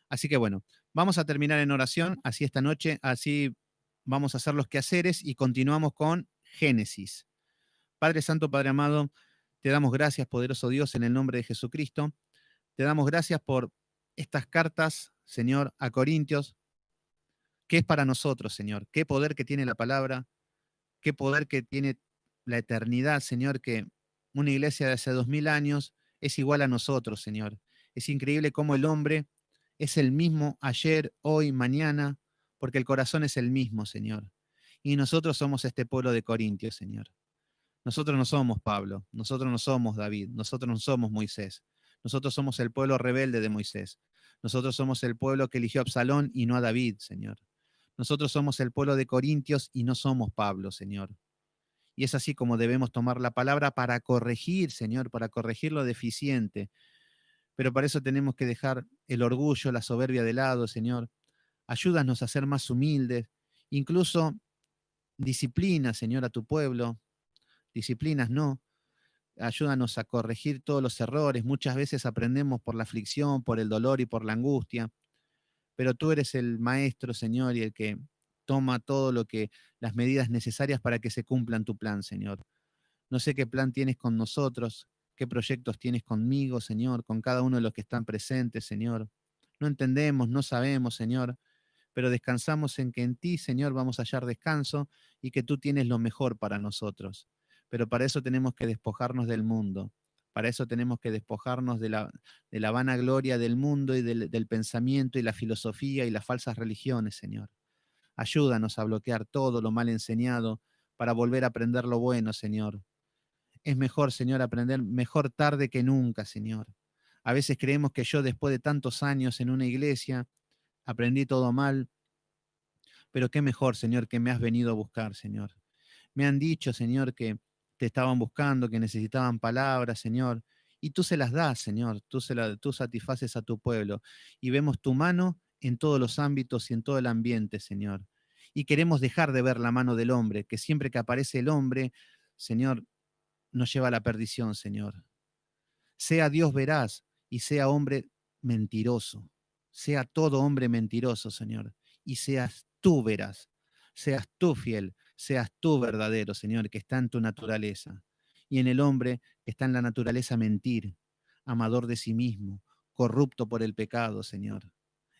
Así que bueno, vamos a terminar en oración, así esta noche, así vamos a hacer los quehaceres y continuamos con Génesis. Padre Santo, Padre amado, te damos gracias, poderoso Dios, en el nombre de Jesucristo. Te damos gracias por estas cartas, Señor, a Corintios, que es para nosotros, Señor. Qué poder que tiene la palabra, qué poder que tiene la eternidad, Señor, que una iglesia de hace 2000 años es igual a nosotros, Señor. Es increíble cómo el hombre es el mismo ayer, hoy, mañana, porque el corazón es el mismo, Señor. Y nosotros somos este pueblo de Corintios, Señor. Nosotros no somos Pablo, nosotros no somos David, nosotros no somos Moisés. Nosotros somos el pueblo rebelde de Moisés. Nosotros somos el pueblo que eligió a Absalón y no a David, Señor. Nosotros somos el pueblo de Corintios y no somos Pablo, Señor. Y es así como debemos tomar la palabra para corregir, Señor, para corregir lo deficiente. Pero para eso tenemos que dejar el orgullo, la soberbia de lado, Señor. Ayúdanos a ser más humildes. Incluso disciplina, Señor, a tu pueblo. Disciplinas no. Ayúdanos a corregir todos los errores. Muchas veces aprendemos por la aflicción, por el dolor y por la angustia. Pero tú eres el maestro, Señor, y el que toma todo lo que, las medidas necesarias para que se cumplan tu plan, Señor. No sé qué plan tienes con nosotros, qué proyectos tienes conmigo, Señor, con cada uno de los que están presentes, Señor. No entendemos, no sabemos, Señor, pero descansamos en que en ti, Señor, vamos a hallar descanso y que tú tienes lo mejor para nosotros. Pero para eso tenemos que despojarnos del mundo. Para eso tenemos que despojarnos de la vanagloria del mundo y del pensamiento y la filosofía y las falsas religiones, Señor. Ayúdanos a bloquear todo lo mal enseñado para volver a aprender lo bueno, Señor. Es mejor, Señor, aprender mejor tarde que nunca, Señor. A veces creemos que yo, después de tantos años en una iglesia, aprendí todo mal, pero qué mejor, Señor, que me has venido a buscar, Señor. Me han dicho, Señor, que te estaban buscando, que necesitaban palabras, Señor, y tú se las das, Señor, tú satisfaces a tu pueblo, y vemos tu mano en todos los ámbitos y en todo el ambiente, Señor. Y queremos dejar de ver la mano del hombre, que siempre que aparece el hombre, Señor, nos lleva a la perdición, Señor. Sea Dios veraz y sea hombre mentiroso. Sea todo hombre mentiroso, Señor. Y seas tú veraz, seas tú fiel, seas tú verdadero, Señor, que está en tu naturaleza. Y en el hombre que está en la naturaleza mentir, amador de sí mismo, corrupto por el pecado, Señor.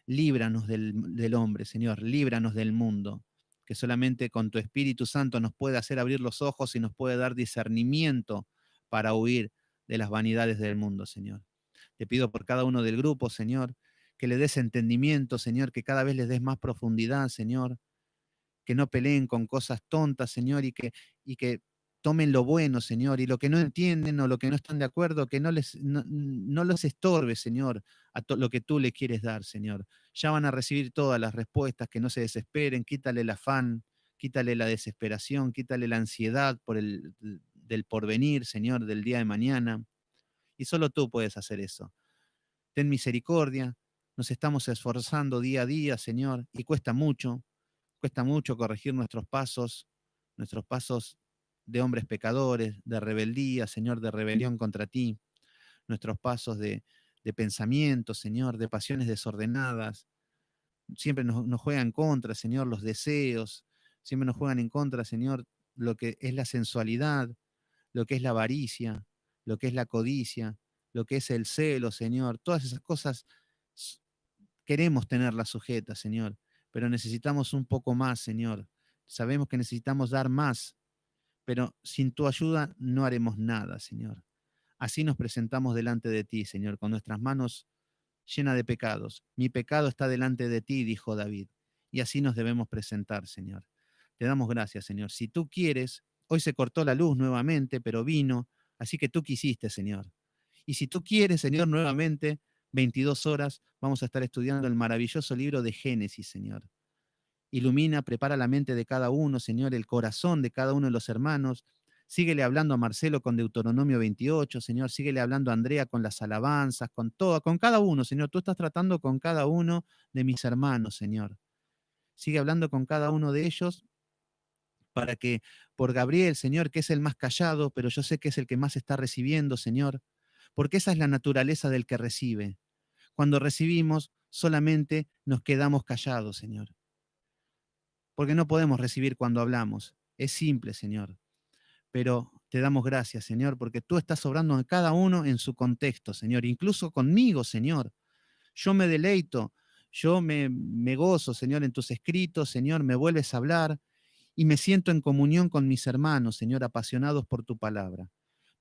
Líbranos del hombre, Señor, líbranos del mundo, que solamente con tu Espíritu Santo nos puede hacer abrir los ojos y nos puede dar discernimiento para huir de las vanidades del mundo, Señor. Te pido por cada uno del grupo, Señor, que le des entendimiento, Señor, que cada vez les des más profundidad, Señor, que no peleen con cosas tontas, Señor, y que tomen lo bueno, Señor, y lo que no entienden o lo que no están de acuerdo, que no los estorbe, Señor, lo que tú le quieres dar, Señor. Ya van a recibir todas las respuestas, que no se desesperen, quítale el afán, quítale la desesperación, quítale la ansiedad del porvenir, Señor, del día de mañana. Y solo tú puedes hacer eso. Ten misericordia, nos estamos esforzando día a día, Señor, y cuesta mucho corregir nuestros pasos de hombres pecadores, de rebeldía, Señor, de rebelión contra ti, nuestros pasos de pensamiento, Señor, de pasiones desordenadas. Siempre nos juegan en contra, Señor, los deseos, siempre nos juegan en contra, Señor, lo que es la sensualidad, lo que es la avaricia, lo que es la codicia, lo que es el celo, Señor. Todas esas cosas queremos tenerlas sujetas, Señor, pero necesitamos un poco más, Señor. Sabemos que necesitamos dar más, pero sin tu ayuda no haremos nada, Señor. Así nos presentamos delante de ti, Señor, con nuestras manos llenas de pecados. Mi pecado está delante de ti, dijo David. Y así nos debemos presentar, Señor. Te damos gracias, Señor. Si tú quieres, hoy se cortó la luz nuevamente, pero vino, así que tú quisiste, Señor. Y si tú quieres, Señor, nuevamente, 22 horas, vamos a estar estudiando el maravilloso libro de Génesis, Señor. Ilumina, prepara la mente de cada uno, Señor, el corazón de cada uno de los hermanos. Síguele hablando a Marcelo con Deuteronomio 28, Señor. Síguele hablando a Andrea con las alabanzas, con todo, con cada uno, Señor. Tú estás tratando con cada uno de mis hermanos, Señor. Sigue hablando con cada uno de ellos para que por Gabriel, Señor, que es el más callado, pero yo sé que es el que más está recibiendo, Señor, porque esa es la naturaleza del que recibe. Cuando recibimos, solamente nos quedamos callados, Señor, porque no podemos recibir cuando hablamos. Es simple, Señor, pero te damos gracias, Señor, porque tú estás obrando en cada uno en su contexto, Señor, incluso conmigo, Señor. Yo me deleito, me gozo, Señor, en tus escritos, Señor, me vuelves a hablar y me siento en comunión con mis hermanos, Señor, apasionados por tu palabra.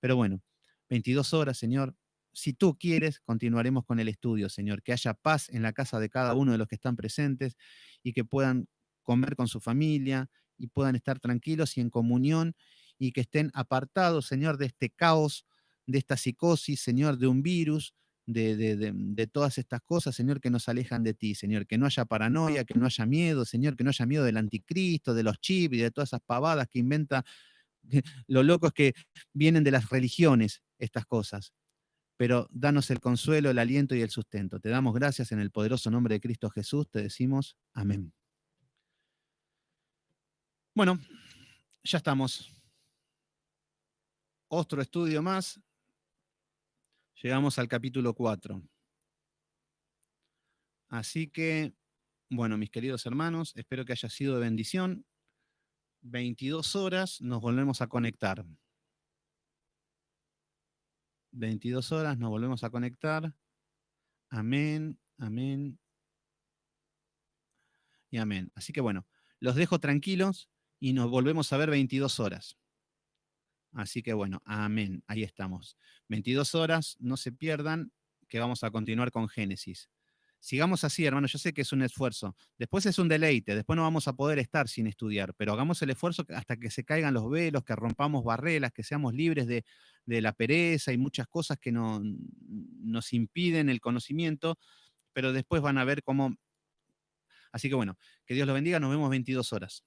Pero bueno, 22 horas, Señor. Si tú quieres, continuaremos con el estudio, Señor. Que haya paz en la casa de cada uno de los que están presentes y que puedan comer con su familia y puedan estar tranquilos y en comunión y que estén apartados, Señor, de este caos, de esta psicosis, Señor, de un virus, de todas estas cosas, Señor, que nos alejan de ti, Señor, que no haya paranoia, que no haya miedo, Señor, que no haya miedo del anticristo, de los chips y de todas esas pavadas que inventa. Lo loco es que vienen de las religiones estas cosas, pero danos el consuelo, el aliento y el sustento. Te damos gracias en el poderoso nombre de Cristo Jesús, te decimos amén. Bueno, ya estamos. Otro estudio más. Llegamos al capítulo 4. Así que, bueno, mis queridos hermanos, espero que haya sido de bendición. 22 horas nos volvemos a conectar. 22 horas nos volvemos a conectar. Amén, amén y amén. Así que bueno, los dejo tranquilos y nos volvemos a ver 22 horas. Así que bueno, amén, ahí estamos. 22 horas, no se pierdan, que vamos a continuar con Génesis. Sigamos así, hermano, yo sé que es un esfuerzo. Después es un deleite, después no vamos a poder estar sin estudiar, pero hagamos el esfuerzo hasta que se caigan los velos, que rompamos barreras, que seamos libres de la pereza y muchas cosas que nos impiden el conocimiento, pero después van a ver cómo. Así que bueno, que Dios los bendiga, nos vemos 22 horas.